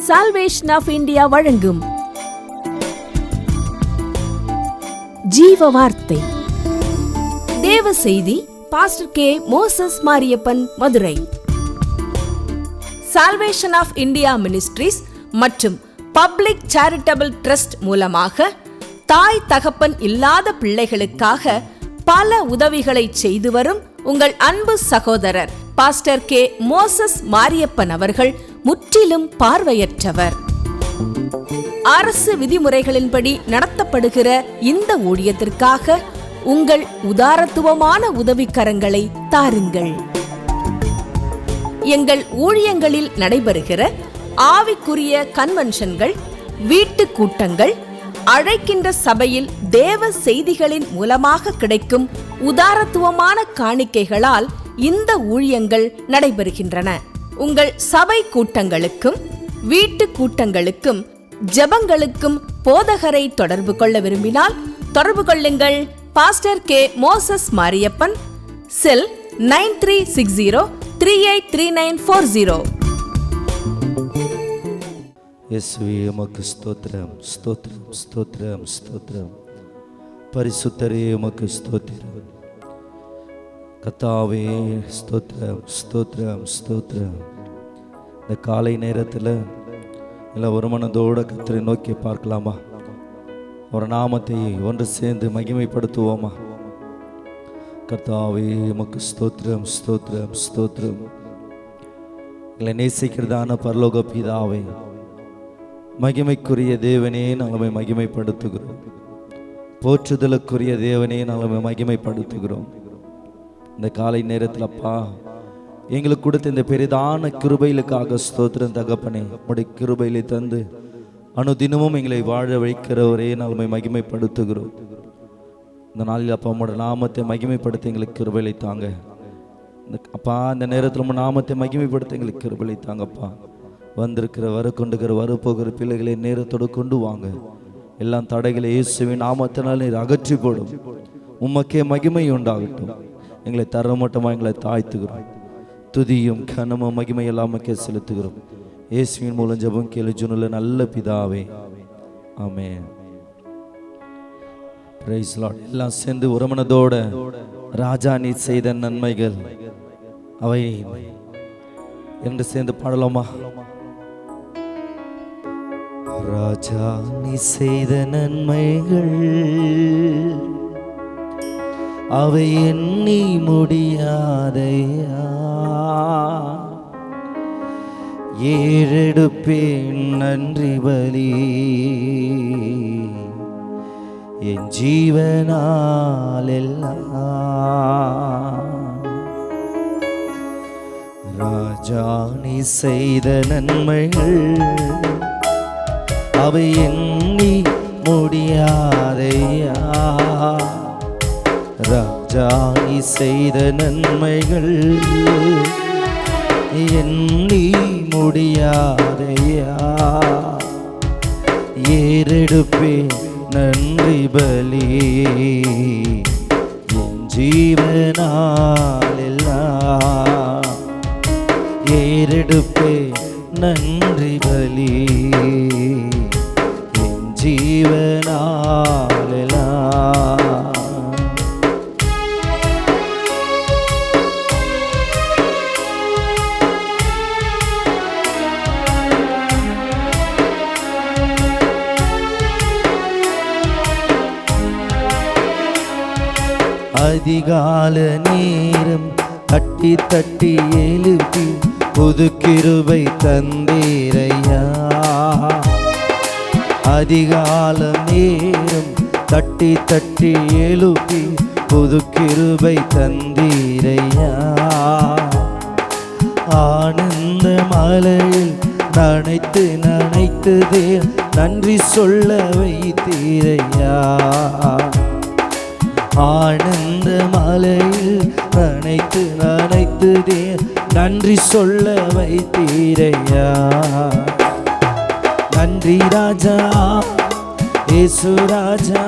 Salvation of India வழங்கும் ஜீவ வார்த்தை தேவ செய்தி. Pastor K. Moses Mariappan, Madurai. Salvation of India ministries மற்றும் பப்ளிக் சேரிட்டபிள் ட்ரஸ்ட் மூலமாக தாய் தகப்பன் இல்லாத பிள்ளைகளுக்காக பல உதவிகளை செய்து வரும் உங்கள் அன்பு சகோதரர் பாஸ்டர் கே. மோசஸ் மாரியப்பன் அவர்கள் முற்றிலும் பார்வையற்றவர். அரசு விதிமுறைகளின்படி நடத்தப்படுகிற இந்த ஊழியத்திற்காக உங்கள் உதாரத்துவமான உதவிக்கரங்களை தாருங்கள். எங்கள் ஊழியங்களில் நடைபெறுகிற ஆவிக்குரிய கன்வென்ஷன்கள், வீட்டு கூட்டங்கள், அழைக்கின்ற சபையில் தேவ செய்திகளின் மூலமாக கிடைக்கும் உதாரத்துவமான காணிக்கைகளால் இந்த ஊழியங்கள் நடைபெறுகின்றன. உங்கள் சபை கூட்டங்களுக்கும் வீட்டு கூட்டங்களுக்கும் ஜெபங்களுக்கும் போதகரை தொடர்பு கொள்ள விரும்பினால் தொடர்பு கொள்ளுங்கள். Pastor K. மோசஸ் மாரியப்பன், செல் 9360383940. இயேசுவே உமக்கு ஸ்தோத்திரம், ஸ்தோத்திரம், ஸ்தோத்திரம், ஸ்தோத்திரம். பரிசுத்தரே உமக்கு ஸ்தோத்திரம். கர்த்தாவே ஸ்தோத்திரம், ஸ்தோத்திரம், ஸ்தோத்திரம். இந்த காலை நேரத்தில் இல்லை ஒரு மனதோடு கர்த்தரை நோக்கி பார்க்கலாமா? ஒரு நாமத்தை ஒன்று சேர்ந்து மகிமைப்படுத்துவோமா? கர்த்தாவே உமக்கு ஸ்தோத்திரம், ஸ்தோத்திரம், ஸ்தோத்திரம். எங்களை நேசிக்கிறதான பரலோக பிதாவே, மகிமைக்குரிய தேவனே நாங்கள் மகிமைப்படுத்துகிறோம். போற்றுதலுக்குரிய தேவனே நாங்கள் மகிமைப்படுத்துகிறோம். இந்த காலை நேரத்தில் அப்பா எங்களுக்கு கொடுத்த இந்த பெரிதான கிருபைகளுக்காக ஸ்தோத்திரம் தகப்பனே. உடைய கிருபையிலே தந்து அனுதினமும் எங்களை வாழ வைக்கிறவரே நாங்கள் மகிமைப்படுத்துகிறோம். இந்த நாளில் அப்பா உங்களோட நாமத்தை மகிமைப்படுத்த எங்களுக்கு கிருபையை தாங்க. அப்பா இந்த நேரத்தில் உங்கள் நாமத்தை மகிமைப்படுத்த எங்களுக்கு கிருபையை தாங்கப்பா. வந்திருக்கிற வரக்கொண்டுகிற வரப்போகிற பிள்ளைகளை நேரத்தோடு கொண்டு வாங்க. எல்லாம் தடைகளை இயேசுவின் நாமத்தினால் நீர் அகற்றி போடும். உமக்கே மகிமை உண்டாகட்டும். எங்களை தரமட்டமாக எங்களை தாழ்த்துகிறோம். துதியும் கனமும் மகிமை எல்லாமக்கே செலுத்துகிறோம். இயேசுவின் மூலம் ஜெபம் கேளு ஜீவனுள்ள நல்ல பிதாவே, ஆமென். Price Lord. எல்லாம் சேர்ந்து ஒரு மனதோட ராஜா நீ செய்த நன்மைகள் அவை என்று சேர்ந்து பாடலாமா? ராஜா நீ செய்த நன்மைகள் அவை எண்ணி முடியாதையா, ஏறெடுப்பேன் நன்றி பலி என் ஜீவனால் எல்லாம். ராஜா நீ செய்த நன்மைகள் அவை எண்ணி முடியாதையா, ராஜா நீ செய்த நன்மைகள் எண்ணி முடியாதையா, ஏறெடுப்பேன் நன்றி பலி என் ஜீவனால் எல்லாம், ஏறெடுப்பேன் நன்றி பலி என் ஜீவனால் எல்லாம். அதிகால நேரம் தட்டி தட்டி எழுப்பி புது கிருபை தந்தீரையா, அதிகால நேரம் தட்டி தட்டி எழுப்பி புது கிருபை தந்தீரையா, ஆனந்த மலையில் நனைத்து நனைத்ததே நன்றி சொல்ல வைத்தீரையா, ஆனந்த மலையில் நனைத்து நனைத்ததே நன்றி சொல்ல வைத்தீரையா. நன்றி ராஜா இயேசு ராஜா,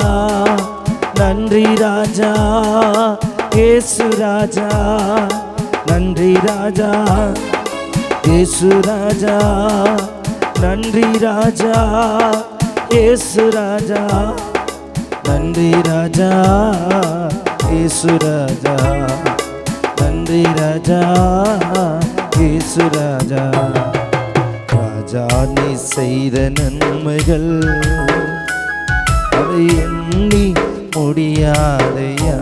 நன்றி ராஜா இயேசு ராஜா, நன்றி ராஜா இயேசு ராஜா, நன்றி ராஜா இயேசு ராஜா, நன்றி ராஜா இயேசு ராஜா, நன்றி ராஜா இயேசு ராஜா. ராஜா நீ செய்த நன்மைகள் அவை எண்ணி முடியாதையா.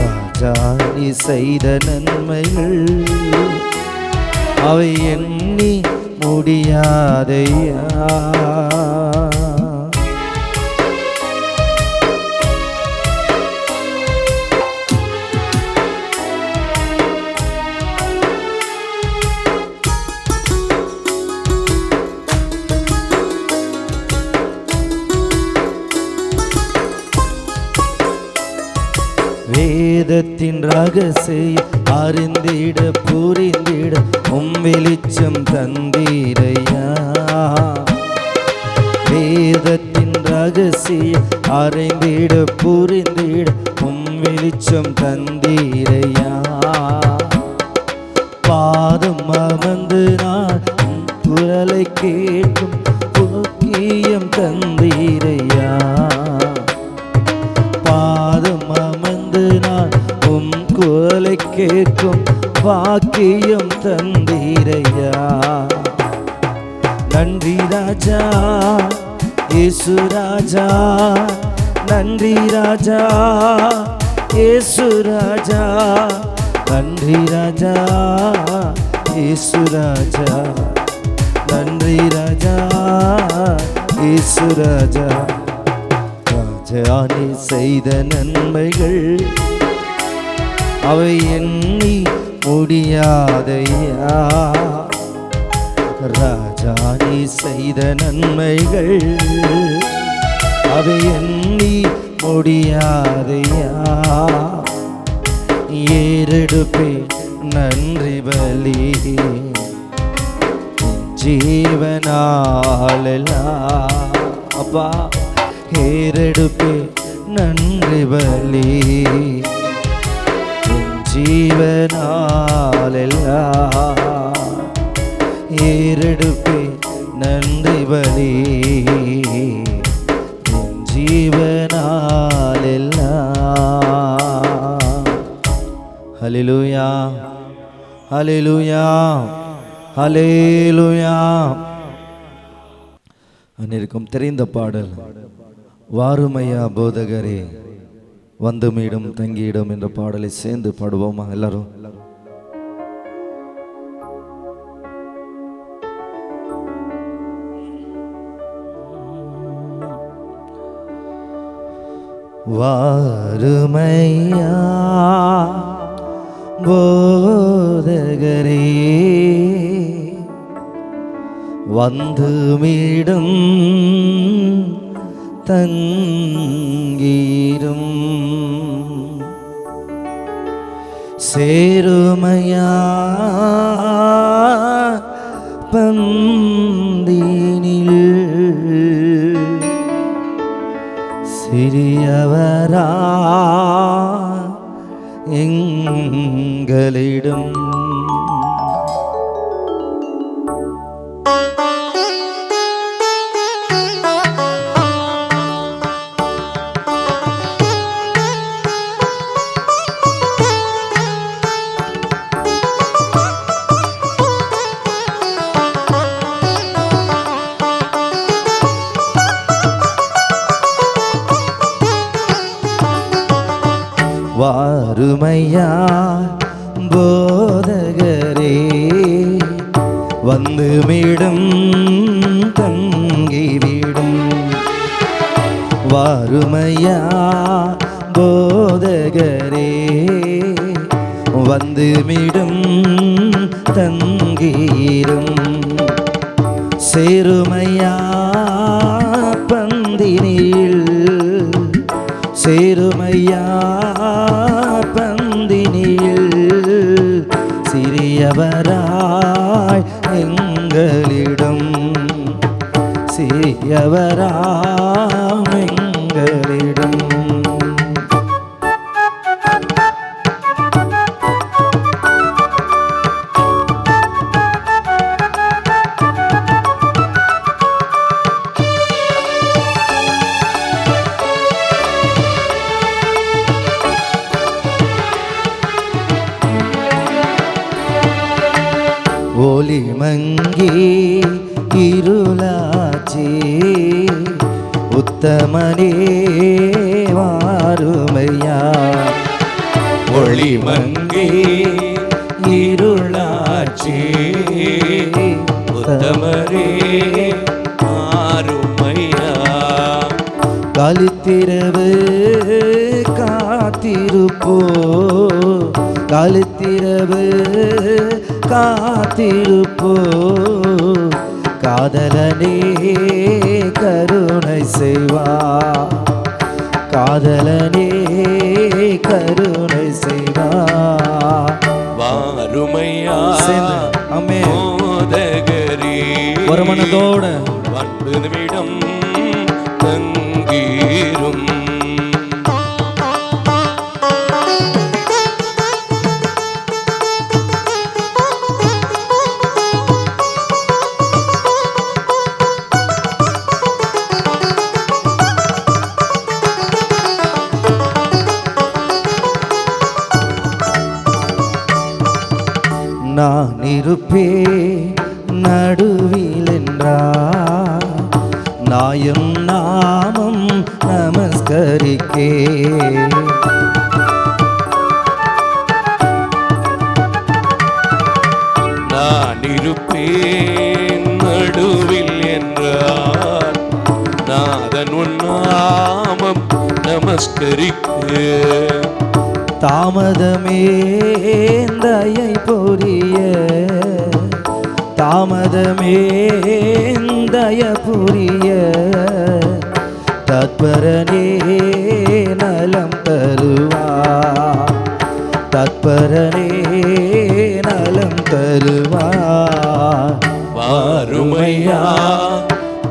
ராஜா நீ செய்த நன்மைகள் அவை எண்ணி முடியாதையா. வேதத்தின் ரகசியம் அறிந்திட புரிந்திட வெளிச்சம் தந்தீரையா. வேதத்தின் ரகசியம் அறிந்திட புரிந்திட வெளிச்சம் தந்தீரையா. பாதம் அமர்ந்து நான் குரலை கேட்கும் புக்கியம் தந்தீரையா. பாதம் அமர்ந்து நான் குரலை கேட்கும் பாக்கியம் தந்தீரையா. நன்றி ராஜா இயேசு ராஜா, நன்றி ராஜா இயேசு ராஜா, நன்றி ராஜா இயேசு ராஜா, நன்றி ராஜா இயேசு ராஜா. ராஜா நீ செய்த நன்மைகள் அவை எண்ணி முடியாதையா. ராஜா நீ செய்த நன்மைகள் அவை எண்ணி முடியாதையா. ஏறெடுப்பே நன்றி பலி ஜீவனாலெல்லாம் அப்பா. ஏறெடுப்பே நன்றி பலி ஜீவனாலெல்லாம். ஏறெடுப்பே நன்றி பலி ஜீவனாலெல்லாம். ஹல்லேலூயா ஹல்லேலூயா ஹல்லேலூயா. அனைவருக்கும் தெரிந்த பாடல் வாருமையா போதகரே வந்து மீடும் தங்கியிடும் என்ற பாடலை சேர்ந்து பாடுவோமா எல்லாரும்? வாருமையா போதகரே வந்து மீடும் தங்கீரும் சேருமையா பந்தினில் சிறியவரா எங்களிடம் வாருமையா போதகரே வந்து மீடும் தங்கிவிடும். வாருமையா போதகரே வந்து மீடும் தங்கீரும் சேருமையா பந்தினில் சேருமையா பந்தினில் சிறியவராய் எங்களிடம் சிறியவராம் எங்களிடம் ஒளி மங்கி இருளாச்சி உத்தமனே வாருமையா. ஒளி மங்கி இருளாச்சி உத்தமரே வாருமையா. காலித்திரவு காத்திருப்போ, காலித்திரவு காத்திருப்போ, காதலனே கருணை செய்வா, காதலனே கருணை செய்வா. வாருமையா அம்மே மோதகரே ஒரு மனதோட வந்து நிமிடம் தங்கீரும். நான் இருப்பே நடுவில் என்றார், நாயும் நாமம் நமஸ்கரிக்கே. நான் இருப்பேன் நடுவில் என்றார், நாதன் உன் நாமம் நமஸ்கரிக்க. தாமதமே தயை புரிய, தாமதமே தய புரிய, தத்பரனே நலம் தருவா, தத்பரனே நலம் தருவா. வாருமையா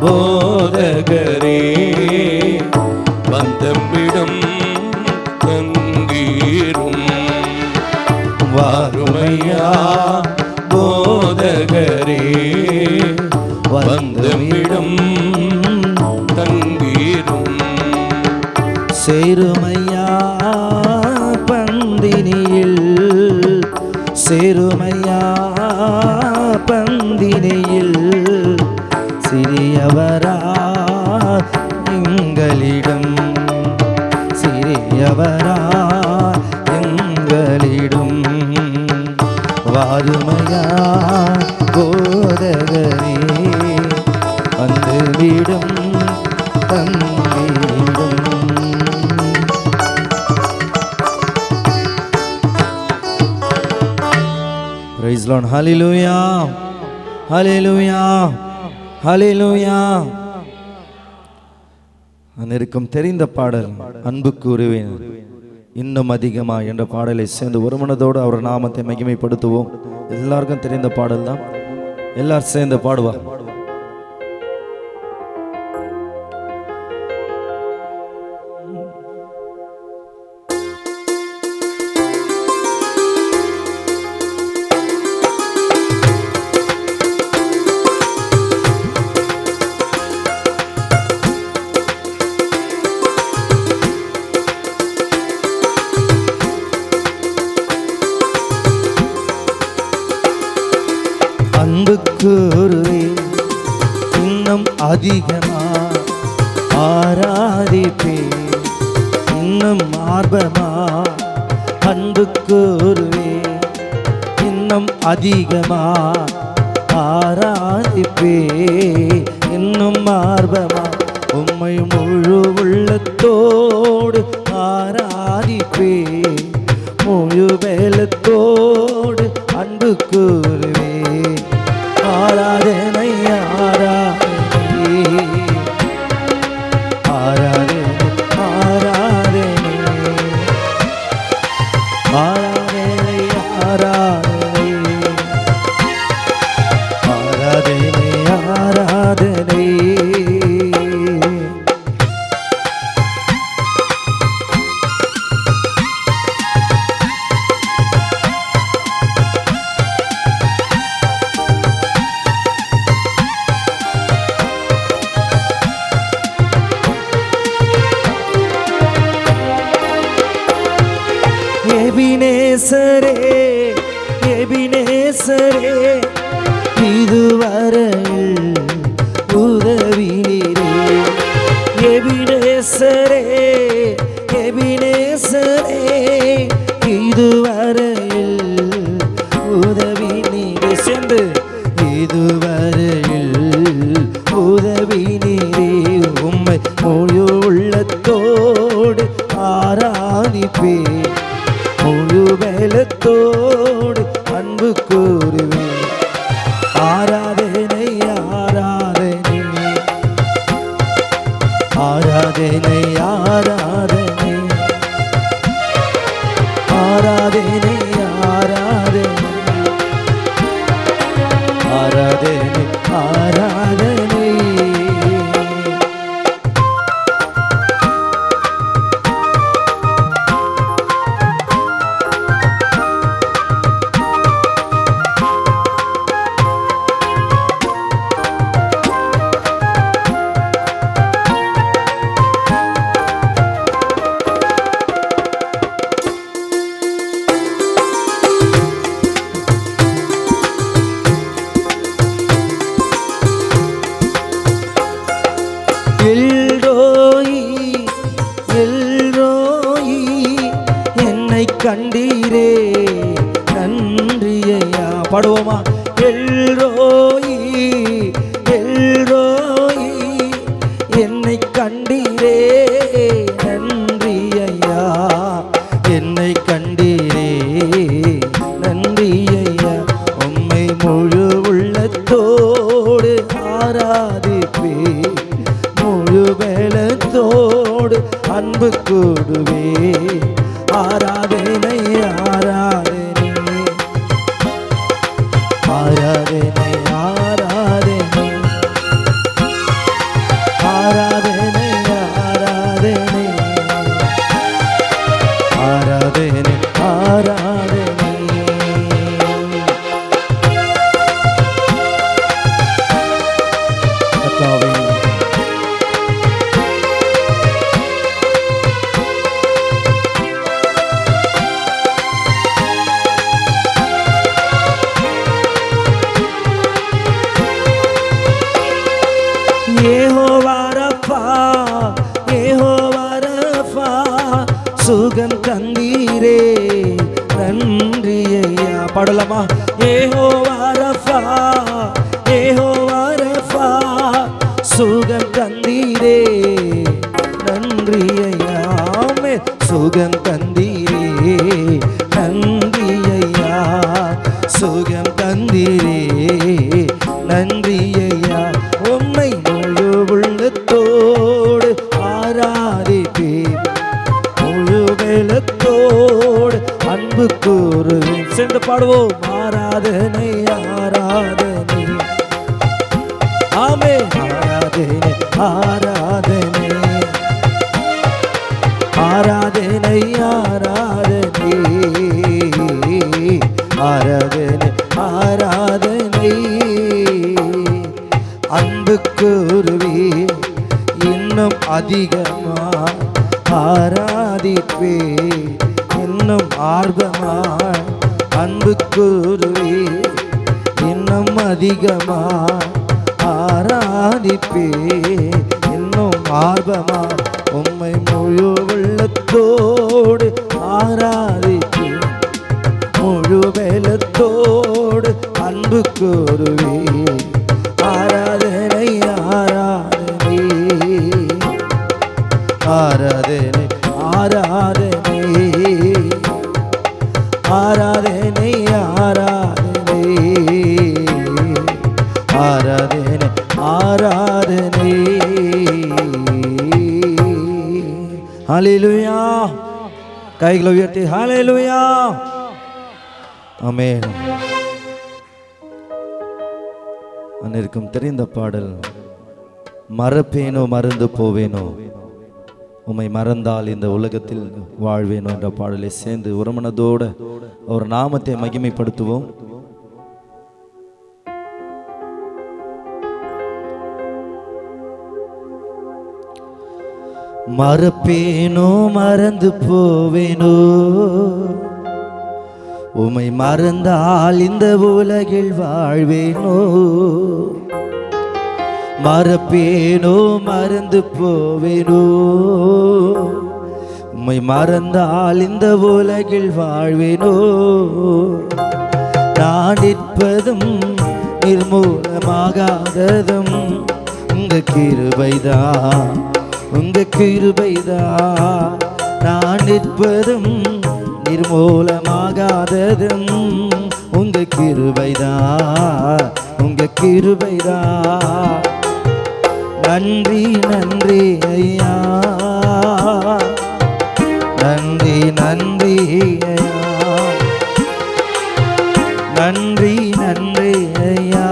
போதகரே வந்தமிடம் தங்கீரும். வாருமையா போதகரே வந்தமிடம் தங்கீரும். சேருமையா பந்தினியில், சேருமையா பந்தினியில், சிறியவரா எங்களிடம், சிறியவரா எங்களிடம். வாருமையா போதகரே வந்து விடும் தந்திடும். Praise Lord. Hallelujah. Hallelujah. Hallelujah. அனைவருக்கும் தெரிந்த பாடல் அன்பு கூறுவேன் இன்னும் அதிகமா என்ற பாடலை சேர்ந்து ஒரு மனதோடு அவர் நாமத்தை மகிமைப்படுத்துவோம். எல்லாருக்கும் தெரிந்த பாடல் தான், எல்லாரும் சேர்ந்து பாடுவா. அன்பு கூறுவே இன்னும் அதிகமா ஆராதிப்பே இன்னும் ஆர்வமா. அன்பு கூறுவே இன்னும் அதிகமா ஆராதிப்பே இன்னும் ஆர்வமா. உம்மை முழு உள்ளத்தோடு ஆராதிப்பே முழு வேலத்தோடு அன்பு கூறுவே. ஆராதனை ஆராதனை ஆராதனை ஆராதனை ஆராதனை ஆராதனை ஆராதனை ஆராதனை. எபினேசரே இதுவரையில் உதவினீரே. எபினேசரே எபினேசரே இதுவரையில் உதவினீரே. சேர்ந்து இதுவரையில் உதவினீரே. உம்மை முழு உள்ளத்தோடு ஆராதிப்பே, முழு பலத்தோடு அன்பு கூறுவே. ஆராதனை ஆராதனை ஆராதனை ஆராதனை ஆராதனை ஆராதனை ஆராதனை ஆராதனை. எல்ரோயி எல்ரோயி என்னை கண்டீரே நன்றியா. பாடுவோமா? எல்ரோயி எல்ரோயி என்னை கண்டீரே நன்றியா. என்னை கண்டீரே நன்றியா. உம்மை முழு உள்ளத்தோடு ஆராதிப்பே, முழு பலத்தோடு அன்பு கூடுவே. ஆராதனை ஆராதனை ஆராதனை ஆராதனை ஆராதனை ஆராதனை ஆராதனை ஆராதனை. கர்த்தாவே, யெகோவா ரஃபா யெகோவா ரஃபா சுகம் தந்தீரே நன்றி ஐயா. பாடலாமா? யெகோவா ரஃபா யெகோவா ரஃபா சுகம் தந்தீரே நன்றி ஐயா. சுகம் தந்தீரே நன்றி ஐயா. சுகம் தந்தீரே நன்றி ஐயா. உம்மை முழு உள்ளத்தோடு ஆராதிப்பேன், முழு பலத்தோடு அன்பு கூறுவேன். சேர்ந்து பாடுவோம். ஆராதனை ஆராதனை ஆமென். ஆராதனை ஆராதனை ஆராதனை ஆராதனை ஆராதனை ஆராதனை. அன்பு கூறுவே இன்னும் அதிகமா ஆராதிப்பே, இன்னும் ஆர்வமா அன்பு கூறுவே இன்னும் அதிகமா ஆராதிப்பே, இன்னும் ஆர்வமா உம்மை முழு உள்ளத்தோடு ஆராதிப்பே, முழு பலத்தோடு அன்பு கூறுவே. ஆராதனை ஆராதனை ஆராதனை ஆராதனை ஆராதனை ஆராதனை ஆராதனை ஆராதனை. ஹல்லேலூயா. கைகளை உயர்த்தி ஹல்லேலூயா. ஆமென். அனைவருக்கும் தெரிந்த பாடல், மறப்பேனோ மறந்து போவேனோ, உம்மை மறந்தால் இந்த உலகத்தில் வாழ்வேனோ என்ற பாடலை சேர்ந்து ஒரு மனதோடு ஒரு நாமத்தை மகிமைப்படுத்துவோம். மறப்பேனோ மறந்து போவேனோ, உம்மை மறந்தால் இந்த உலகில் வாழ்வேனோ, மறப்பேனோ மறந்து போவேனோ. உம்மை மறந்தால் இந்த உலகில் வாழ்வேனோ, நான் நிற்பதும் நிர்மூலமாகாததும் உங்க கிருபைதான், உங்க கிருபைதான். நான் நிற்பதும் நிர்மூலமாகாததும் உங்க கிருபைதான், உங்க கிருபைதான். நன்றி நன்றி ஐயா, நன்றி நன்றி ஐயா, நன்றி நன்றி ஐயா,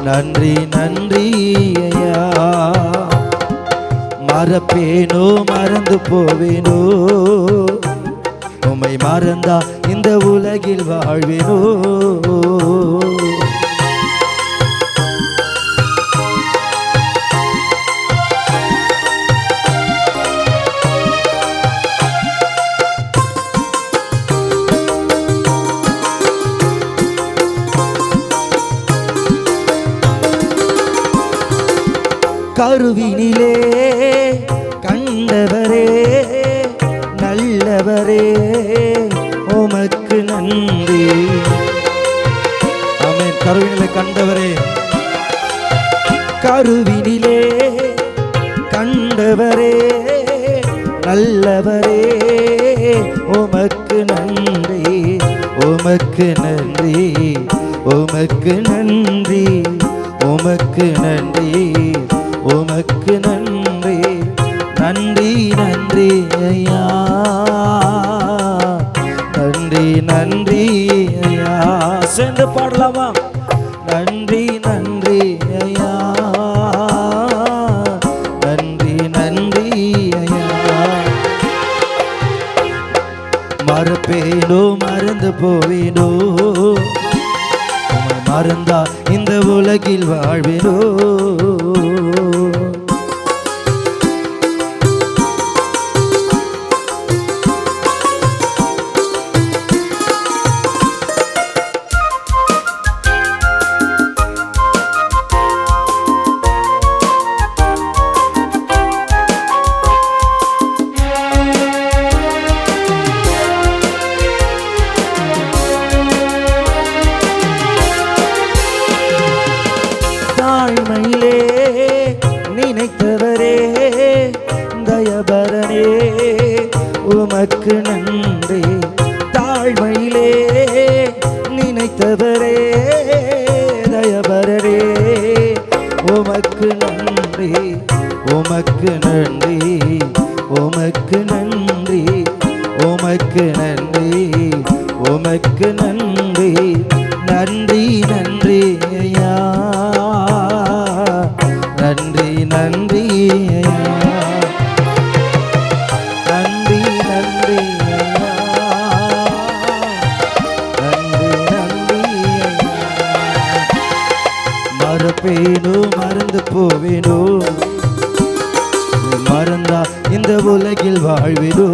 நன்றி நன்றி ஐயா. மறப்பேனோ மறந்து போவேனோ, உம்மை மறந்தா இந்த உலகில் வாழ்வேனோ. கருவினிலே கண்டவரே நல்லவரே உமக்கு நன்றி. ஆமென். கருவினிலே கண்டவரே, கருவினிலே கண்டவரே நல்லவரே உமக்கு நன்றி, உமக்கு நன்றி, உமக்கு நன்றி, உமக்கு நன்றி, உமக்கு நன்றி. நன்றி நன்றி ஐயா, நன்றி நன்றி ஐயா. சேர்ந்து பாடலாமா? நன்றி நன்றி ஐயா, நன்றி நன்றி ஐயா. மறப்பேனோ மறந்து போவேனோ, உம்மை மறந்தா இந்த உலகில் வாழ்வேனோ. தாழ்மையிலே நினைத்தவரே தயபரனே உமக்கு நன்றி. தாழ்மையிலே நினைத்தவரே தயபரனே உமக்கு நன்றி, உமக்கு நன்றி, உமக்கு நன்றி, உமக்கு நன்றி, உமக்கு நன்றி. நன்றி நன்றி ஐயா, நன்றி நன்றி ஐயா, நன்றி நன்றி ஐயா, நன்றி நன்றி ஐயா. மறப்பேனோ மறந்து போவேனோ, மறந்தா இந்த உலகில் வாழ்வேனோ.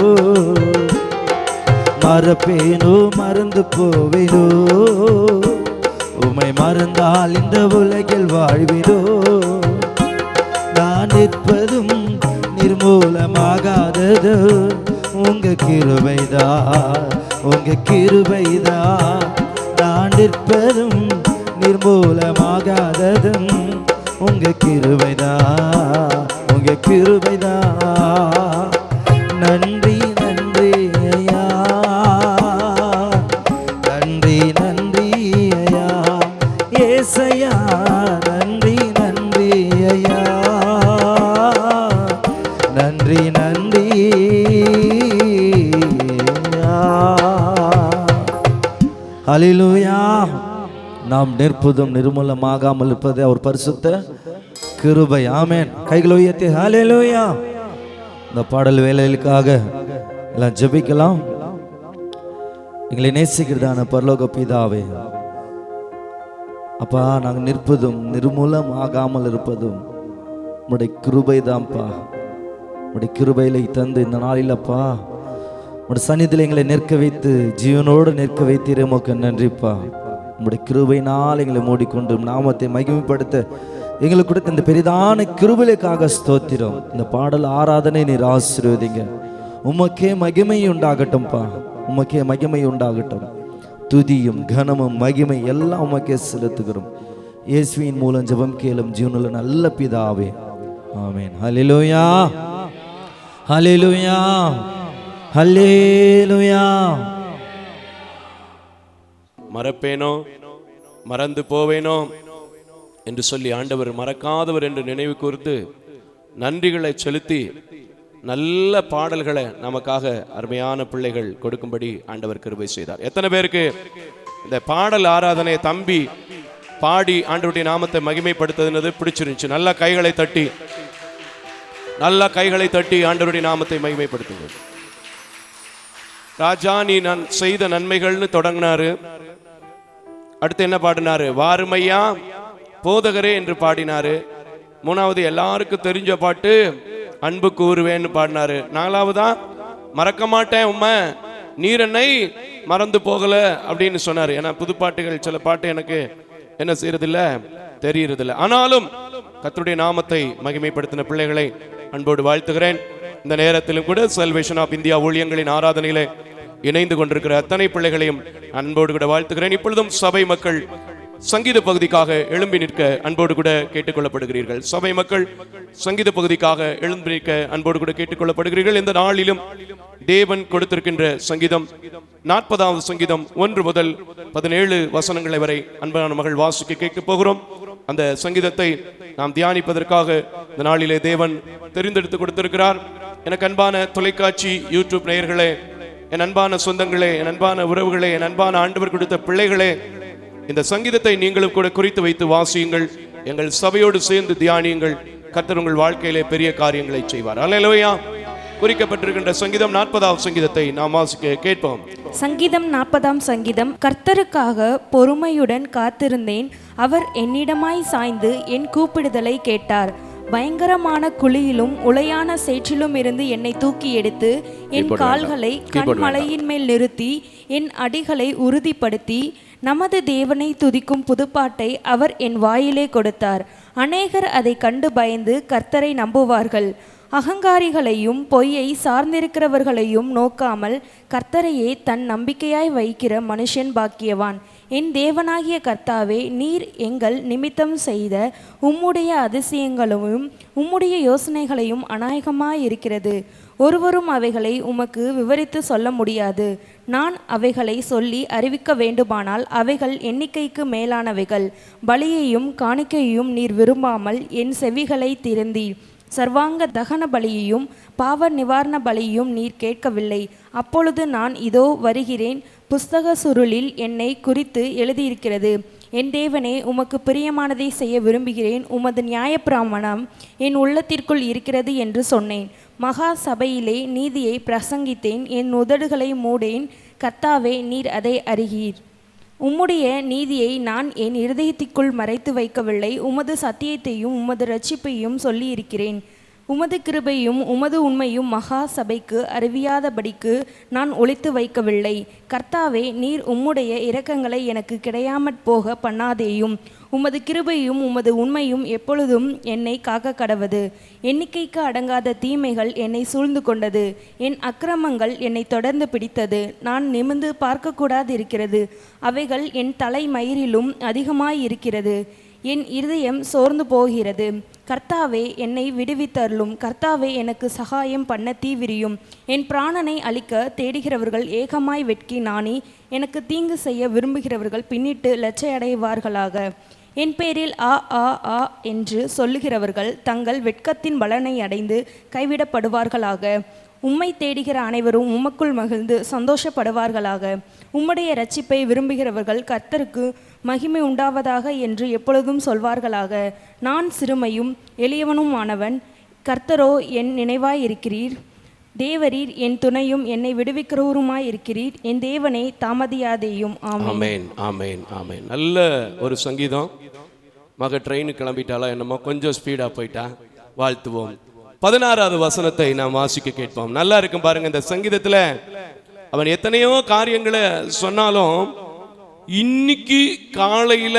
மறப்பேனோ மறந்து போவேனோ, உம்மை மறந்தால் இந்த உலகில் வாழ்வேனோ. நான் நிற்பதும் நிர்மூலமாகாதது உங்க கிருபைதான், உங்க கிருபைதான். நான் நிற்பதும் நிர்மூலமாகாததும் உங்க கிருபைதான், உங்க கிருபைதான். நன்றி நன்றி ஐயா, நன்றி நன்றி ஐயா ஏசையா, நன்றி நன்றி ஐயா, நன்றி நன்றி ஐயா. ஹல்லேலூயா. நாம் நிற்பதும் நிர்மூலமாகாமல் இருப்பது அவர் பரிசுத்த கிருபை. ஆமென். கைகளை உயர்த்தி ஹல்லேலூயா. இந்த பாடல் வேலைகளுக்காக எல்லாம் ஜெபிக்கலாம். எங்களை நேசிக்கிறதான பரலோக பிதாவே, அப்பா, நாங்கள் நிற்பதும் நிர்மூலம் ஆகாமல் இருப்பதும் உம்முடைய கிருபை தான்ப்பா. உம்முடைய கிருபையில தந்து இந்த நாளில் அப்பா உங்களுடைய சந்நிதியில் எங்களை நிற்க வைத்து ஜீவனோடு நிற்க வைத்தீரே உமக்கு நன்றிப்பா. உங்களுடைய கிருபையினால் எங்களை மூடிக்கொண்டு நாமத்தை மகிமைப்படுத்த எங்களுக்கு கொடுத்த இந்த பெரிதான கிருபைக்காக ஸ்தோத்திரம். இந்த பாடல் ஆராதனை நீர் ஆசீர்வதிங்க. உமக்கே மகிமை உண்டாகட்டும்ப்பா, உமக்கே மகிமை உண்டாகட்டும். துதியும் கனமும் மகிமை எல்லாம் உமக்கே செலுத்துகிறோம். இயேசுவின் மூலம் ஜெபம் கேளும் ஜீவனுள்ள நல்ல பிதாவே, ஆமென். ஹல்லேலூயா, ஹல்லேலூயா, ஹல்லேலூயா. மறப்பேனோ மறந்து போவேனோ என்று சொல்லி ஆண்டவர் மறக்காதவர் என்று நினைவு கூர்ந்து நன்றிகளை செலுத்தி நல்ல பாடல்களை நமக்காக அருமையான பிள்ளைகள் கொடுக்கும்படி ஆண்டவர் கிருபை செய்தார். எத்தனை பேருக்கு இந்த பாடல் ஆராதனை தம்பி பாடி ஆண்டவருடைய நாமத்தை மகிமைப்படுத்துறது பிடிச்சிருந்துச்சு? நல்ல கைகளை தட்டி ஆண்டவருடைய நாமத்தை மகிமைப்படுத்துங்க. ராஜா நீ நான் செய்த நன்மைகள்னு தொடங்கினாரு. அடுத்து என்ன பாடினாரு? வாருமையா போதகரே என்று பாடினாரு. மூணாவது எல்லாருக்கும் தெரிஞ்ச பாட்டு அன்பு கூறுவேன்னு பாடினாரு. நாலாவதா மறக்க மாட்டேன் உம்மை, நீர் என்னை மறந்து போகல அப்படின்னு சொன்னாரு. ஏன்னா புது பாட்டுகள் சில பாட்டு எனக்கு என்ன செய்யறதில்ல, தெரியறதில்ல. ஆனாலும் கர்த்தருடைய நாமத்தை மகிமைப்படுத்தின பிள்ளைகளை அன்போடு வாழ்த்துகிறேன். இந்த நேரத்திலும் கூட சல்வேஷன் ஆஃப் இந்தியா ஊழியங்களின் ஆராதனையிலே இணைந்து கொண்டிருக்கிற அத்தனை பிள்ளைகளையும் அன்போடு கூட வாழ்த்துகிறேன். இப்பொழுதும் சபை மக்கள் சங்கீத பகுதிக்காக எழும்பி நிற்க அன்போடு கூட கேட்டுக்கொள்ளப்படுகிறீர்கள். சபை மக்கள் சங்கீத பகுதிக்காக எழும்பி நிற்க அன்போடு கூட கேட்டுக்கொள்ளப்படுகிறீர்கள். இந்த நாளிலும் தேவன் கொடுத்திருக்கின்ற சங்கீதம் 40வது சங்கீதம் 1 முதல் 17 வசனங்களை வரை அன்பான மகள் வாசிக்க கேட்க போகிறோம். அந்த சங்கீதத்தை நாம் தியானிப்பதற்காக இந்த நாளிலே தேவன் தெரிந்தெடுத்து கொடுத்திருக்கிறார். எனக்கு அன்பான தொலைக்காட்சி யூடியூப் நேயர்களே, என் அன்பான சொந்தங்களே, என் அன்பான உறவுகளே, என் அன்பான ஆண்டவர் கொடுத்த பிள்ளைகளே, இந்த சங்கீதத்தை நீங்களும் கூட குறித்து வைத்து வாசியுங்கள். எங்கள் சபையோடு சேர்ந்து தியானியுங்கள். கர்த்தர் உங்கள் வாழ்க்கையிலே பெரிய காரியங்களை செய்வார். அல்லேலூயா. குறிக்கப்பட்டிருக்கின்ற சங்கீதம் 40வது சங்கீதத்தை நாம் வாசிக்க கேட்போம். சங்கீதம் 40ஆம் சங்கீதம். கர்த்தருக்காக பொறுமையுடன் காத்திருந்தேன், அவர் என்னிடமாய் சாய்ந்து என் கூப்பிடுதலை கேட்டார். பயங்கரமான குழியிலும் உளையான சேற்றிலும் இருந்து என்னை தூக்கி எடுத்து என் கால்களை கண்மலையின் மேல் நிறுத்தி என் அடிகளை உறுதிப்படுத்தி நமது தேவனை துதிக்கும் புதுப்பாட்டை அவர் என் வாயிலே கொடுத்தார். அநேகர் அதை கண்டு பயந்து கர்த்தரை நம்புவார்கள். அகங்காரிகளையும் பொய்யை சார்ந்திருக்கிறவர்களையும் நோக்காமல் கர்த்தரையே தன் நம்பிக்கையாய் வைக்கிற மனுஷன் பாக்கியவான். என் தேவனாகிய கர்த்தாவே, நீர் எங்கள் நிமித்தம் செய்த உம்முடைய அதிசயங்களையும் உம்முடைய யோசனைகளையும் அநாயகமாயிருக்கிறது. ஒருவரும் அவைகளை உமக்கு விவரித்து சொல்ல முடியாது. நான் அவைகளை சொல்லி அறிவிக்க வேண்டுமானால் அவைகள் எண்ணிக்கைக்கு மேலானவைகள். பலியையும் காணிக்கையையும் நீர் விரும்பாமல் என் செவிகளை திறந்தீர். சர்வாங்க தகன பலியையும் பாவ நிவாரண பலியையும் நீர் கேட்கவில்லை. அப்பொழுது நான் இதோ வருகிறேன், புஸ்தக சுருளில் என்னை குறித்து எழுதியிருக்கிறது. என் தேவனே, உமக்கு பிரியமானதை செய்ய விரும்புகிறேன். உமது நியாயப்பிரமாணம் என் உள்ளத்திற்குள் இருக்கிறது என்று சொன்னேன். மகா சபையிலே நீதியை பிரசங்கித்தேன், என் உதடுகளை மூடேன். கர்த்தாவே, நீர் அதை அறிகீர். உம்முடைய நீதியை நான் என் இருதயத்திற்குள் மறைத்து வைக்கவில்லை. உமது சத்தியத்தையும் உமது இரட்சிப்பையும் சொல்லியிருக்கிறேன். உமது கிருபையும் உமது உண்மையும் மகா சபைக்கு அறிவியாதபடிக்கு நான் ஒளித்து வைக்கவில்லை. கர்த்தாவே, நீர் உம்முடைய இரக்கங்களை எனக்கு கிடையாமற் போக பண்ணாதேயும். உமது கிருபையும் உமது உண்மையும் எப்பொழுதும் என்னை காக்க கடவது. எண்ணிக்கைக்கு அடங்காத தீமைகள் என்னை சூழ்ந்து கொண்டது. என் அக்கிரமங்கள் என்னை தொடர்ந்து பிடித்தது. நான் நிமிர்ந்து பார்க்கக்கூடாது இருக்கிறது. அவைகள் என் தலை மயிரிலும் அதிகமாயிருக்கிறது. என் இருதயம் சோர்ந்து போகிறது. கர்த்தாவே, என்னை விடுவித்தருளும். கர்த்தாவே, எனக்கு சகாயம் பண்ண தீவிரியும். என் பிராணனை அழிக்க தேடுகிறவர்கள் ஏகமாய் வெட்கி நாணி எனக்கு தீங்கு செய்ய விரும்புகிறவர்கள் பின்னிட்டு லட்சையடைவார்களாக. என் பேரில் ஆ ஆ ஆ என்று சொல்லுகிறவர்கள் தங்கள் வெட்கத்தின் பலனை அடைந்து கைவிடப்படுவார்களாக. உம்மை தேடுகிற அனைவரும் உமக்குள் மகிழ்ந்து சந்தோஷப்படுவார்களாக. உம்முடைய இரட்சிப்பை விரும்புகிறவர்கள் கர்த்தருக்கு மகிமை உண்டாவதாக என்று எப்பொழுதும் சொல்வார்களாக. நான் சிறுமையும் எளியவனும் ஆனவன், கர்த்தரோ என் நினைவாயிருக்கிறீர். தேவரீர் என் துணையும் என்னை விடுவிக்கிறவருமாய் இருக்கிறீர். என் தேவனே, தாமதியாதேயும். ஆமென், ஆமென், ஆமென். நல்ல ஒரு சங்கீதம். மக ட்ரெயினு கிளம்பிட்டாலா என்னமோ கொஞ்சம் ஸ்பீடாக போயிட்டா. வாழ்த்துவோம். 16வது வசனத்தை நாம் வாசிக்க கேட்போம். நல்லா இருக்கும் பாருங்க. இந்த சங்கீதத்துல அவன் எத்தனையோ காரியங்களை சொன்னாலும் இன்னைக்கு காலையில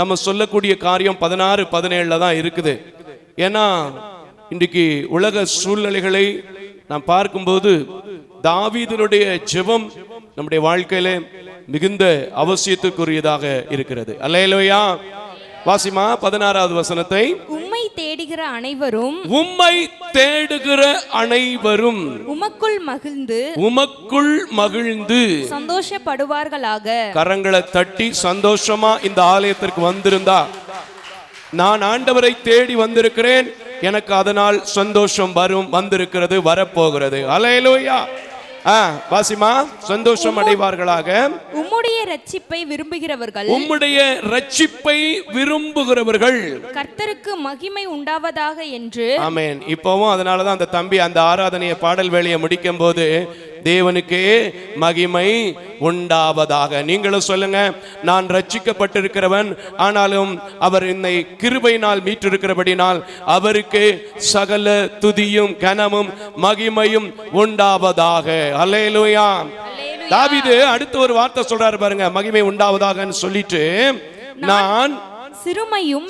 நம்ம சொல்லக்கூடிய காரியம் 16, 17 தான் இருக்குது. ஏன்னா இன்றைக்கு உலக சூழ்நிலைகளை நாம் பார்க்கும்போது தாவீதினுடைய ஜெபம் நம்முடைய வாழ்க்கையில மிகுந்த அவசியத்துக்குரியதாக இருக்கிறது. அல்லேலூயா. வாசிமா 16வது வசனத்தை. உம்மை தேடுகிற அனைவரும் உமக்குள் மகிழ்ந்து சந்தோஷப்படுவார்களாக. கரங்களை தட்டி சந்தோஷமா இந்த ஆலயத்திற்கு வந்திருந்தா, நான் ஆண்டவரை தேடி வந்திருக்கிறேன், எனக்கு அதனால் சந்தோஷம் வந்திருக்கிறது, வரப்போகிறது. அல்லேலூயா. வாசிமா. சந்தோஷம் அடைவார்களாக. உம்முடைய ரட்சிப்பை விரும்புகிறவர்கள் கர்த்தருக்கு மகிமை உண்டாவதாக என்று. ஆமென். இப்பவும் அதனாலதான் அந்த தம்பி அந்த ஆராதனையை பாடல் வேளையை முடிக்கும் போது தேவனுக்கே மகிமை உண்டாவதாக. நீங்களும் சொல்லுங்க, நான் ரட்சிக்கப்பட்டிருக்கிறவன், ஆனாலும் அவர் என்னை கிருபையினால் மீட்டிருக்கிறபடினால் அவருக்கு சகல துதியும் கனமும் மகிமையும் உண்டாவதாக. அல்லேலூயா. தாவீது அடுத்து ஒரு வார்த்தை சொல்றாரு பாருங்க, மகிமை உண்டாவதாகன்னு சொல்லிட்டு, நான் சிறுமையும்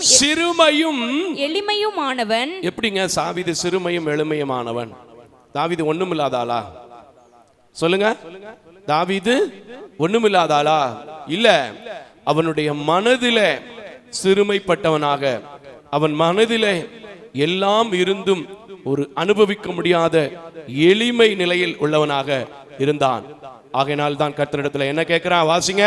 எளிமையுமானவன். எப்படிங்க தாவீது சிறுமையும் எளிமையுமானவன்? தாவீது ஒண்ணுமில்லாதாளா? சொல்லுங்க. தாவீது ஒண்ணுமில்லாதாளா? இல்ல, அவனுடைய மனதிலே சிறுமைப்பட்டவனாக, அவன் மனதிலே எல்லாம் இருந்தும் ஒரு அனுபவிக்க முடியாத எளிமை நிலையில் உள்ளவனாக இருந்தான். ஆகையினால் தான் கர்த்தரிடத்துல என்ன கேட்கிறான்? வாசிங்க.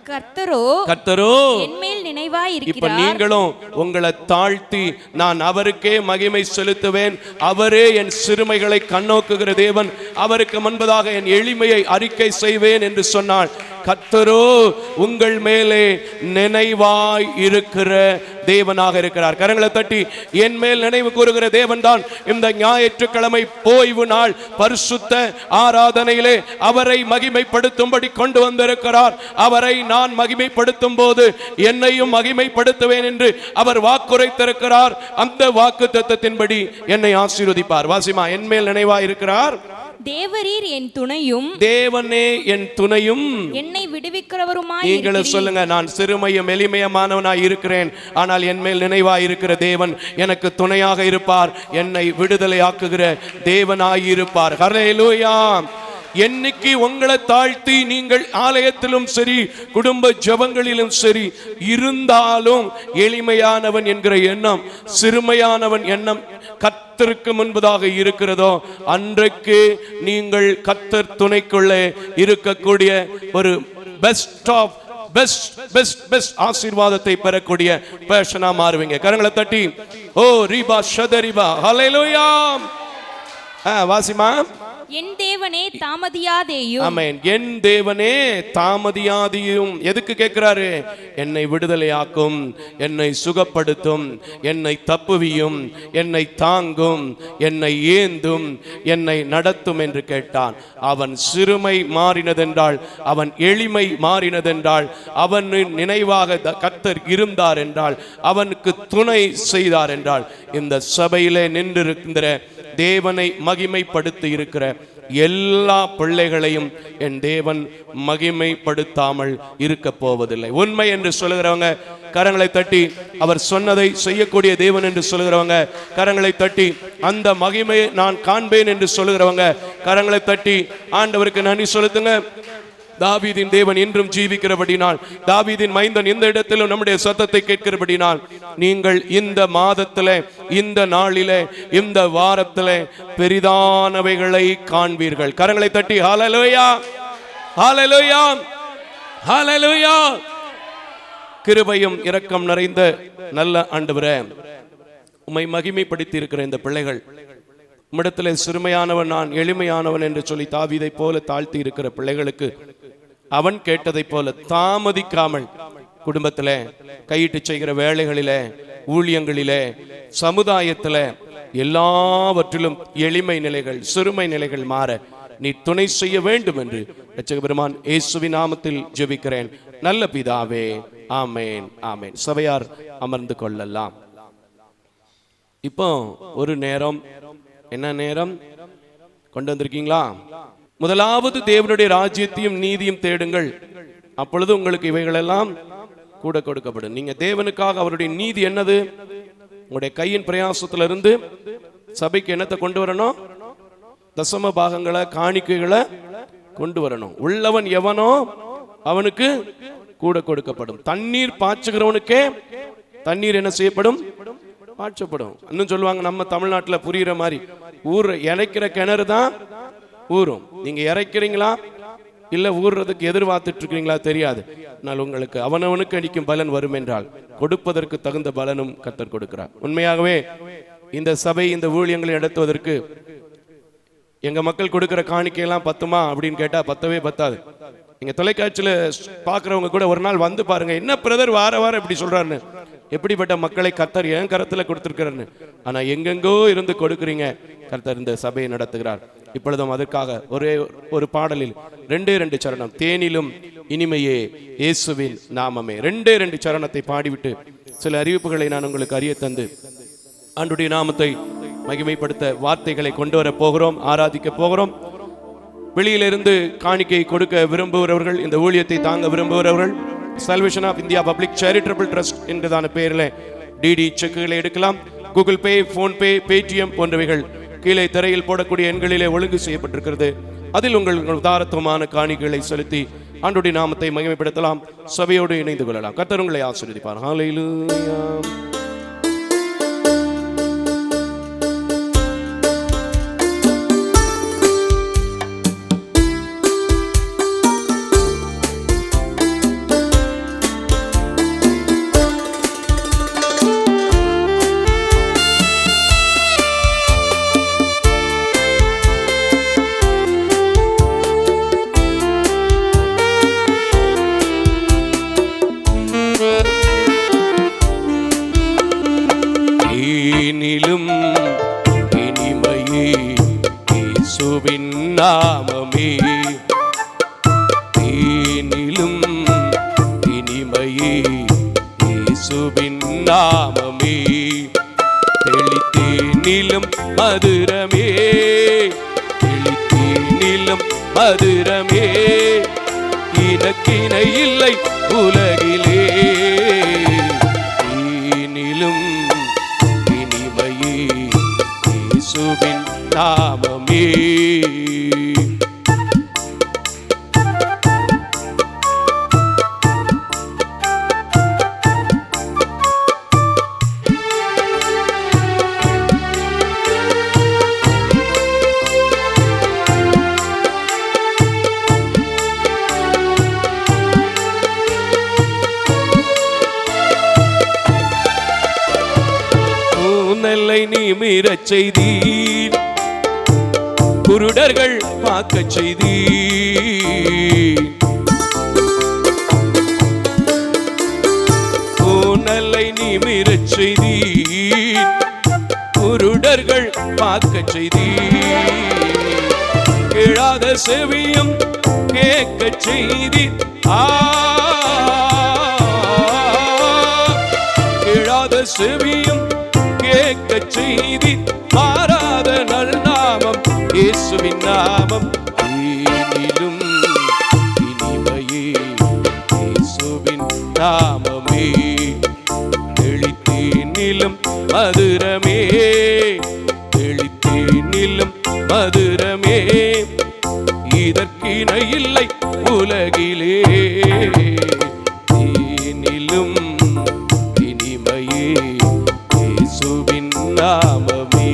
கர்த்தரோ என்மேல் நினைவாய் இருக்கிறார். இப்ப நீங்களும் உங்களை தாழ்த்தி நான் அவருக்கே மகிமை செலுத்துவேன், அவரே என் சிறுமைகளை கண்ணோக்குகிற தேவன், அவருக்கு முன்பதாக என் எளிமையை அறிக்கை செய்வேன் என்று சொன்னால், கர்த்தரோ உங்கள் மேலே நினைவாய் இருக்கிற தேவனாக இருக்கிறார். கரங்களை தட்டி என் மேல் நினைவு கூறுகிற தேவன் தான் இந்த ஞாயிற்றுக்கிழமை ஓய்வு நாள் பரிசுத்த ஆராதனையிலே அவரை மகிமைப்படுத்தும்படி கொண்டு வந்திருக்கிறார். அவரை நான் மகிமைப்படுத்தும் போது என்னையும் மகிமைப்படுத்துவேன் என்று அவர் வாக்குரைத்திருக்கிறார். அந்த வாக்குத்தத்தத்தின்படி என்னை ஆசீர்வதிப்பார். வாசிமா. என் மேல் நினைவாய் இருக்கிறார். தேவரீர் என் துணையும், தேவனே என் துணையும், என்னை விடுவிக்கிறவருமாய். நீங்களும் சொல்லுங்க, நான் சிறுமையும் எளிமையமானவனாய் இருக்கிறேன், ஆனால் என் மேல் நினைவாய் இருக்கிற தேவன் எனக்கு துணையாக இருப்பார், என்னை விடுதலை ஆக்குகிற தேவனாய் இருப்பார். ஹல்லேலூயா. என்னைக்கு உங்களை தாழ்த்தி நீங்கள் ஆலயத்திலும் சரி குடும்ப ஜெபங்களிலும் சரி இருந்தாலும் எளிமையானவன் என்கிற எண்ணம், சிறுமையானவன் எண்ணம் கர்த்தருக்கு முன்பதாக இருக்கிறதோ, அன்றைக்கு நீங்கள் கர்த்தர் துணைக்குள்ளே இருக்கக்கூடிய ஒரு பெஸ்ட் ஆசீர்வாதத்தை பெறக்கூடிய பேஷனா மாறுவீங்க. கரங்களை தட்டி ஓ ரீபா ஷதரிபா. ஹல்லேலூயா. வாசிமா. என் தேவனே தாமதியாதேயும். ஆமென். என் தேவனே தாமதியாதேயும். எதுக்கு கேட்கிறாரு? என்னை விடுதலையாக்கும், என்னை சுகப்படுத்தும், என்னை தப்புவியும், என்னை தாங்கும், என்னை ஏந்தும், என்னை நடத்தும் என்று கேட்டான். அவன் சிறுமை மாறினதென்றால், அவன் எளிமை மாறினதென்றால், அவன் நினைவாக கர்த்தர் இருந்தார் என்றால், அவனுக்கு துணை செய்தார் என்றால், இந்த சபையிலே நின்றிருக்கிற தேவனை மகிமைப்படுத்தி இருக்கிற எல்லா பிள்ளைகளையும் என் தேவன் மகிமைப்படுத்தாமல் இருக்க போவதில்லை. உண்மை என்று சொல்லுகிறவங்க கரங்களை தட்டி, அவர் சொன்னதை செய்யக்கூடிய தேவன் என்று சொல்லுகிறவங்க கரங்களை தட்டி, அந்த மகிமையை நான் காண்பேன் என்று சொல்லுகிறவங்க கரங்களை தட்டி ஆண்டவருக்கு நன்றி செலுத்துங்க. தாவீதின் தேவன் இன்றும் ஜீவிக்கிறபடினால், தாவீதின் மைந்தன் இந்த இடத்திலும் நம்முடைய சத்தத்தை கேட்கிறபடினால், நீங்கள் இந்த மாதத்திலே, இந்த நாளிலே, இந்த வாரத்திலே பெரிதானவைகளை காண்பீர்கள். கரங்களை தட்டி ஹல்லேலூயா, ஹல்லேலூயா, ஹல்லேலூயா. கிருபையும் இரக்கம் நிறைந்த நல்ல ஆண்டவரே, உம்மை மகிமைப்படுத்தி இருக்கிற இந்த பிள்ளைகள், உம்மிடத்திலே சிறுமையானவன் நான் எளிமையானவன் என்று சொல்லி தாவீதை போல தாழ்த்தி இருக்கிற பிள்ளைகளுக்கு அவன் கேட்டதை போல தாமதிக்காமல் குடும்பத்திலே, கையிட்டு செய்கிற வேலைகளிலே, ஊழியங்களிலே, சமுதாயத்திலே எல்லாவற்றிலும் எளிமை நிலைகள், சிறுமை நிலைகள் மாற நீ துணை செய்ய வேண்டும் என்று இரட்சக பெருமான் இயேசுவின் நாமத்தில் ஜெபிக்கிறேன் நல்ல பிதாவே. ஆமேன், ஆமேன். சபையார் அமர்ந்து கொள்ளலாம். இப்போ ஒரு நேரம், என்ன நேரம் கொண்டு வந்திருக்கீங்களா? முதலாவது தேவனுடைய ராஜ்யத்தையும் நீதியும் தேடுங்கள், அப்பொழுது உங்களுக்கு இவைகளெல்லாம் கூட கொடுக்கப்படும். நீங்க தேவனுக்காக அவருடைய நீதி என்னது? உங்களுடைய கையின் பிரயாசத்திலிருந்து சபைக்கு என்னத்தை கொண்டு வரணும்? தசம பாகங்களை, காணிக்கைகளை கொண்டு வரணும். உள்ளவன் எவனோ அவனுக்கு கூட கொடுக்கப்படும். தண்ணீர் பாய்ச்சுகிறவனுக்கே தண்ணீர் என்ன செய்யப்படும்? பாய்ச்சப்படும். இன்னும் சொல்லுவாங்க நம்ம தமிழ்நாட்டில் புரியுற மாதிரி, ஊர் இறைக்கிற கிணறு தான் ஊரும். நீங்க இறைக்கிறீங்களா இல்ல ஊர்றதுக்கு எதிர்பார்த்துட்டு இருக்கீங்களா தெரியாது. ஆனால் உங்களுக்கு அவனவனுக்கு அடிக்கும் பலன் வரும் என்றால் கொடுப்பதற்கு தகுந்த பலனும் கர்த்தர் கொடுக்கிறார். உண்மையாகவே இந்த சபை, இந்த ஊழியங்களை நடத்துவதற்கு எங்க மக்கள் கொடுக்கிற காணிக்கையெல்லாம் பத்துமா அப்படின்னு கேட்டா பத்தவே பத்தாது. நீங்க தொலைக்காட்சியில பாக்குறவங்க கூட ஒரு நாள் வந்து பாருங்க, என்ன பிரதர் வார வாரம் இப்படி சொல்றாருன்னு. எப்படிப்பட்ட மக்களை கர்த்தர் என் கரத்துல கொடுத்திருக்கிறாருன்னு. ஆனா எங்கெங்கோ இருந்து கொடுக்குறீங்க, கர்த்தர் இந்த சபையை நடத்துகிறார். இப்பொழுதும் அதற்காக ஒரே ஒரு பாடலில் 2 சரணம், தேனிலும் இனிமையே இயேசுவின் நாமமே, 2 சரணத்தை பாடிவிட்டு சில அறிவிப்புகளை நான் உங்களுக்கு அறிய தந்து ஆண்டுடைய நாமத்தை மகிமைப்படுத்த வார்த்தைகளை கொண்டு வர போகிறோம், ஆராதிக்க போகிறோம். வெளியிலிருந்து காணிக்கை கொடுக்க விரும்புகிறவர்கள், இந்த ஊழியத்தை தாங்க விரும்புகிறவர்கள் Salvation of India public charitable Trust என்றதான பெயரில் டிடி செக்குகளை எடுக்கலாம். கூகுள் பே, போன்பே, பேடிஎம் போன்றவைகள் கீழே திரையில் போடக்கூடிய எண்களிலே ஒழுங்கு செய்யப்பட்டிருக்கிறது. அதில் உங்கள் உதாரத்துவமான காணிக்கைகளை செலுத்தி ஆண்டுடைய நாமத்தை மகிமைப்படுத்தலாம், சபையோடு இணைந்து கொள்ளலாம். கர்த்தர் உங்களை ஆசீர்வதிப்பார். ஹல்லேலூயா. இனிமையே இயேசுவின் நாமமே, தேனிலும் இனிமையே இயேசுவின் நாமமே, தெளித்தேனிலும் மதுரமே, தெளித்தேனிலும் மதுரமே, இனக்கிணை இல்லை உலகிலே, தேனிலும் இனிமையே இயேசுவின் நாமமே. நெல்லை நிமிரச் செய்தீர், குருடர்கள் பார்க்கச் செய்தீர், நெல்லை நிமிரச் செய்தீர், குருடர்கள் பார்க்கச் செய்தீர், கேளாத செவியும் கேட்கச் செய்தீர், கேளாத செவியும் கேட்க செய்தி, மாறாத நல் நாமம் இயேசுவின் நாமம், தேனிலும் இனிமையே இயேசுவின் நாமமே, தெளித்தேனிலும் மதுரமே, தெளித்தேனிலும் மதுரமே, இதற்கிணை இல்லை உலகிலே, தேனிலும் இனிமையே இயேசுவின் நாமமே.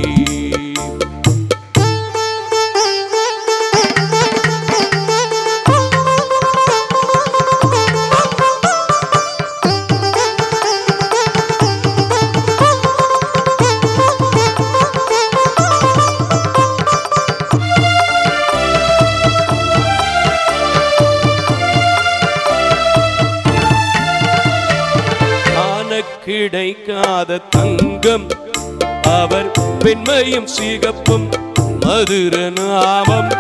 கிடைக்காத தங்கம் அவர் வெண்மையும் சிகப்பும் மதுர நாமம்,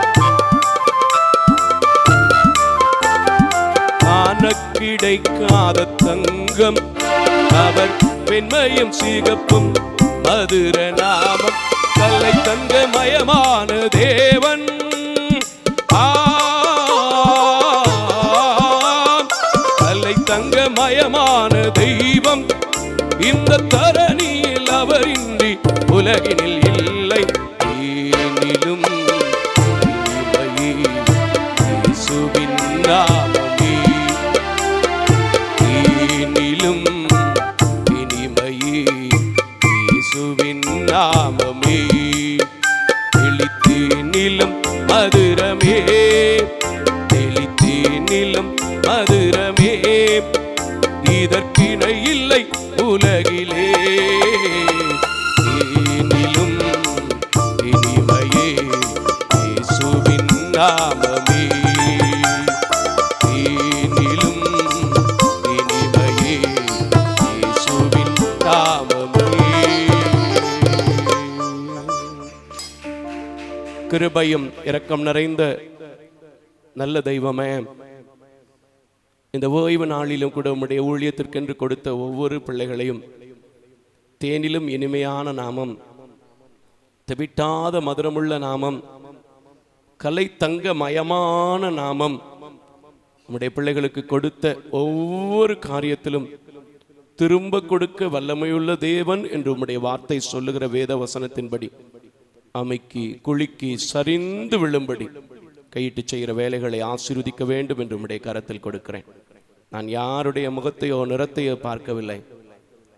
கிடைக்காத தங்கம் அவர் வெண்மையும் சிகப்பும் மதுர நாமம் கல்லை தங்க மயமான தேவன். கல்லை தங்க மயமான தெய்வம் இந்த தரணியில் அவரின்றி உலகினில் இல்லை. ஏனிலும் இயேசுவின் நாமமே, ஏனிலும் இனிமையே இயேசுவின் நாமமே. தெளித்தேனிலும் மதுரமே, தெளித்தேனிலும் மதுரமே, இதற்கிணை இல்லை உலகிலே. ஏனிலும் இனிமையே இயேசுவின் நாமமே, ஏனிலும் இனிமையே இயேசுவின் நாமமே. கிருபையும் இரக்கம் நிறைந்த நல்ல தெய்வமே, இந்த ஓய்வு நாளிலும் கூட உம்முடைய ஊழியத்திற்கென்று கொடுத்த ஒவ்வொரு பிள்ளைகளையும் தேனிலும் இனிமையான நாமம், தெவிட்டாத மதுரமுள்ள நாமம், கலை தங்க மயமான நாமம் உம்முடைய பிள்ளைகளுக்கு கொடுத்த ஒவ்வொரு காரியத்திலும் திரும்ப கொடுக்க வல்லமையுள்ள தேவன் என்று உம்முடைய வார்த்தை சொல்லுகிற வேத வசனத்தின்படி அமைக்கி குலுக்கி சரிந்து விழும்படி கையிட்டு செய்கிற வேலைகளை ஆசீர்வதிக்க வேண்டும் என்று உம்முடைய கரத்தில் கொடுக்கிறேன். நான் யாருடைய முகத்தையோ நிறத்தையோ பார்க்கவில்லை,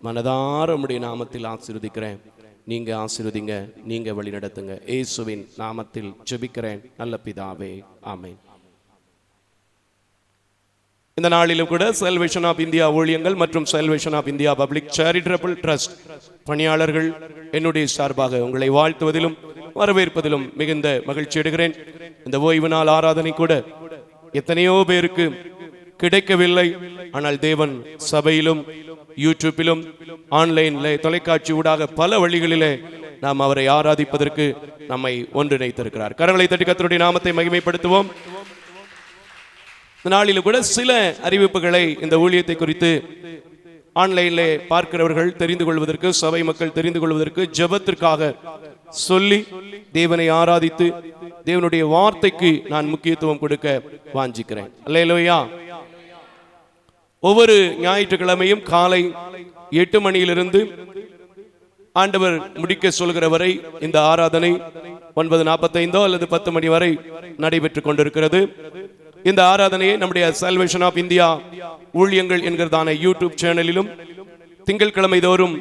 மனதார உம்முடைய நாமத்தில் ஆசீர்வதிக்கிறேன். நீங்க ஆசீர்வதிங்க, நீங்க வழி நடத்துங்க. இயேசுவின் நாமத்தில் ஜெபிக்கிறேன் நல்ல பிதாவே, ஆமென். இந்த நாளிலும் கூட சால்வேஷன் ஆஃப் இந்தியா ஊழியங்கள் மற்றும் salvation of India public charitable trust பணியாளர்கள் என்னுடைய சார்பாக உங்களை வாழ்த்துவதிலும் வரவேற்பதிலும் மிகுந்த மகிழ்ச்சி அடைகிறேன். இந்த ஓய்வு நாள் ஆராதனை கூட எத்தனையோ பேருக்கு கிடைக்கவில்லை. ஆனால் தேவன் சபையிலும் யூடியூப்பிலும் ஆன்லைன்ல தொலைக்காட்சி ஊடாக பல வழிகளிலே நாம் அவரை ஆராதிப்பதற்கு நம்மை ஒன்றிணைத்திருக்கிறார். கரங்களை தட்டி கர்த்தருடைய நாமத்தை மகிமைப்படுத்துவோம். இந்த நாளில் கூட சில அறிவிப்புகளை இந்த ஊழியத்தை குறித்து ஆன்லைன்ல பார்க்கிறவர்கள் தெரிந்து கொள்வதற்கு, சபை மக்கள் தெரிந்து கொள்வதற்கு, ஜெபத்திற்காக சொல்லி தேவனை ஆராதித்து தேவனுடைய வார்த்தைக்கு நான் முக்கியத்துவம் கொடுக்க வாஞ்சிக்கிறேன். அல்லேலூயா. ஒவ்வொரு ஞாயிற்றுக்கிழமையும் காலை 8 மணியிலிருந்து ஆண்டவர் முடிக்க சொல்கிற வரை இந்த ஆராதனை 9:45 அல்லது 10 மணி வரை நடைபெற்றுக் கொண்டிருக்கிறது. இந்த ஆராதனையை நம்முடைய சால்வேஷன் ஆஃப் இந்தியா ஊழியங்கள் என்கிறதான யூடியூப் சேனலிலும் திங்கட்கிழமை தோறும்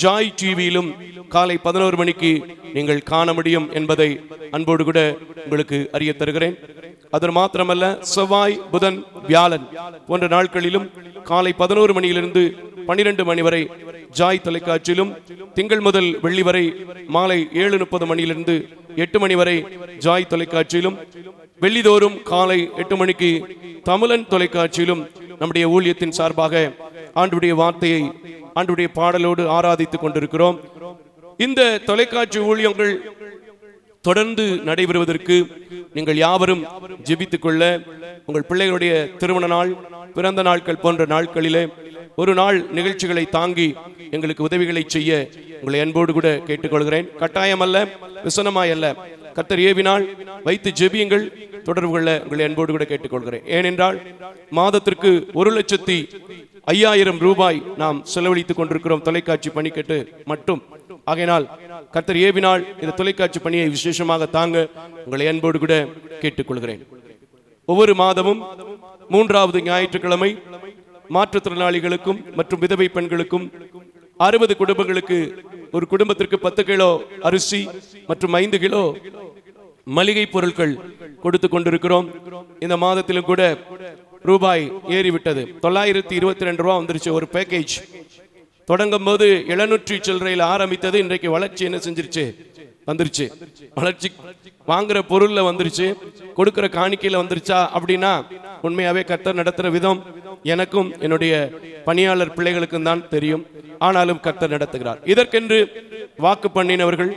ஜாய் டிவியிலும் காலை 11 மணிக்கு நீங்கள் காண முடியும் என்பதை அன்போடு கூட உங்களுக்கு அறிய தருகிறேன். அது மாத்திரமல்ல, செவ்வாய், புதன், வியாழன் போன்ற நாட்களிலும் காலை 11 மணியிலிருந்து 12 மணி வரை ஜாய் தொலைக்காட்சியிலும், திங்கள் முதல் வெள்ளி வரை மாலை 7:30 மணியிலிருந்து 8 மணி வரை ஜாய் தொலைக்காட்சியிலும், வெள்ளிதோறும் காலை 8 மணிக்கு தமிழன் தொலைக்காட்சியிலும் நம்முடைய ஊழியத்தின் சார்பாக ஆண்டவருடைய வார்த்தையை ஆண்டவருடைய பாடலோடு ஆராதித்துக் கொண்டிருக்கிறோம். இந்த தொலைக்காட்சி ஊழியங்கள் தொடர்ந்து நடைபெறுவதற்கு நீங்கள் யாவரும் ஜெபித்துக் கொள்ள, உங்கள் பிள்ளைகளுடைய திருமண நாள், பிறந்த நாட்கள் போன்ற நாட்களிலே ஒரு நாள் நிகழ்ச்சிகளை தாங்கி எங்களுக்கு உதவிகளை செய்ய உங்களை அன்போடு கூட கேட்டுக்கொள்கிறேன். கட்டாயம் அல்ல, விசனமாய் அல்ல, கர்த்தர் ஏவினால் வைத்து ஜெபியுங்கள். தொடர்பு கொள்ள உங்களை அன்போடு கூட கேட்டுக்கொள்கிறேன். ஏனென்றால் மாதத்திற்கு 1,05,000 ரூபாய் நாம் செலவழித்துக் கொண்டிருக்கிறோம் தொலைக்காட்சி பணிக்கட்டு மட்டும். ஆகையினால் கர்த்தர் ஏவினால் இந்த தொலைக்காட்சி பணியை விசேஷமாக தாங்க உங்களை அன்போடு கூட கேட்டுக்கொள்கிறேன். ஒவ்வொரு மாதமும் 3வது ஞாயிற்றுக்கிழமை மாற்றுத்திறனாளிகளுக்கும் மற்றும் விதவை பெண்களுக்கும் 60 குடும்பங்களுக்கு ஒரு குடும்பத்திற்கு 10 கிலோ அரிசி மற்றும் 5 கிலோ மளிகை பொருட்கள் கொடுத்து கொண்டிருக்கிறோம். இந்த மாதத்திலும் கூட ரூபாய் ஏறிவிட்டது. 922 ரூபாய் வந்துருச்சு ஒரு பேக்கேஜ். தொடங்கும் போது 700 சில்லறையில் ஆரம்பித்தது. இன்றைக்கு வளர்ச்சி என்ன செஞ்சிருச்சு, வந்துருச்சு. வளர்ச்சி வாங்குற பொருள்ல வந்துருச்சு, கொடுக்கிற காணிக்கையில வந்துருச்சா அப்படின்னா உண்மையாவே கர்த்தர் நடத்துற விதம் எனக்கும் என்னுடைய பணியாளர் பிள்ளைகளுக்கும் தான் தெரியும். ஆனாலும் கர்த்தர் நடத்துகிறார். இதற்கென்று வாக்கு பண்ணினவர்கள்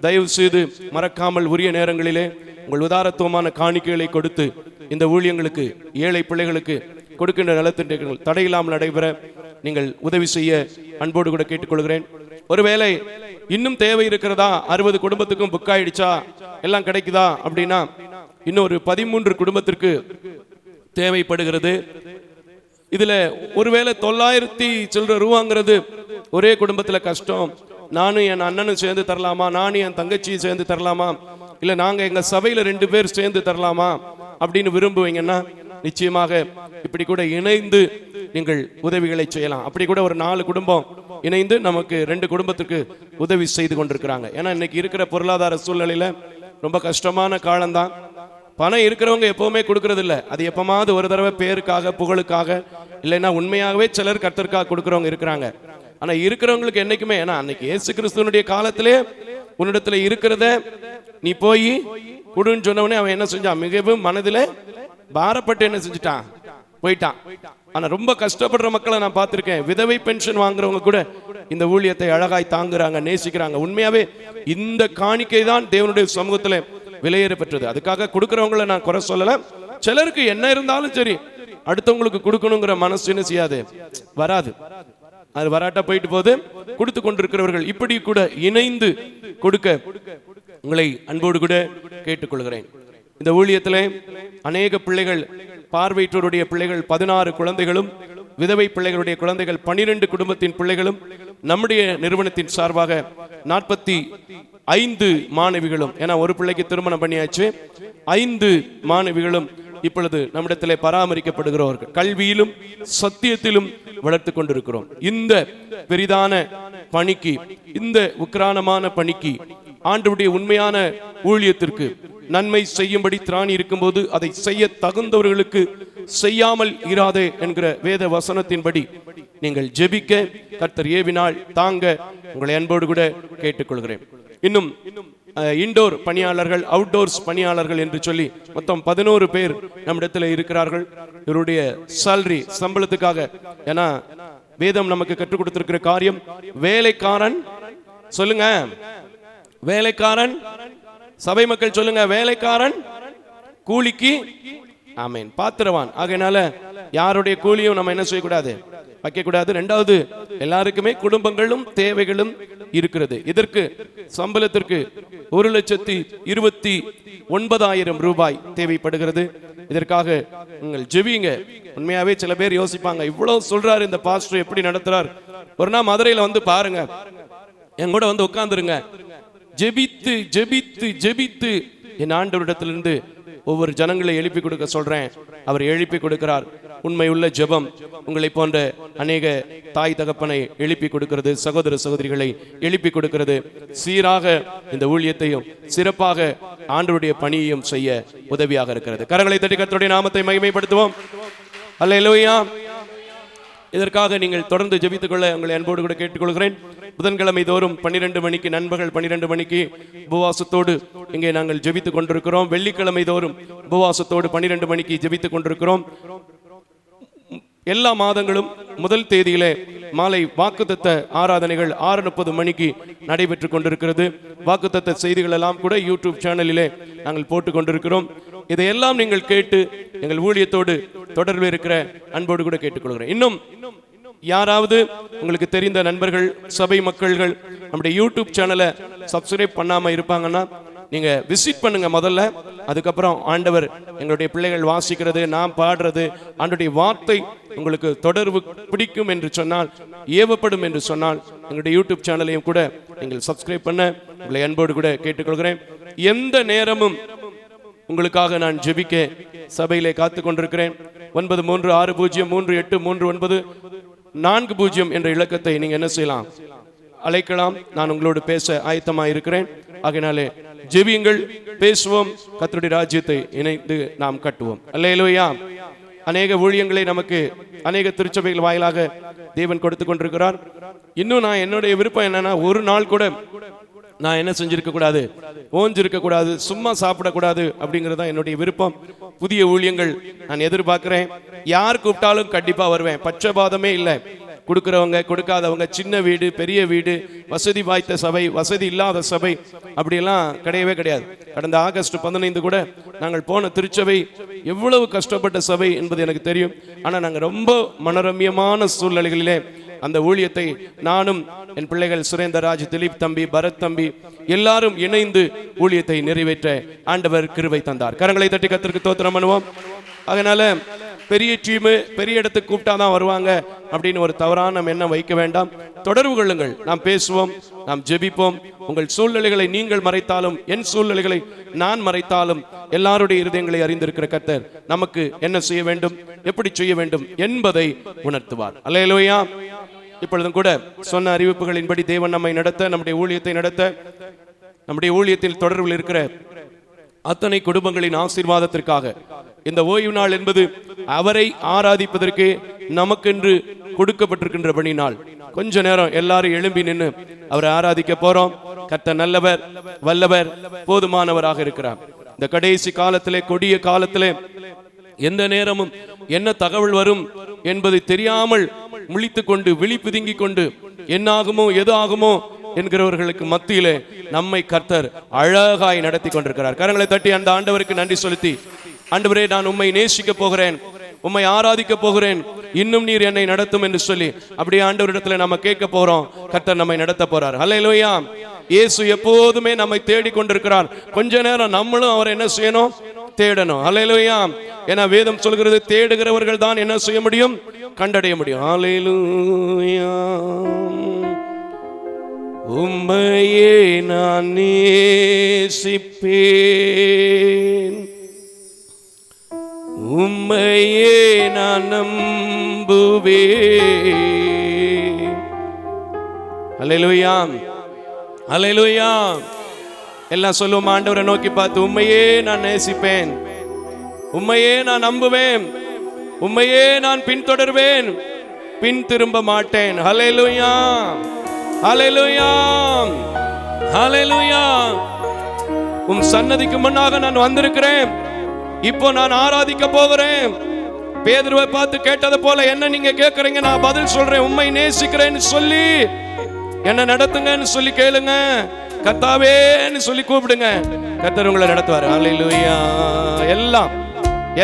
தயவு செய்து மறக்காமல் உரிய நேரங்களிலே உங்கள் உதாரத்துவமான காணிக்கைகளை கொடுத்து இந்த ஊழியங்களுக்கு, ஏழை பிள்ளைகளுக்கு கொடுக்கின்ற நலத்திட்டங்கள் தடையில்லாமல் நடைபெற நீங்கள் உதவி செய்ய அன்போடு கூட கேட்டுக்கொள்கிறேன். ஒருவேளை இன்னும் தேவை இருக்கிறதா, 60 குடும்பத்துக்கும் புக் ஆயிடுச்சா, எல்லாம் கிடைக்குதா அப்படின்னா இன்னொரு 13 குடும்பத்திற்கு தேவைப்படுகிறது. இதுல ஒருவேளை 900 சில்லற ரூபாங்கிறது ஒரே குடும்பத்துல கஷ்டம். நானும் என் அண்ணனும் சேர்ந்து தரலாமா, நானும் என் தங்கச்சியும் சேர்ந்து தரலாமா, இல்ல நாங்க எங்க சபையில 2 பேர் சேர்ந்து தரலாமா அப்படின்னு விரும்புவீங்கன்னா நிச்சயமாக இப்படி கூட இணைந்து நீங்கள் உதவிகளை செய்யலாம். அப்படி கூட ஒரு 4 குடும்பம் இணைந்து நமக்கு 2 குடும்பத்துக்கு உதவி செய்து கொண்டிருக்கிறாங்க. ஏன்னா இன்னைக்கு இருக்கிற பொருளாதார சூழ்நிலையில ரொம்ப கஷ்டமான காலம்தான். பணம் இருக்கிறவங்க எப்பவுமே கொடுக்கறது இல்லை. அது எப்பமாவது ஒரு தடவை பேருக்காக புகழுக்காக, இல்லைன்னா உண்மையாகவே சிலர் கர்த்தருக்காக கொடுக்கறவங்க இருக்கிறாங்க. ஆனா இருக்கிறவங்களுக்கு என்னைக்குமே, ஏன்னா அன்னைக்கு இயேசு கிறிஸ்துவனுடைய காலத்திலே உன்னிடத்துல இருக்கிறத நீ போய் கொடுன்னு சொன்னவனே அவன் என்ன செஞ்சான், மிகவும் மனதிலே பாரப்பட்டு என்ன செஞ்சுட்டான், போயிட்டான். ஆனா ரொம்ப கஷ்டப்படுற மக்களை நான் பார்த்திருக்கேன். விதவை பென்ஷன் வாங்குறவங்க கூட இந்த ஊழியத்தை அழகாய் தாங்குறாங்க, நேசிக்கிறாங்க. உண்மையாவே இந்த காணிக்கை தான் தேவனுடைய சமூகத்துல விலையேற பெற்றது. அதுக்காக கொடுக்கறவங்களை நான் குறை சொல்லல. சிலருக்கு என்ன இருந்தாலும் சரி அடுத்தவங்களுக்கு கொடுக்கணுங்கிற மனசு என்ன செய்யாது, வராது. அது வராட்டா போயிட்டு போது கொடுத்து கொண்டிருக்கிறவர்கள் இப்படி கூட இணைந்து கொடுக்க உங்களை அன்போடு கூட கேட்டுக்கொள்கிறேன். இந்த ஊழியத்திலே அநேக பிள்ளைகள், பார்வையற்றோருடைய பிள்ளைகள் 16 குழந்தைகளும், விதவை பிள்ளைகளுடைய குழந்தைகள் 12 குடும்பத்தின் பிள்ளைகளும், நம்முடைய நிறுவனத்தின் சார்பாக 45 மாணவிகளும், ஏன்னா ஒரு பிள்ளைக்கு திருமணம் பண்ணியாச்சு, 5 மாணவிகளும் இப்பொழுது நம்மிடத்திலே பராமரிக்கப்படுகிறவர்கள். கல்வியிலும் சத்தியத்திலும் வளர்த்து கொண்டிருக்கிறோம். இந்த பெரிதான பணிக்கு, இந்த உக்கிரானமான பணிக்கு, ஆண்டவருடைய உண்மையான ஊழியத்திற்கு நன்மை செய்யும்படி திராணி இருக்கும்போது அதை செய்ய தகுந்தவர்களுக்கு செய்யாமல் இராதே என்கிற வேத வசனத்தின்படி நீங்கள் ஜெபிக்க கர்த்தர் ஏவினால் தாங்க உங்களை அன்போடு கூட கேட்டுக்கொள்கிறேன். இன்னும் இன்டோர் பணியாளர்கள், அவுட்டோர்ஸ் பணியாளர்கள் என்று சொல்லி மொத்தம் 11 பேர் நம்மிடத்தில் இருக்கிறார்கள். இவருடைய சேலரி, சம்பளத்துக்காக, ஏன்னா வேதம் நமக்கு கற்றுக் கொடுத்திருக்கிற காரியம், வேலைக்காரன் சொல்லுங்க, வேலைக்காரன், சபை மக்கள் சொல்லுங்க, வேலைக்காரன் கூலிக்கு ஆமென் பாத்திரவான். ஆகையினால யாருடைய கூலியும் நம்ம என்ன செய்யக்கூடாது, வைக்கக்கூடாது. 2வது, எல்லாருக்குமே குடும்பங்களும் தேவைகளும் இருக்கிறது. இதற்கு சம்பளத்திற்கு 1,29,000 ரூபாய் தேவைப்படுகிறது. இதற்காக நீங்கள் ஜெபிங்க. உண்மையாவே சில பேர் யோசிப்பாங்க, இவ்வளவு சொல்றாரு இந்த பாஸ்டர், எப்படி நடத்துறார்? ஒரு நாள் மதுரையில வந்து பாருங்க, என் கூட வந்து உட்கார்ந்துருங்க. ஜெபித்து ஜெபித்து ஜெபித்து என் ஆண்டவரிடத்திலிருந்து ஒவ்வொரு ஜனங்களை எழுப்பி கொடுக்க சொல்றேன். அவர் எழுப்பி கொடுக்கிறார். உண்மை உள்ள ஜெபம் உங்களை போன்ற அநேக தாய் தகப்பனை எழுப்பி கொடுக்கிறது, சகோதர சகோதரிகளை எழுப்பி கொடுக்கிறது. சீராக இந்த ஊழியத்தையும் சிறப்பாக ஆண்டவருடைய பணியையும் செய்ய உதவியாக இருக்கிறது. கரங்களை தட்டி கர்த்தருடைய நாமத்தை மகிமைப்படுத்துவோம். அல்லேலூயா. இதற்காக நீங்கள் தொடர்ந்து ஜெபித்துக் கொள்ள உங்களை அன்போடு கூட கேட்டுக்கொள்கிறேன். புதன்கிழமை தோறும் 12 மணிக்கு, நண்பர்கள் 12 மணிக்கு உபவாசத்தோடு இங்கே நாங்கள் ஜெபித்துக் கொண்டிருக்கிறோம். வெள்ளிக்கிழமை தோறும் உபவாசத்தோடு 12 மணிக்கு ஜெபித்துக் கொண்டிருக்கிறோம். எல்லா மாதங்களும் முதல் தேதியிலே மாலை வாக்குத்தத்த ஆராதனைகள் 6:30 மணிக்கு நடைபெற்றுக் கொண்டிருக்கிறது. வாக்குத்தத்த செய்திகள் எல்லாம் கூட யூடியூப் சேனலிலே நாங்கள் போட்டுக் கொண்டிருக்கிறோம். இதையெல்லாம் நீங்கள் கேட்டு எங்கள் ஊழியத்தோடு தொடர்பில் இருக்கிற அன்போடு கூட கேட்டுக்கொள்கிறேன். இன்னும் யாராவது உங்களுக்கு தெரிந்த நண்பர்கள், சபை மக்கள்கள் நம்முடைய யூடியூப் சேனலை சப்ஸ்கிரைப் பண்ணாம இருப்பாங்கன்னா நீங்க விசிட் பண்ணுங்க முதல்ல. அதுக்கப்புறம் ஆண்டவர், எங்களுடைய பிள்ளைகள் வாசிக்கிறது, நாம் பாடுறது, ஆண்டவருடைய வார்த்தை உங்களுக்கு தொடர்பு பிடிக்கும் என்று சொன்னால், ஏவப்படும் என்று சொன்னால், எங்களுடைய யூடியூப் சேனலையும் கூட நீங்கள் சப்ஸ்கிரைப் பண்ண உங்களை அன்போடு கூட கேட்டுக்கொள்கிறேன். எந்த நேரமும் உங்களுக்காக நான் ஜெபிக்க சபையிலே காத்து கொண்டிருக்கிறேன். 9360383940 என்ற இலக்கத்தை நீங்க என்ன செய்யலாம், அழைக்கலாம். நான் உங்களோடு பேச ஆயத்தமாக இருக்கிறேன். ஆகையினாலே ஜெபியுங்கள், பேசுவோம், கர்த்தருடைய ராஜ்யத்தை இணைந்து நாம் கட்டுவோம். அல்லேலூயா. அநேக ஊழியங்களை நமக்கு அநேக திருச்சபைகள் வாயிலாக தேவன் கொடுத்து கொண்டிருக்கிறார். இன்னும் நான் என்னுடைய விருப்பம் என்னன்னா, ஒரு நாள் கூட நான் என்ன செஞ்சிருக்க கூடாது, ஓஞ்சிருக்க கூடாது, சும்மா சாப்பிடக்கூடாது அப்படிங்கிறது தான் என்னுடைய விருப்பம். புதிய ஊழியங்கள் நான் எதிர்பார்க்கிறேன். யார் கூப்பிட்டாலும் கண்டிப்பா வருவேன். பட்சபாதமே இல்லை. கொடுக்கிறவங்க, கொடுக்காதவங்க, சின்ன வீடு, பெரிய வீடு, வசதி வாய்த்த சபை, வசதி இல்லாத சபை, அப்படியெல்லாம் கிடையவே கிடையாது. கடந்த ஆகஸ்ட் 15 கூட நாங்கள் போன திருச்சபை எவ்வளவு கஷ்டப்பட்ட சபை என்பது எனக்கு தெரியும். ஆனால் நாங்கள் ரொம்ப மனரம்யமான சூழ்நிலைகளிலே அந்த ஊழியத்தை நானும் என் பிள்ளைகள் சுரேந்தராஜ், திலீப் தம்பி, பரத் தம்பி எல்லாரும் இணைந்து ஊழியத்தை நிறைவேற்ற ஆண்டவர் கிருபை தந்தார். கரங்களை தட்டி கர்த்தருக்கு ஸ்தோத்திரம் பண்ணுவோம். அதனால பெரிய டீமு பெரிய இடத்துக்கு கூப்பிட்டாதான் வருவாங்க அப்படின்னு ஒரு தவறான எண்ணம் வைக்க வேண்டாம். தொடர்பு கொள்ளுங்கள், நாம் பேசுவோம், நாம் ஜெபிப்போம். உங்கள் சூழ்நிலைகளை நீங்கள் மறைத்தாலும், என் சூழ்நிலைகளை நான் மறைத்தாலும், எல்லாருடைய இருதயங்களை அறிந்திருக்கிற கர்த்தர் நமக்கு என்ன செய்ய வேண்டும், எப்படி செய்ய வேண்டும் என்பதை உணர்த்துவார். அல்லேலூயா. இப்பொழுதும் கூட சொன்ன அறிவிப்புகளின்படி தேவன் நம்மை நடத்த, நம்முடைய ஊழியத்தை நடத்த, நம்முடைய ஊழியத்தில் தொடர்பில் இருக்கிற அத்தனை குடும்பங்களின் ஆசீர்வாதத்திற்காக இந்த ஓய்வு நாள் என்பது அவரை ஆராதிப்பதற்கு நமக்கென்று கொடுக்கப்பட்டிருக்கின்ற பணி நாள். கொஞ்ச நேரம் எல்லாரும் எழும்பி நின்று அவரை ஆராதிக்க போறோம். கர்த்தர் நல்லவர், வல்லவர், போதுமானவராக இருக்கிறார். இந்த கடைசி காலத்திலே, கொடிய காலத்திலே எந்த நேரமும் என்ன தகவல் வரும் என்பது தெரியாமல் முழித்துக் கொண்டு, விழி பிதுங்கிக் கொண்டு, என்ன ஆகுமோ எது ஆகுமோ என்கிறவர்களுக்கு மத்தியிலே நம்மை கர்த்தர் அழகாய் நடத்தி கொண்டிருக்கிறார். கரங்களை தட்டி அந்த ஆண்டவருக்கு நன்றி செலுத்தி, ஆண்டவரே, நான் உம்மை நேசிக்க போகிறேன், உம்மை ஆராதிக்க போகிறேன், இன்னும் நீர் என்னை நடத்தும் என்று சொல்லி அப்படியே ஆண்டவரிடத்துல நம்ம கேட்க போறோம். கர்த்தர் நம்மை நடத்த போறார். அல்லேலூயா. இயேசு எப்போதுமே நம்மை தேடி கொண்டிருக்கிறார். கொஞ்ச நேரம் நம்மளும் அவரை என்ன செய்யணும், தேடணும். அல்லேலூயா. ஏன்னா வேதம் சொல்கிறது, தேடுகிறவர்கள் தான் என்ன செய்ய முடியும், கண்டடைய முடியும். அல்லேலூயா. உம்மையே நான் நேசிப்பேன், உம்மையே நான் நம்புவேன். அல்லேலூயா, அல்லேலூயா. எல்லாம் சொல்லுவோம், ஆண்டவரை நோக்கி பார்த்து, உம்மையே நான் நேசிப்பேன், உம்மையே நான் நம்புவேன், உம்மையே நான் பின்தொடர்வேன், பின் திரும்ப மாட்டேன். அல்லேலூயா, அல்லேலூயா, அல்லேலூயா. உம் சன்னதிக்கு முன்னாக நான் வந்திருக்கிறேன், இப்போ நான் ஆராதிக்க போகிறேன். பேதுருவை பார்த்து கேட்டது போல என்ன நீங்க கேட்கறீங்க, நான் பதில் சொல்றேன். உம்மை நேசிக்கிறேன்னு சொல்லி என்ன நடத்துங்கன்னு சொல்லி கேளுங்க. கர்த்தாவேன்னு சொல்லி கூப்பிடுங்க, கர்த்தர் உங்களை நடத்துவார். அல்லேலூயா. எல்லாம்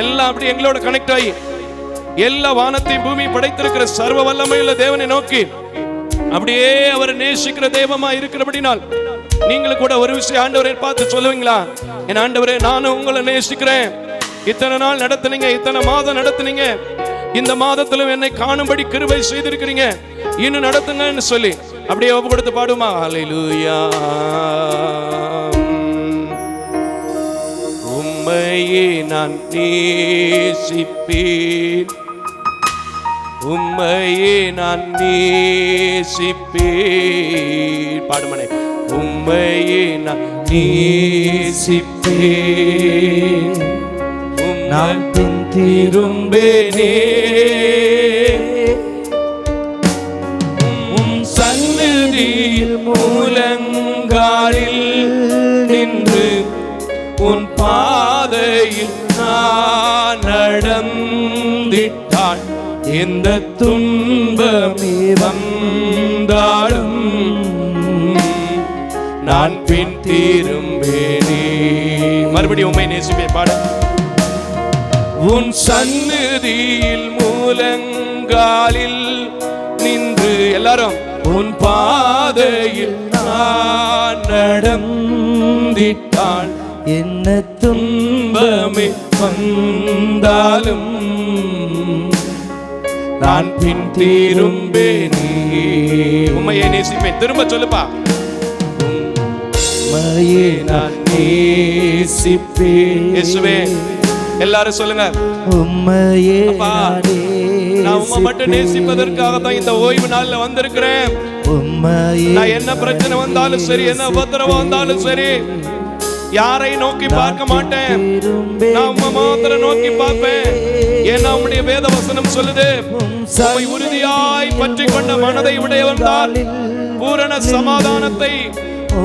எல்லாம் அப்படி எங்களோட கனெக்ட் ஆகி எல்லா வானத்தையும் பூமி படைத்திருக்கிற சர்வ வல்லமையுள்ள தேவனை நோக்கி அப்படியே அவர் நேசிக்கிற தெய்வமா இருக்கிறபடினால் நீங்களும் கூட ஒரு விஷயம் ஆண்டவரை பார்த்து சொல்லுவீங்களா, என் ஆண்டவரே, நானும் உங்களை நேசிக்கிறேன், இத்தனை நாள் நடத்துனீங்க, இத்தனை மாதம் நடத்துனீங்க, இந்த மாதத்திலும் என்னை காணும்படி கிருபை செய்திருக்கிறீங்க, இன்னும் நடத்துங்கன்னு சொல்லி அப்படியே ஒப்பு கொடுத்து பாடுமா. அல்லேலூயா. உம்மையே நான் நேசிப்பேன், உம்மையே நான் நேசிப்பேன். பாடுமனே. உம்மையே நான் நேசிப்பேன், நான் பின் திரும்பேனே, உம் சந்நிதியில் மூலங்காலில் நின்று உன் பாதையில் நான் நடந்திட்டான், எந்த துன்பமே வந்தாலும் நான் பின் திரும்பேனே. மறுபடியும் உம்மை நேசிப்பேன். பாடு. உன் சந்நிதியில் மூலங்காலில் நின்று, எல்லாரும், உன் பாதையில் நான் நடந்திட்டான், என்ன துன்பமே வந்தாலும் நான் பின் திரும்பேனே. உம்மையே நேசிப்பேன். திரும்ப சொல்லுப்பா. உம்மையே நான் நேசிப்பேன். இயேசுவே, எல்லாரும் சொல்லுங்க. உம்மையே நான் உம்மை மட்டும் நேசிப்பதற்காக தான் இந்த ஓய்வு நாள்ல வந்திருக்கிறேன். நான் என்ன பிரச்சனை வந்தாலும் சரி, என்ன உபத்திரவம் வந்தாலும் சரி, யாரை நோக்கி பார்க்க மாட்டேன், நான் உம்மை மாத்திரம் நோக்கி பார்ப்பேன். ஏன்னா உம்முடைய வேத வசனம் சொல்லுது, உம்மை உறுதியாய் பற்றி கொண்ட மனதை உடையவன் தான் பூரண சமாதானத்தை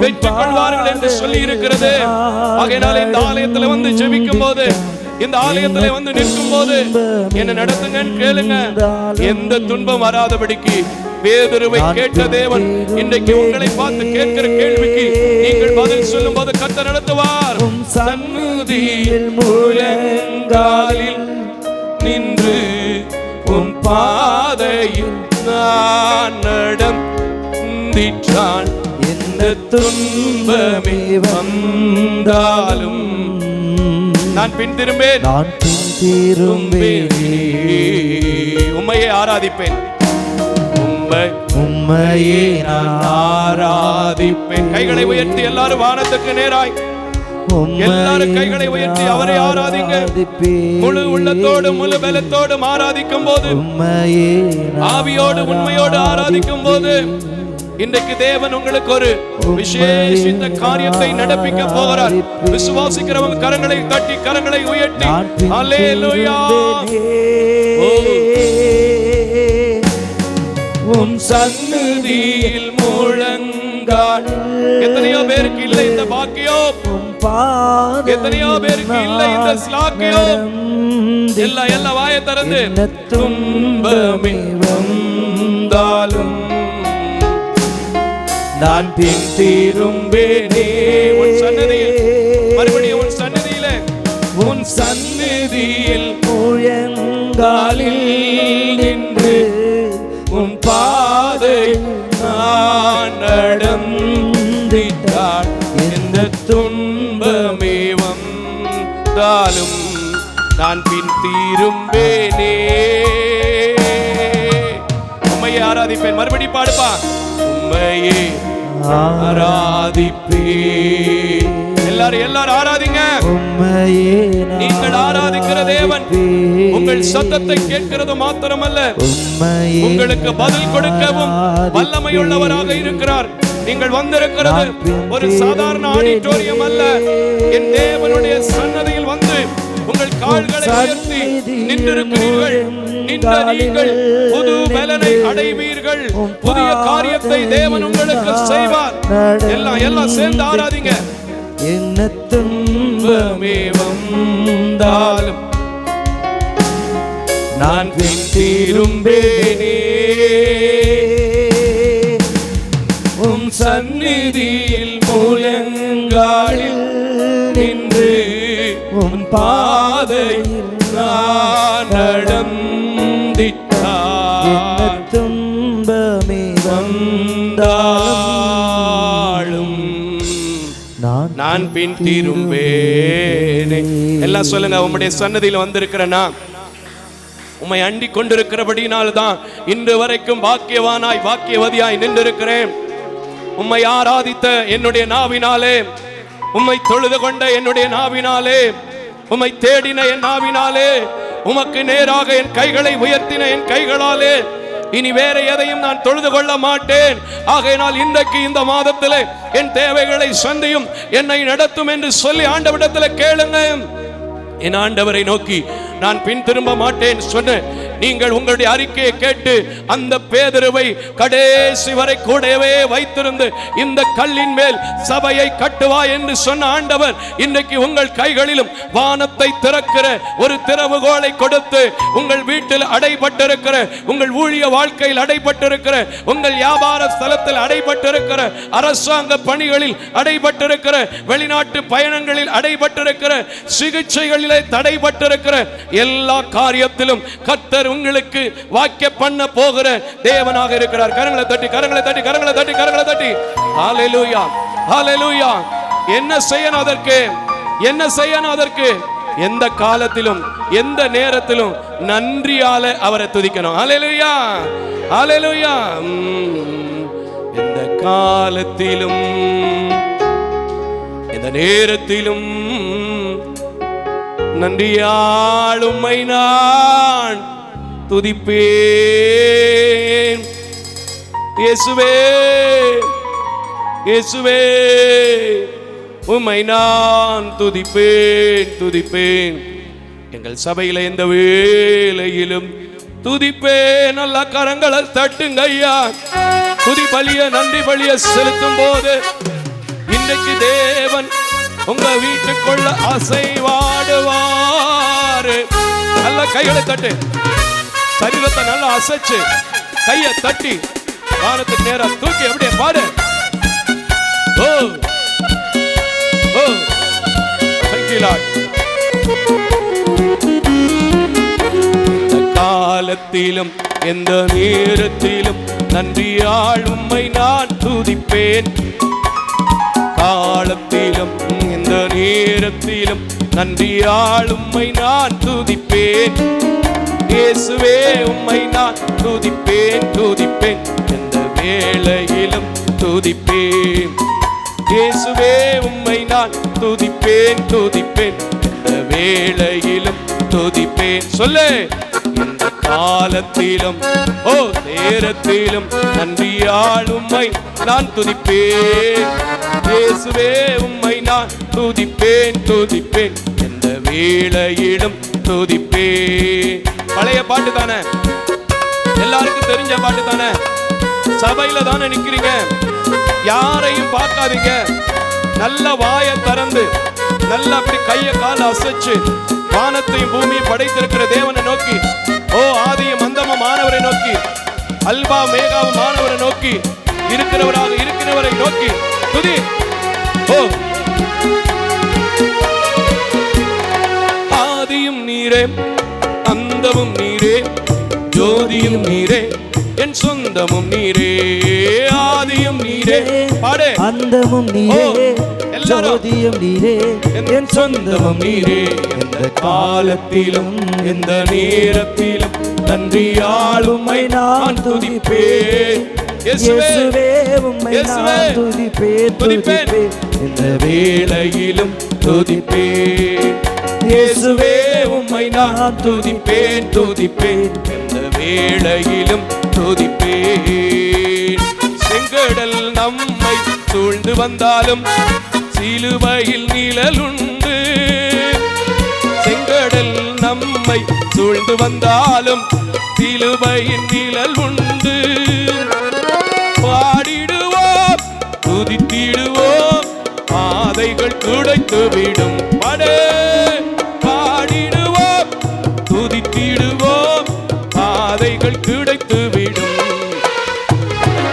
பெற்றுக் கொள்வார்கள் என்று சொல்லி இருக்கிறது. ஆகையினால இந்த ஆலயத்துல வந்து ஜெபிக்கும் போது, இந்த ஆலயத்துல வந்து நிற்கும் போது என்ன நடத்துங்கன்னு கேளுங்க. எந்த துன்பம் வராதபடிக்கு பேதுருவை கேட்ட தேவன் இன்றைக்கு உங்களை பார்த்து கேட்கிற கேள்விக்கு நீங்கள் பதில் சொல்லும் போது கர்த்தர் நடத்துவார். சந்நிதியில் முழங்காலில் நின்று உன் பாதையில் நான் நடந்திட்டான். எந்த துன்பமே வந்தாலும் நான் பின் திரும்பேன், உம்மையே ஆராதிப்பேன், உம்மையே நான் ஆராதிப்பேன். கைகளை உயர்த்தி எல்லாரும் வானத்துக்கு நேராய் எல்லாரும் கைகளை உயர்த்தி அவரை ஆராதிங்க. முழு உள்ளத்தோடு முழு பலத்தோடும் ஆராதிக்கும் போது, ஆவியோடு உண்மையோடு ஆராதிக்கும் போது, இன்றைக்கு தேவன் உங்களுக்கு ஒரு விசேஷித்த காரியத்தை நடப்பிக்க போகிறார். விசுவாசிக்கிறவங்க கரங்களை தட்டி கரங்களை உயர்த்தி அல்லேலூயா. உன் சந்நிதியில் முழங்கால். எத்தனையோ பேருக்கு இல்லை இந்த பாக்கியம், எத்தனையோ பேருக்கு இல்லை இந்த ஸ்லாக்கியம். எல்லா வாயை திறந்து துன்பமே வந்தாலும் நான் பின் திரும்பேனே. உன் சந்நிதியில், மறுபடியும் உன் சந்நிதியிலே, உன் சந்நிதியில் முழங்காலில் நின்று உன் பாதை நான் நடந்திட்டால் எந்த துன்பமே வந்தாலும் நான் பின் திரும்பேனே. உம்மையே ஆராதிப்பேன். மறுபடி பாடுப்பா. உம்மையே ஆராதிப்பேன். எல்லாரும் ஆராதிங்க. நீங்கள் ஆராதிக்கிற தேவன் உங்கள் சத்தத்தை கேட்கிறது மாத்திரமல்ல, உங்களுக்கு பதில் கொடுக்கவும் வல்லமையுள்ளவராக இருக்கிறார். நீங்கள் வந்திருக்கிறது ஒரு சாதாரண ஆடிட்டோரியம் அல்ல. என் தேவனுடைய சன்னதியில் வந்து உங்கள் கால்களை உயர்த்தி நின்றிருக்கிறீர்கள். நின்ற நீங்கள் புது பலனை அடைவீர்கள். புதிய காரியத்தை தேவன் உங்களுக்கு செய்வார். எல்லாம் சேர்ந்து ஆராதிங்க. என்ன துன்பமே வந்தாலும் நான் பின் திரும்பேனே. உம் சந்நிதியில் முழங்காலில் நின்று உன் பாதையில் நான் நடந்திட்டால் துன்பமே வந்தாலும் நான் பின் திரும்பேனே. எல்லாம் சொல்லுங்க. உம்முடைய சன்னதியில் வந்திருக்கிறேன்னா, உம்மை அண்டிக் கொண்டிருக்கிறபடினால் தான் இன்று வரைக்கும் பாக்கியவானாய் பாக்கியவதியாய் நின்றிருக்கிறேன். உம்மை ஆராதித்த என்னுடைய நாவினாலே, உம்மை தொழுது கொண்ட என்னுடைய நாவினாலே, உம்மை தேடின என் நாவினாலே, உமக்கு நேராக என் கைகளை உயர்த்தின என் கைகளாலே இனி வேற எதையும் நான் தொழுது கொள்ள மாட்டேன். ஆகையினால் இன்றைக்கு இந்த மாதத்திலே என் தேவைகளை சந்தியும், என்னை நடத்தும் என்று சொல்லி ஆண்டவரிடத்தில் கேளுங்க. என் ஆண்டவரை நோக்கி நான் பின் திரும்ப மாட்டேன் சொன்ன நீங்கள் உங்களுடைய அறிக்கையை கேட்டு அந்த பேதுருவை கடைசி வரை கூடவே வைத்திருந்து இந்த கல்லின் மேல் சபையை கட்டுவா என்று சொன்ன ஆண்டவர் இன்றைக்கு உங்கள் கைகளிலும் வானத்தை திறக்கிற ஒரு திறவுகோலை கொடுத்து உங்கள் வீட்டில் அடைபட்டிருக்கிற, உங்கள் ஊழிய வாழ்க்கையில் அடைபட்டிருக்கிற, உங்கள் வியாபார ஸ்தலத்தில் அடைபட்டிருக்கிற, அரசாங்க பணிகளில் அடைபட்டிருக்கிற, வெளிநாட்டு பயணங்களில் அடைபட்டிருக்கிற, சிகிச்சைகளிலே தடைபட்டிருக்கிற எல்லா காரியத்திலும் கர்த்தர் உங்களுக்கு வாக்கிய பண்ண போகிற தேவனாக இருக்கிறார். கரங்களை தட்டி கரங்களை தட்டி கரங்களை தட்டி கரங்களை தட்டி ஹல்லேலூயா ஹல்லேலூயா. என்ன செய்யணும் அதற்கு? என்ன செய்யணும் அதற்கு? எந்த காலத்திலும் எந்த நேரத்திலும் நன்றியால அவரை துதிக்கணும். ஹல்லேலூயா ஹல்லேலூயா. எந்த காலத்திலும் எந்த நேரத்திலும் நன்றியால் உம்மை நான் துதிப்பேன். இயேசுவே இயேசுவே உம்மை நான் துதிப்பேன் துதிப்பேன். எங்கள் சபையில எந்த வேளையிலும் துதிப்பேன். நல்ல கரங்களை தட்டுங்க ஐயா. துதி பலிய நன்றி பலிய செலுத்தும் போது இன்னைக்கு தேவன் உங்க வீட்டுக்குள்ள அசைவாடுவாரு. நல்ல கைகளை தட்டு, சரீரத்தை நல்லா அசைச்சு கையை தட்டி வானத்துக்கு நேரம் தூக்கி அப்படியே பாடு. ஓ ஓ thank you Lord. காலத்திலும் எந்த நேரத்திலும் நன்றியால் உம்மை நான் துதிப்பேன். காலத்திலும் எந்த நேரத்திலும் நன்றியால் உம்மை நான் துதிப்பேன். இயேசுவே உம்மை நான் துதிப்பேன் துதிப்பேன், எந்த வேளையிலும் துதிப்பேன். இயேசுவே உம்மை நான் துதிப்பேன் துதிப்பேன், எந்த வேளையிலும் துதிப்பேன். சொல்லு. இந்த காலத்திலும் நேரத்திலும் நன்றியால் உம்மை நான் துதிப்பேன். இயேசுவே உம்மை நான் துதிப்பேன் துதிப்பேன், எந்த வேளையிலும் துதிப்பேன். பழைய பாட்டு தானே, எல்லாருக்கும் தெரிஞ்ச பாட்டு தானே. சபையில தானே நிக்கிறீங்க, யாரையும் பார்க்காதீங்க. நல்ல வாயை திறந்து நல்ல அப்படி கைய கால அசைச்சு வானத்தையும் பூமியும் படைத்திருக்கிற தேவனை நோக்கி, ஆதியும் அந்தமும் மாணவரை நோக்கி, அல்பா மேகாவும் மாணவரை நோக்கி, இருக்கிறவரை நோக்கி துதி. ஆதியும் நீரே அந்தமும் நீரே, ஜோதியும் நீரே என் சொந்தமும் நீரே. ஆதியும் நீரே, பாடு. அந்தமும் நீரே, ஜோதியும் நீரே என் சொந்தமும் நீரே. எந்த காலத்திலும் எந்த நேரத்திலும் நன்றியால் உம்மை நான் துதிப்பேன். இயேசுவே உம்மை நான் துதிப்பேன் துதிப்பேன், எந்த வேளையிலும் துதிப்பேன். இயேசுவே உம்மை நான் துதிப்பேன் துதிப்பேன், எந்த வேளையிலும் துதிப்பேன். செங்கடல் நம்மை சூழ்ந்து வந்தாலும் சிலுவையில் நிழலுண்டு. செங்கடல் நம்மை சூழ்ந்து வந்தாலும் சிலுவையில் நிழல் உண்டு. பாடிடுவோம் துதித்திடுவோம், பாதைகள் துடைத்து விடும். பாடிடுவோம் துதித்திடுவோம், பாதைகள் துடைத்து விடும்.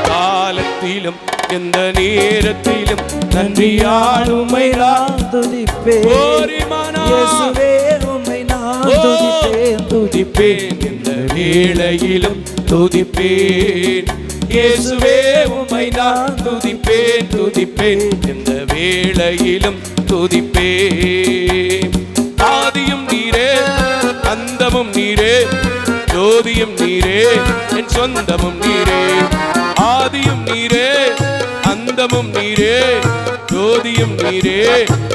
காலத்திலும் எந்த நேரத்திலும் நன்றியால் உம்மை நான் துதிப்பேன். இயேசுவே உம்மை நான் துதிப்பேன் துதிப்பேன், எந்த வேளையிலும் துதிப்பேன். இயேசுவே உம்மை நான் துதிப்பேன் துதிப்பேன், எந்த வேளையிலும் துதிப்பேன். ஆதியும் நீரே அந்தமும் நீரே, ஜோதியும் நீரே என் சொந்தமும் நீரே. ஆதியும் நீரே அந்தமும் நீரே, ஜோதியும் நீரே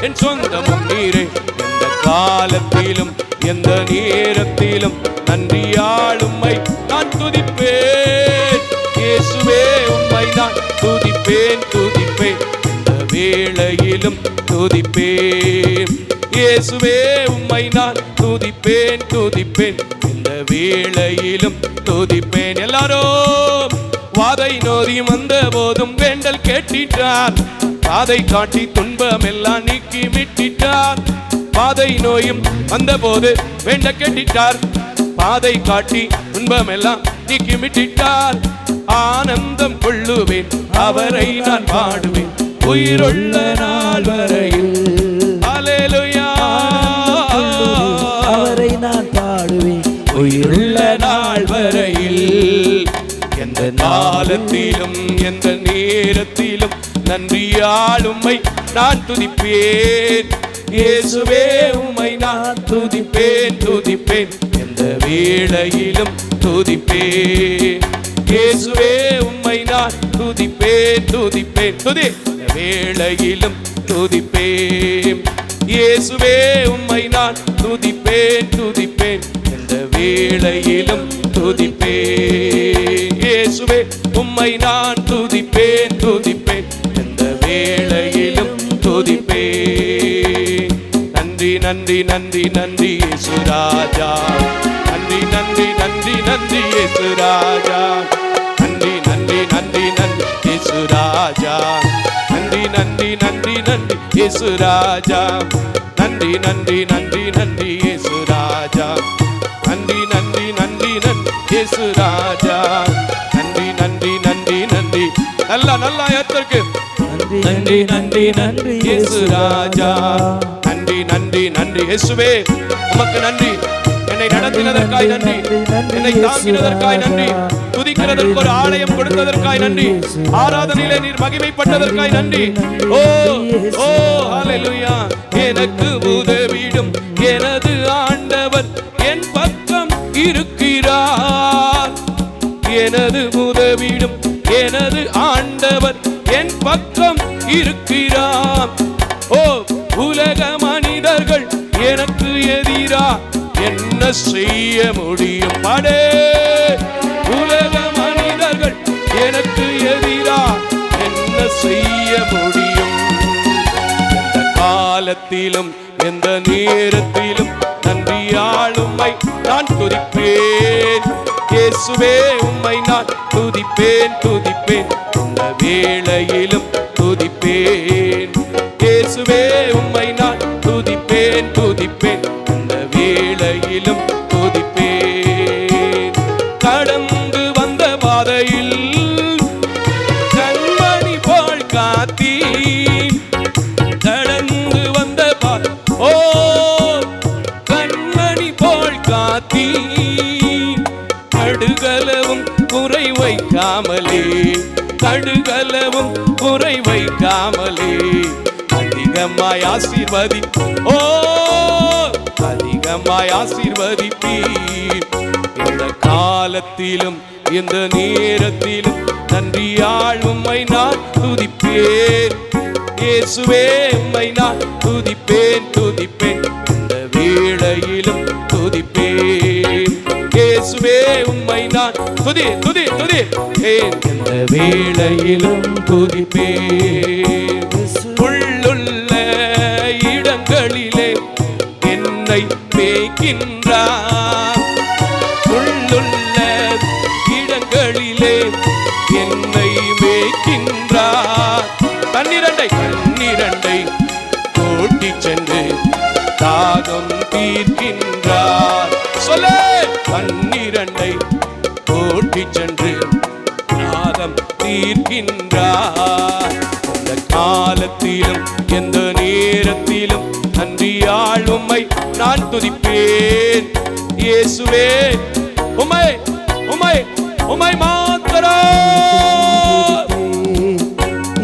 என் சொந்தமும் நீரே. எந்த காலத்திலும் எந்த நேரத்திலும் நன்றியால் உம்மை நான் துதிப்பேன். இயேசுவே உம்மை நான் துதிப்பேன் துதிப்பேன், எந்த வேளையிலும் துதிப்பேன். இயேசுவே உம்மை நான் துதிப்பேன் துதிப்பேன், எந்த வேளையிலும் துதிப்பேன். எல்லாரும் வாதை நோதி வந்த போதும் வேண்டல் கேட்டிட்டார், பாதை காட்டி துன்பம் எல்லாம் நீக்கி மிட்டிட்டார். பாதை நோயும் வந்த போது வேண்ட கேட்டிட்டார், பாதை காட்டி துன்பம் எல்லாம் நீக்கி மிட்டிட்டார். ஆனந்தம் கொள்ளுவேன் அவரை நான் பாடுவேன், உயிருள்ள நாள் வரையில். அல்லேலூயா, அவரை நான் பாடுவேன் உயிருள்ள நாள் வரையில். எந்த காலத்திலும் எந்த நேரத்திலும் நன்றியால் உம்மை நான் துதிப்பேன். இயேசுவே உம்மை நான் துதிப்பேன் துதிப்பேன், எந்த வேளையிலும் துதிப்பேன். இயேசுவே உம்மை நான் துதிப்பேன் துதிப்பேன் துதி, எந்த வேளையிலும் துதிப்பேன். இயேசுவே உம்மை நான் துதிப்பேன் துதிப்பேன், எந்த வேளையிலும் துதிப்பேன். இயேசுவே உம்மை நான் துதிப்பேன் துதிப்பேன், எந்த வேளையிலும் துதிப்பேன். நன்றி நன்றி நன்றி நன்றி இயேசு ராஜா, நன்றி நன்றி நன்றி நன்றி இயேசு ராஜா. நன்றி நன்றி நன்றி நன்றி இயேசு ராஜா, நன்றி நன்றி நன்றி நன்றி இயேசு ராஜா. நன்றி நன்றி நன்றி நன்றி இயேசு ராஜா, நன்றி நன்றி நன்றி நன்றி இயேசு ராஜா. நன்றி நன்றி நன்றி நன்றி, நல்லா நல்லா ஏத்திருக்கு. நன்றி நன்றி நன்றி இயேசு ராஜா, நன்றி நன்றி நன்றி இயேசுவே உமக்கு நன்றி. என்னை நடத்தினதற்காய் நன்றி, என்னை தாங்கினதற்காய் நன்றி, துதிக்கிறதற்கு ஒரு ஆலயம் கொடுத்ததற்காய் நன்றி, ஆராதனையிலே நீர் மகிமைப்பட்டதற்காய் நன்றி. ஓ ஓ ஹல்லேலூயா. எனக்கு உதவிடும் எனது ஆண்டவர் என் பக்கம் இருக்கிறார். எனது உதவிடும் எனது ஆண்டவர் என் பக்கம் இருக்கிறார். ஓ உலக மனிதர்கள் எனக்கு எதிரா என்ன செய்ய முடியும்? பாடே. உலக மனிதர்கள் எனக்கு எதிரா என்ன செய்ய முடியும்? எந்த காலத்திலும் எந்த நேரத்திலும் நன்றியால் உம்மை நான் துதிப்பேன். இயேசுவே உம்மை நான் துதிப்பேன் துதிப்பேன், இந்த வேளையிலும் துதிப்பேன். இயேசுவே உம்மை நான் துதிப்பேன் துதிப்பேன், இந்த வேளையிலும் துதிப்பேன். கடந்து வந்த பாதையில் கண்மணி போல் காத்தி, கடந்து வந்த ஓ கண்மணி போல் காத்தி, கடுகளவும் குறை வைக்காமலே, கடுகளவும் குறை வைக்காமலே அதிகமாய் ஆசீர்வதி, ஓ அதிகமாய் ஆசீர்வதிப்பீர். இந்த காலத்திலும் இந்த நேரத்திலும் நன்றியால் உம்மை நான் துதிப்பேன். இயேசுவே உம்மை நான் துதிப்பேன் துதிப்பேன், இந்த வேளையிலும் துதிப்பேன். இயேசுவே உம்மை நான் துதி துதி துதி இந்த வேளையிலும் துதிப்பேன். உள்ளுள்ள இடங்களிலே என்னை மேய்க்கின்றார். உள்ளுள்ள இடங்களிலே என்னை மேய்க்கின்றார். கண்ணிரண்டை கூட்டி சென்று தாகம் தீர்க்கின்றார். சொல்லே. கண்ணிரண்டை கூட்டி சென்று தாகம் தீர்க்கின்றார். இந்த காலத்திலும் எந்த நேரத்திலும் நன்றியால் உம்மை நான் துதிப்பேன். இயேசுவே உம்மை உம்மை உம்மை மாத்திரம்.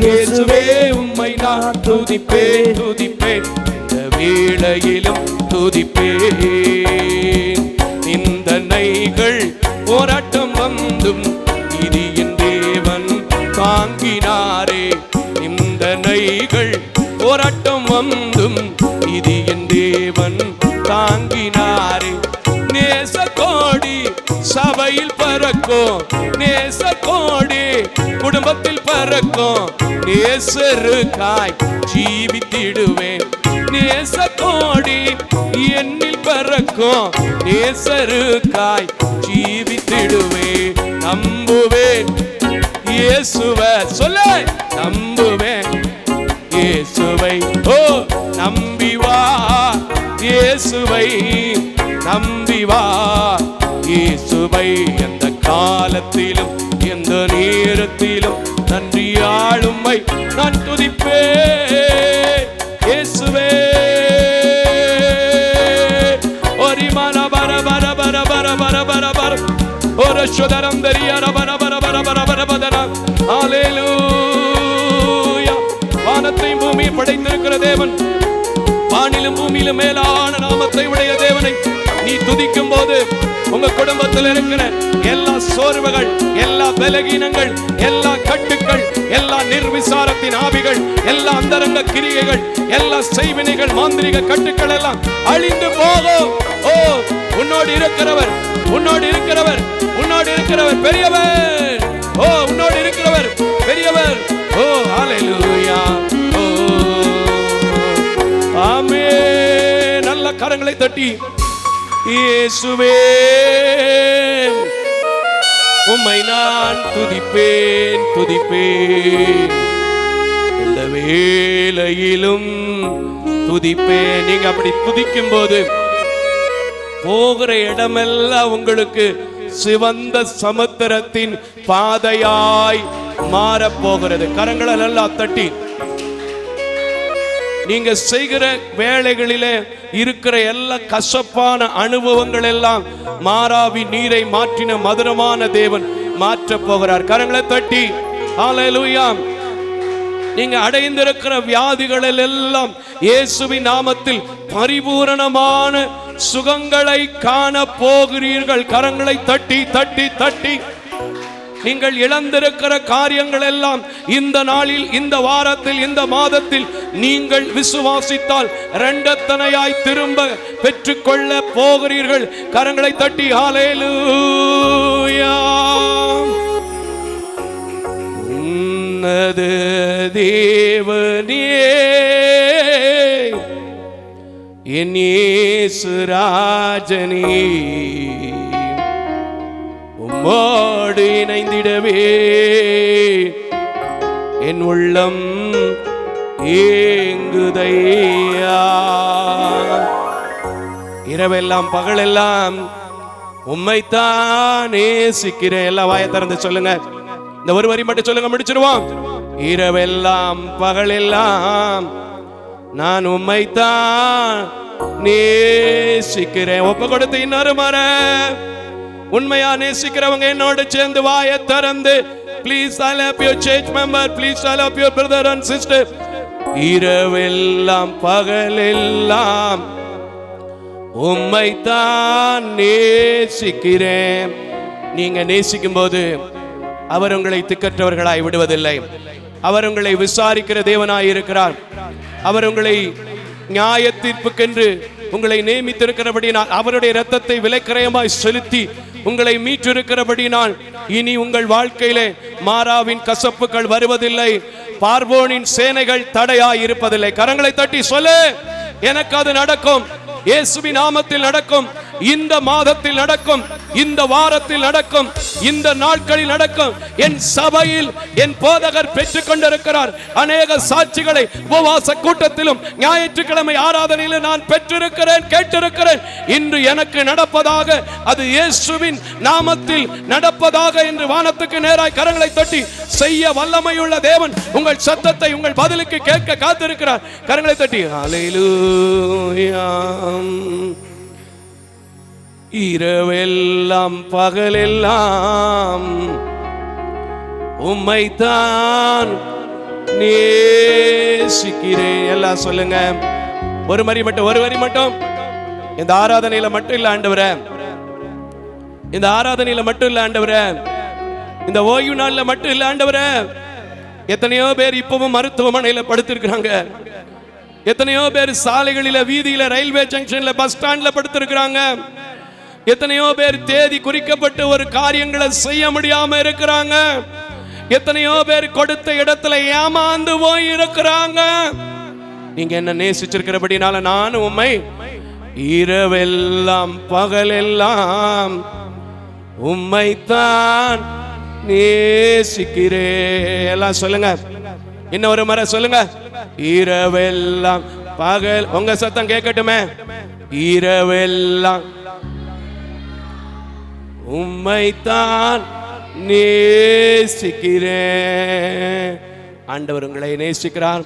இயேசுவே உம்மை நான் துதிப்பேன் துதிப்பேன், இந்த வேளையிலும் துதிப்பேன். நிந்தனைகள் போராட்டம் வந்தும் இது என் தேவன் தாங்கினாரே. நிந்தனைகள் போராட்டம் வந்தும் இது என் தேவன் தாங்கினாரே. நேச கோடி சபையில் பறக்கும், நேச கோடி குடும்பத்தில் பறக்கும், நேசருக்காய் ஜீவித்திடுவேன். நேச கோடி என்னில் பறக்கும், நேசருக்காய் ஜீவித்திடுவேன். நம்புவேன் இயேசுவை, சொல்ல. நம்புவேன் இயேசுவை, ஓ நம்பி வா இயேசுவை, நம்பி வா இயேசுவை. எந்த காலத்திலும் எந்த நேரத்திலும் நன்றியால் உம்மை நான் துதிப்பேன். இயேசுவே ஒரிமான பர பர பர பர பர பர பர ஒரு சுதரம் தெரியற பர பர பர பர பர பர. ஹல்லேலூயா. வானத்தையும் பூமியை படைத்திருக்கிற தேவன், வானிலும் பூமியிலும் மேலான நாமத்தை உடைய தேவனை நீ துதிக்கும் போது உங்க குடும்பத்தில் இருக்கிற எல்லா சோர்வுகள், எல்லா பலகீனங்கள், எல்லா கட்டுக்கள், எல்லா நிர்விசாரத்தின் ஆவிகள், எல்லா அந்தரங்க கிரியைகள், எல்லா செய்வினைகள், மாந்திரிக கட்டுக்கள் எல்லாம் அழிந்து போகும். ஓ உன்னோடு இருக்கிறவர், உன்னோடு இருக்கிறவர், உன்னோடு இருக்கிறவர் பெரியவர். ஓ உன்னோடு இருக்கிறவர் பெரியவர். ஓ ஹல்லேலூயா. ஓ ஆமென். நல்ல கரங்களை தட்டி இயேசுவே உம்மை நான் துதிப்பேன் துதிப்பேன், இந்த வேளையிலும் துதிப்பேன். நீங்க அப்படி துதிக்கும் போது போகிற இடமெல்லாம் உங்களுக்கு சிவந்த சமுத்திரத்தின் பாதையாய் மாறப்போகிறது. கரங்களை எல்லாம் தட்டி நீங்க செய்கிற வேலைகளிலே இருக்கிற எல்லா கசப்பான அனுபவங்கள் எல்லாம் மாறாவி நீரை மாற்றின மதுரமான தேவன் மாற்ற போகிறார். கரங்களை தட்டி ஹல்லேலூயா. நீங்க அடைந்திருக்கிற வியாதிகள் எல்லாம் இயேசுவின் நாமத்தில் பரிபூரணமான சுகங்களை காண போகிறீர்கள். கரங்களை தட்டி தட்டி தட்டி நீங்கள் இழந்திருக்கிற காரியங்கள் எல்லாம் இந்த நாளில், இந்த வாரத்தில், இந்த மாதத்தில் நீங்கள் விசுவாசித்தால் இரண்டத்தனையாய் திரும்ப பெற்றுக்கொள்ள போகிறீர்கள். கரங்களை தட்டி ஹல்லேலூயா. உன்னத தேவனே என் இயேசு ராஜனே, உம்மோடு இணைந்திடவே என் உள்ளம் ஏங்குதையா. இரவெல்லாம் பகலெல்லாம் உம்மைத்தான் நேசிக்கிறேன். எல்லாம் வாயை திறந்து சொல்லுங்க. இந்த ஒரு வரி மட்டும் சொல்லுங்க, முடிச்சிருவோம். இரவெல்லாம் பகலெல்லாம் நான் உம்மைத்தான் நேசிக்கிறேன். ஒப்பு கொடுத்து இன்னொரு முறை உண்மையா நேசிக்கிறவங்க என்னோட சேர்ந்து வாயை திறந்து please I'll help your church member, please I'll help your brother and sister. இரவெல்லாம் பகலெல்லாம் உம்மைத்தான் நேசிக்கிறேன். நீங்க நேசிக்கும் போது அவர் உங்களை திக்கற்றவர்களாய் விடுவதில்லை. அவர் உங்களை விசாரிக்கிற தேவனாய் இருக்கிறார். அவர் உங்களை நியாய தீர்ப்புக்கென்று உங்களை நியமித்திருக்கிறபடினால், அவருடைய இரத்தத்தை விலைக்கிரயமாய் செலுத்தி உங்களை மீட்டிருக்கிறபடினால், இனி உங்கள் வாழ்க்கையிலே மாறாவின் கசப்புகள் வருவதில்லை. பார்வோனின் சேனைகள் தடையாய் இருப்பதில்லை. கரங்களை தட்டி சொல்லு, எனக்கு அது நடக்கும். இயேசுவின் நாமத்தில் நடக்கும். இந்த மாதத்தில் நடக்கும், இந்த வாரத்தில் நடக்கும், இந்த நாட்களில் நடக்கும். என் சபையில் என் போதகர் பெற்றுக் கொண்டிருக்கிறார். அநேக சாட்சிகளை உபவாச கூட்டத்திலும் ஞாயிற்றுக்கிழமை ஆராதனையில் நான் பெற்றிருக்கிறேன், கேட்டிருக்கிறேன். இன்று எனக்கு நடப்பதாக, அது இயேசுவின் நாமத்தில் நடப்பதாக என்று வானத்துக்கு நேராய் கரங்களை தட்டி செய்ய வல்லமையுள்ள தேவன் உங்கள் சத்தத்தை, உங்கள் பதிலுக்கு கேட்க காத்திருக்கிறார். கரங்களை தட்டி ஹல்லேலூயா. இரவெல்லாம் பகலெல்லாம் உம்மைத்தான் நேசிக்கிறேன். எல்லாம் சொல்லுங்க. ஒரு வரி மட்டும். இந்த ஆராதனையில மட்டும் இல்ல ஆண்டவரே, இந்த ஆராதனையில மட்டும் இல்ல ஆண்டவரே, இந்த ஓய்வு நாள்ல மட்டும் இல்ல ஆண்டவரே. எத்தனையோ பேர் இப்பவும் மருத்துவமனையில படுத்திருக்கிறாங்க. எத்தனையோ பேர் சாலைகளில, வீதியில, ரயில்வே ஜங்ஷன்ல, பஸ் ஸ்டாண்ட்ல படுத்திருக்கிறாங்க. எத்தனையோ பேர் தேதி குறிக்கப்பட்டு ஒரு காரியங்களை செய்ய முடியாம இருக்கிறாங்க. எத்தனையோ பேர் கொடுத்த இடத்துல ஏமாந்து போய் இருக்கிறாங்க. நீங்க என்ன நேசிச்சிருக்கிறபடினால நானும் உம்மை இரவெல்லாம் பகலெல்லாம் உம்மைத்தான் நேசிக்கிறேன். எல்லாம் சொல்லுங்க, இன்னும் ஒரு முறை சொல்லுங்க. இரவெல்லாம் பகல், உங்க சத்தம் கேட்கட்டுமே. இரவெல்லாம் உம்மைத்தான் நேசிக்கிறேன். ஆண்டவர் உங்களை நேசிக்கிறார்.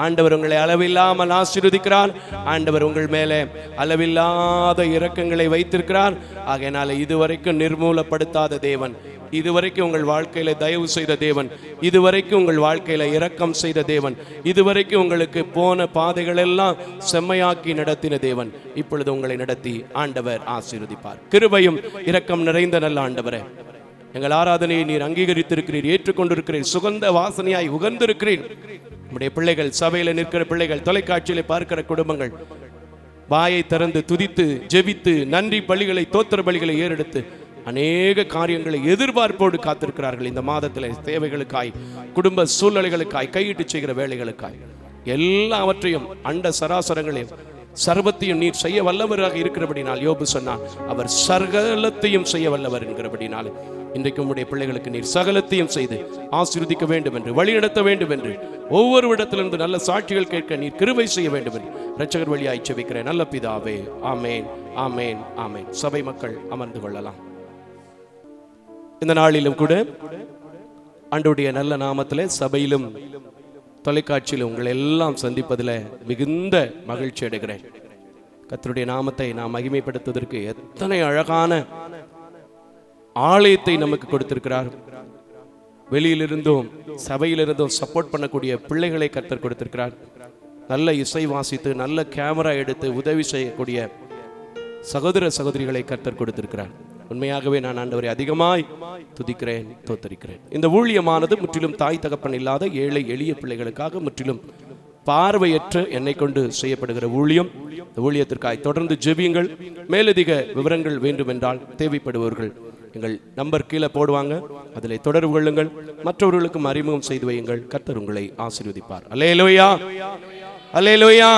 ஆண்டவர் உங்களை அளவில்லாமல் ஆசீர்வதிக்கிறார். ஆண்டவர் உங்கள் மேலே அளவில்லாத இரக்கங்களை வைத்திருக்கிறார். ஆகையினால இதுவரைக்கும் நிர்மூலப்படுத்தாத தேவன், இதுவரைக்கும் உங்கள் வாழ்க்கையில தயவு செய்த தேவன், இதுவரைக்கும் உங்கள் வாழ்க்கையில இரக்கம் செய்த தேவன், இதுவரைக்கும் உங்களுக்கு போன பாதைகள் எல்லாம் செம்மையாக்கி நடத்தின தேவன் இப்பொழுது உங்களை நடத்தி ஆண்டவர் ஆசீர்வதிப்பார். கிருபையும் இரக்கம் நிறைந்த நல்ல ஆண்டவரே, எங்கள் ஆராதனையை நீர் அங்கீகரித்திருக்கிறீர், ஏற்றுக்கொண்டிருக்கிறீர், சுகந்த வாசனையாய் உகந்திருக்கிறீர். நம்முடைய பிள்ளைகள், சபையில நிற்கிற பிள்ளைகள், தொலைக்காட்சியில பார்க்கிற குடும்பங்கள் வாயை திறந்து துதித்து ஜெபித்து நன்றி பலிகளை, தோத்திர பலிகளை ஏறெடுத்து அநேக காரியங்களை எதிர்பார்ப்போடு காத்திருக்கிறார்கள். இந்த மாதத்தில் தேவைகளுக்காய், குடும்ப சூழ்நிலைகளுக்காய், கையிட்டு செய்கிற வேலைகளுக்காய், எல்லாவற்றையும் அண்ட சராசரங்களையும் சர்வத்தையும் நீர் செய்ய வல்லவராக இருக்கிறபடினால், யோபு சொன்னார், அவர் சகலத்தையும் செய்ய வல்லவர் என்கிறபடினால் இன்றைக்கு உம்முடைய பிள்ளைகளுக்கு நீர் சகலத்தையும் செய்து ஆசீர்வதிக்க வேண்டும் என்று, வழிநடத்த வேண்டும் என்று, ஒவ்வொரு இடத்திலிருந்து நல்ல சாட்சிகள் கேட்க நீர் கிருபை செய்ய வேண்டும் என்று இரட்சகர் வழியாய் ஜெபிக்கிறேன் நல்ல பிதாவே. ஆமேன், ஆமேன், ஆமேன். சபை மக்கள் அமர்ந்து கொள்ளலாம். இந்த நாளிலும் கூட ஆண்டவருடைய நல்ல நாமத்திலே சபையிலும் தொலைக்காட்சியில் உங்களை எல்லாம் சந்திப்பதில் மிகுந்த மகிழ்ச்சி அடைகிறேன். கர்த்தருடைய நாமத்தை நாம் மகிமைப்படுத்துவதற்கு எத்தனை அழகான ஆலயத்தை நமக்கு கொடுத்திருக்கிறார். வெளியிலிருந்தும் சபையிலிருந்தும் சப்போர்ட் பண்ணக்கூடிய பிள்ளைகளை கர்த்தர் கொடுத்திருக்கிறார். நல்ல இசை வாசித்து நல்ல கேமரா எடுத்து உதவி செய்யக்கூடிய சகோதர சகோதரிகளை கர்த்தர் கொடுத்திருக்கிறார். உண்மையாகவே நான் ஆண்டவரை அதிகமாய் துதிக்கிறேன், தோத்தரிக்கிறேன். இந்த ஊழியமானது முற்றிலும் தாய் தகப்பன் இல்லாத ஏழை எளிய பிள்ளைகளுக்காக, முற்றிலும் பார்வையற்ற என்னை கொண்டு செய்யப்படுகிற ஊழியம். இந்த ஊழியத்திற்காய் தொடர்ந்து ஜெபியுங்கள். மேலதிக விவரங்கள் வேண்டும் என்றால் தேவைப்படுபவர்கள் எங்கள் நம்பர் கீழே போடுவாங்க, அதில் தொடர்பு கொள்ளுங்கள். மற்றவர்களுக்கும் அறிமுகம் செய்து வையுங்கள். கர்த்தர் உங்களை ஆசீர்வதிப்பார். அல்லேலூயா, அல்லேலூயா.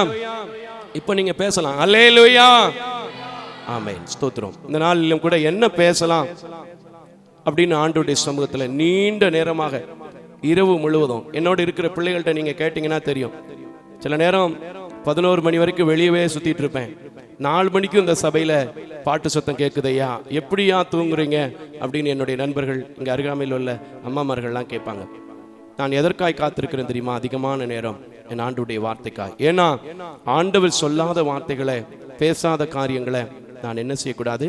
இப்போ நீங்க பேசலாம். அல்லேலூயா, ஆமென், ஸ்தோத்திரம். இந்த நாளிலும் கூட என்ன பேசலாம் அப்படின்னு ஆண்டவருடைய சமூகத்தில் நீண்ட நேரமாக இரவு முழுவதும் என்னோடு இருக்கிற பிள்ளைகள்கிட்ட நீங்க கேட்டீங்கன்னா தெரியும். சில நேரம் 11 மணி வரைக்கும் வெளியவே சுத்திட்டு இருப்பேன். 4 மணிக்கும் இந்த சபையில பாட்டு சத்தம் கேட்குதையா, எப்படியா தூங்குறீங்க அப்படின்னு என்னுடைய நண்பர்கள் இங்க அருகாமையில் உள்ள அம்மாமார்கள்லாம் கேட்பாங்க. நான் எதற்காய் காத்திருக்கிறேன் தெரியுமா? அதிகமான நேரம் என் ஆண்டவருடைய வார்த்தைக்காய். ஏன்னா ஆண்டவர் சொல்லாத வார்த்தைகளை, பேசாத காரியங்களை நான் என்ன செய்யக்கூடாது?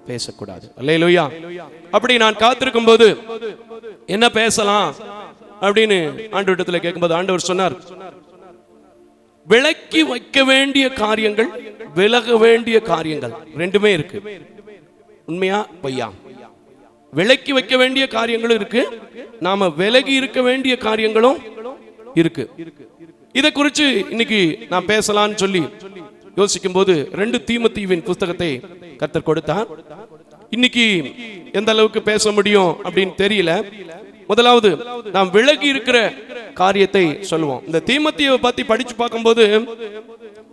பேசக்கூடாது. அல்லேலூயா. அப்படி நான் காத்திருக்கும் போது என்ன பேசலாம் அப்படின்னு ஆண்டவரிடத்துல கேட்கும்போது ஆண்டவர் சொன்னார், விலக்கி வைக்க வேண்டிய காரியங்கள், விலக வேண்டிய காரியங்கள் ரெண்டுமே இருக்கு. உண்மையா பொய்யா? விலக்கி வைக்க வேண்டிய காரியங்களும் இருக்கு, நாம விலகி இருக்க வேண்டிய காரியங்களும் இருக்கு. இதை குறித்து இன்னைக்கு நான் பேசலாம்னு சொல்லி யோசிக்கும் போது 2 தீமோத்தேயுவின் புஸ்தகத்தை கர்த்தர் கொடுத்தார். இன்னைக்கு எந்த அளவுக்கு பேச முடியும் அப்படின்னு தெரியல. முதலாவது நாம் விலகி இருக்கிற காரியத்தை சொல்லுவோம். இந்த தீமோத்தேயுவை பத்தி படிச்சு பார்க்கும்போது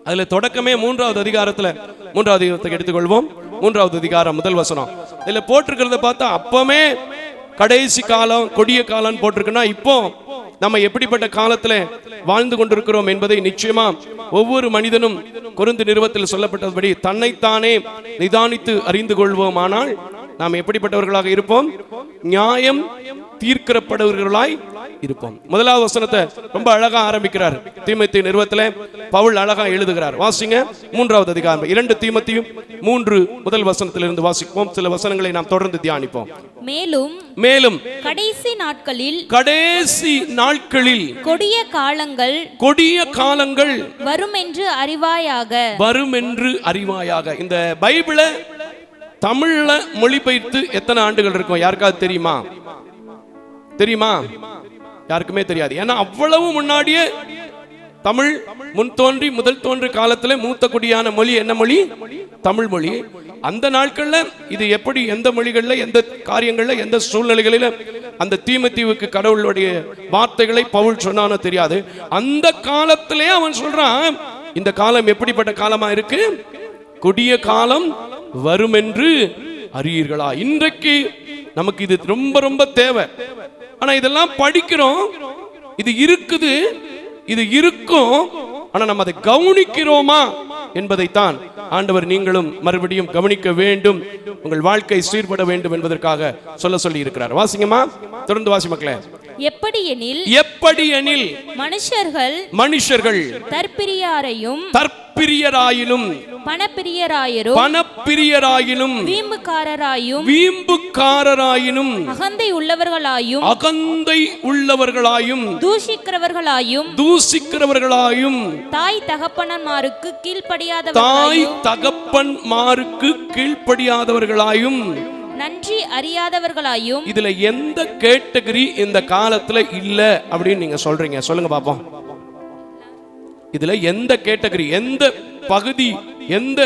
அதுல தொடக்கமே 3வது அதிகாரத்துல 3வது அதிகாரத்தை எடுத்துக்கொள்வோம். 3வது அதிகாரம் 1 வசனம். இதுல போட்டிருக்கிறத பார்த்தா அப்பமே கடைசி காலம், கொடிய காலம் போட்டிருக்குன்னா இப்போ நம்ம எப்படிப்பட்ட காலத்துல வாழ்ந்து கொண்டிருக்கிறோம் என்பதை நிச்சயமா ஒவ்வொரு மனிதனும் கொரிந்து நிருபத்தில் சொல்லப்பட்டபடி தன்னைத்தானே நிதானித்து அறிந்து கொள்வோமானால் நாம் எப்படிப்பட்டவர்களாக இருப்போம்? நியாயம் தீர்க்கப்படுவர்களாய் இருப்போம். 1வது வசனத்தை ரொம்ப அழகா ஆரம்பிக்கிறார். தீமோத்தேயு நிருபத்திலே பவுல் அழகா எழுதுகிறார். வாசிங்க 3வது அதிகாரம் 2 தீமோத்தேயு 3 முதல் வசனத்திலிருந்து வாசிப்போம். சில வசனங்களை நாம் தொடர்ந்து தியானிப்போம். மேலும் கடைசி நாட்களில் கொடிய காலங்கள் வரும் என்று அறிவாயாக. இந்த பைபிளை தமிழ்ல மொழிபெயர்த்து எத்தனை ஆண்டுகள் இருக்கும்? யாருக்காவது தெரியுமா? யாருக்குமே தெரியாது. ஏன்னா அவ்வளவு முன்னாடியே தமிழ் முதல் தோன்றி காலத்துல மூத்த குடியான மொழி என்ன மொழி? தமிழ் மொழி. அந்த நாட்கள்ல இது எப்படி, எந்த மொழிகள்ல, எந்த காரியங்கள்ல, எந்த சூழ்நிலைகளில அந்த தீமோத்தேயுவுக்கு கடவுளுடைய வார்த்தைகளை பவுல் சொன்னானோ தெரியாது. அந்த காலத்திலே அவன் சொல்றான், இந்த காலம் எப்படிப்பட்ட காலமா இருக்கு? கொடிய காலம் வரும் என்று அறியீர்களா? இன்றைக்கு நமக்கு இது ரொம்ப ரொம்ப தேவை. ஆனா இதெல்லாம் படிக்கிறோம், இது இருக்குது, இது இருக்கும், ஆனா நம்ம அதை கவனிக்கிறோமா என்பதைத்தான் ஆண்டவர் நீங்களும் மறுபடியும் கவனிக்க வேண்டும். உங்கள் வாழ்க்கை சீர்பட வேண்டும் என்பதற்காக சொல்லி இருக்கிறார். வாசிங்கம்மா, தொடர்ந்து வாசி மக்களே. எப்படியெனில் மனுஷர்கள் தற்பிரியராயினும் பணப்பிரியராயினும் வீம்புக்காரராயினும் அகந்தை உள்ளவர்களாயும் தூசிக்கிறவர்களாயும் தாய் தகப்பன்மாருக்கு கீழ்ப்படியாதவர்களாயும் நன்றி அறியாதவர்களாயும். இதுல எந்த கேட்டகரி இந்த காலத்துல இல்ல அப்படின்னு நீங்க சொல்றீங்க? சொல்லுங்க பாப்போம். இதுல எந்த கேட்டகரி, எந்த பகுதி, எந்த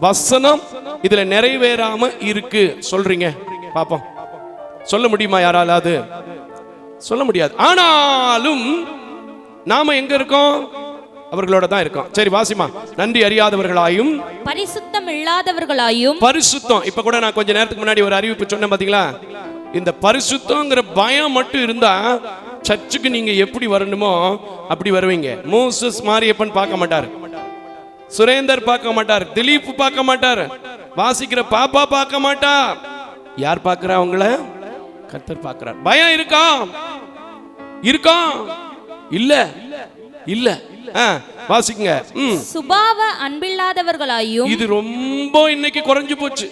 வசனம் இதுல நிறைவேறாம இருக்கு சொல்றீங்க பாப்போம்? சொல்ல முடியுமா? யாராலாவது சொல்ல முடியாது. ஆனாலும் நாம எங்க இருக்கோம்? அவர்களோட தான் இருக்கோம். சரி வாசிமா. நன்றி அறியாதவர்களாயும் பரிசுத்தம் இல்லாதவர்களாயும். பரிசுத்தம், இப்ப கூட நான் கொஞ்ச நேரத்துக்கு முன்னாடி ஒரு அறிவிப்பு சொன்னேன் பாத்தீங்களா? இந்த பரிசுத்தங்கிற பயம் மட்டும் இருந்தா சர்ச்சுக்கு நீங்க எப்படி வரணுமோ அப்படி வருவீங்க. மோசஸ் மாரியப்பன் பார்க்க மாட்டார், சுரேந்தர் பார்க்க மாட்டார், திலீப் பார்க்க மாட்டார், வாசிக்கிற பாப்பா பார்க்க மாட்டா. யார் பார்க்கிறா? உங்களை கர்த்தர் பார்க்கிறார். பயம் இருக்கா? இல்ல இல்ல. வாசிக்குங்க. சுபாவ அன்பில்லாதவர்களாயும். இது ரொம்ப இன்னைக்கு குறைஞ்சு போச்சு.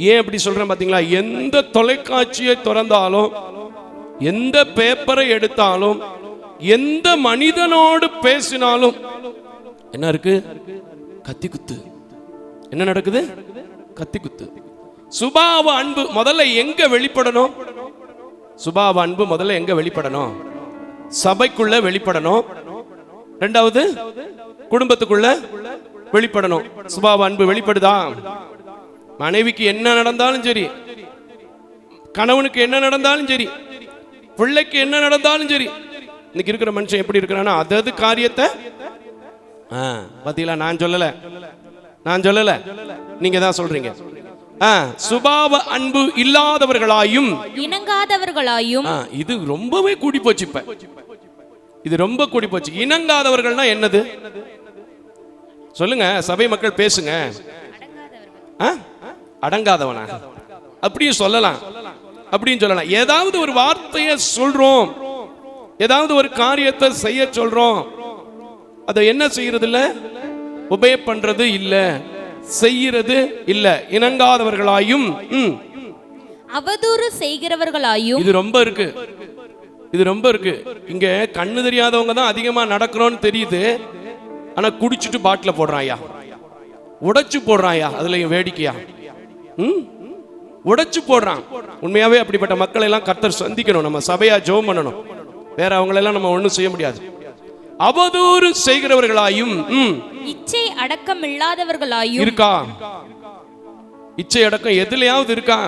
ஏன் அப்படி சொல்றேன் பாத்தீங்களா? எந்த தொலைக்காட்சியை திறந்தாலும், எந்த பேப்பரை எடுத்தாலும், எந்த மனிதனோடு பேசினாலும் என்ன இருக்கு? கத்தி குத்து. என்ன நடக்குது? கத்தி குத்து. சுபாவ அன்பு முதல்ல எங்க வெளிப்படணும்? சுபாவ அன்பு முதல்ல எங்க வெளிப்படணும்? சபைக்குள்ள வெளிப்படணும். இரண்டாவது குடும்பத்துக்குள்ள வெளிப்படணும். சுபாவ அன்பு வெளிப்படுதா? மனைவிக்கு என்ன நடந்தாலும் சரி, கணவனுக்கு என்ன நடந்தாலும் சரி, பிள்ளைக்கு என்ன நடந்தாலும் சரி, இன்னைக்கு இருக்கிற மனுஷன் எப்படி இருக்கிறான்னா அதாவது காரியத்தை பாத்தீங்களா? நான் சொல்லல, நீங்க தான் சொல்றீங்க. சுபாவ அன்பு இல்லாதவர்களாயும் இணங்காதவர்களாயும். இது ரொம்பவே கூடி போச்சு. இப்ப இது ரொம்ப கூடி போச்சு. இணங்காதவர்கள்னா என்னது சொல்லுங்க, சபை மக்கள் பேசுங்க. அடங்காதவனா? அப்படியும் சொல்லலாம், அப்படின்னு சொல்லலாம். ஏதாவது ஒரு வார்த்தையை சொல்றோம், ஏதாவது ஒரு காரியத்தை செய்ய சொல்றோம், அதை என்ன செய்யறது இல்ல, உபே பண்றது இல்ல, செய்யறது இல்ல. இணங்காதவர்களாயும் அவதூறு செய்கிறவர்களாயும். இது ரொம்ப இருக்கு, இது ரொம்ப இருக்கு. இங்க கண்ணு தெரியாதவங்க தான் அதிகமா நடக்கிறோம்னு தெரியுது. ஆனா குடிச்சிட்டு பாட்டில போடுறாயா, உடைச்சு போடுறாயா, அதுல வேடிக்கையா உடைச்சு போடுறான். உண்மையாவே அப்படிப்பட்ட மக்களை எல்லாம் கர்த்தர் சந்திக்கணும். நம்ம சபையா ஜெபம் பண்ணணும். வேற அவங்களெல்லாம் நம்ம ஒண்ணும் செய்ய முடியாது. அவதூறு செய்கிறவர்களாயும் இச்சை அடக்கம் இல்லாதவர்களாயும். இருக்கா? இச்சை அடக்கம் எதுலயாவது இருக்கா?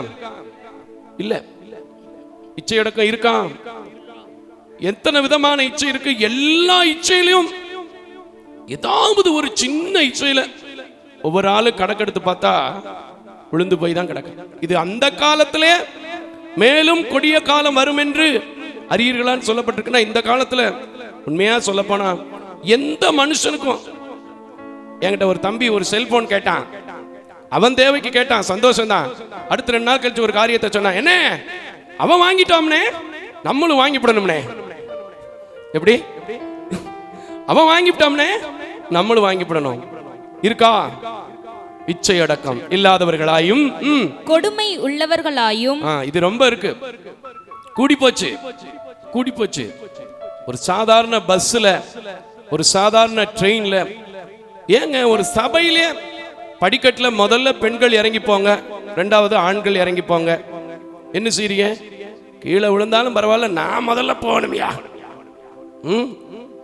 இல்ல. இச்சை அடக்கம் இருக்கா? எத்தனை விதமான இச்சை இருக்கு. எல்லா இச்சையிலும் ஏதாவது ஒரு சின்ன இச்சையில ஒவ்வொரு ஆளு கணக்கெடுத்து பார்த்தா விழுந்து போய் தான் கிடக்கு. இது அந்த காலத்திலே மேலும் கொடிய காலம் வரும் என்று அறியீர்களான்னு சொல்லப்பட்டிருக்குன்னா, இந்த காலத்துல உண்மையா சொல்ல போனா எந்த மனுஷனுக்கும். என்கிட்ட ஒரு தம்பி ஒரு செல்போன் கேட்டான். அவன் தேவைக்கு கேட்டான், சந்தோஷம் தான். அடுத்த 2 நாள் கழிச்சு ஒரு காரியத்தை சொன்னான். என்ன அவன் வாங்கிட்டோம்னே, நம்மளும் வாங்கிவிடணும்னே. எப்படி? அவன் வாங்கிவிட்டோம்னே, நம்மளும் வாங்கிவிடணும். இருக்கா? இச்சை அடக்கம் இல்லாதவர்களாயும் கொடுமை உள்ளவர்களாயும். இது ரொம்ப இருக்கு, கூடி போச்சு, கூடி போச்சு. ஒரு சாதாரண பஸ்ல, ஒரு சாதாரண ட்ரெயின்ல, ஏங்க ஒரு சபையிலே படிக்கட்டுல முதல்ல பெண்கள் இறங்கி போங்க, 2வது ஆண்கள் இறங்கி போங்க. என்ன செய்றீங்க? கீழே விழுந்தாலும் பரவாயில்ல, நான் முதல்ல போகணும்யா.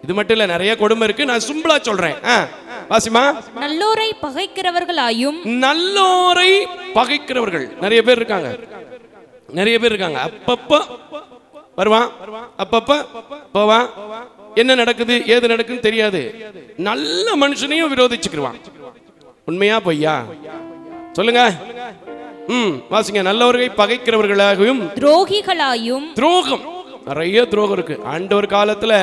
இது மட்டும் இல்ல, நிறைய கொடுமை இருக்கு. நான் சிம்பிளா சொல்றேன். வாசிமா. நல்லோரை பகைக்கிறவர்களாயும். நல்லோரை பகைக்கிறவர்கள் நிறைய பேர் இருக்காங்க, நிறைய பேர் இருக்காங்க. அப்பப்ப வருவான், அப்பப்ப போவான். என்ன நடக்குது ஏது நடக்குன்னு தெரியாது. நல்ல மனுஷனையும் விரோதிச்சுக்குவான். உண்மையா பொய்யா சொல்லுங்க? வாசிங்க. நல்லவர்களை பகைக்கிறவர்களாகவும் துரோகிகளாயும். துரோகம், நிறைய துரோகம் இருக்கு. ஆண்டவர் காலத்துல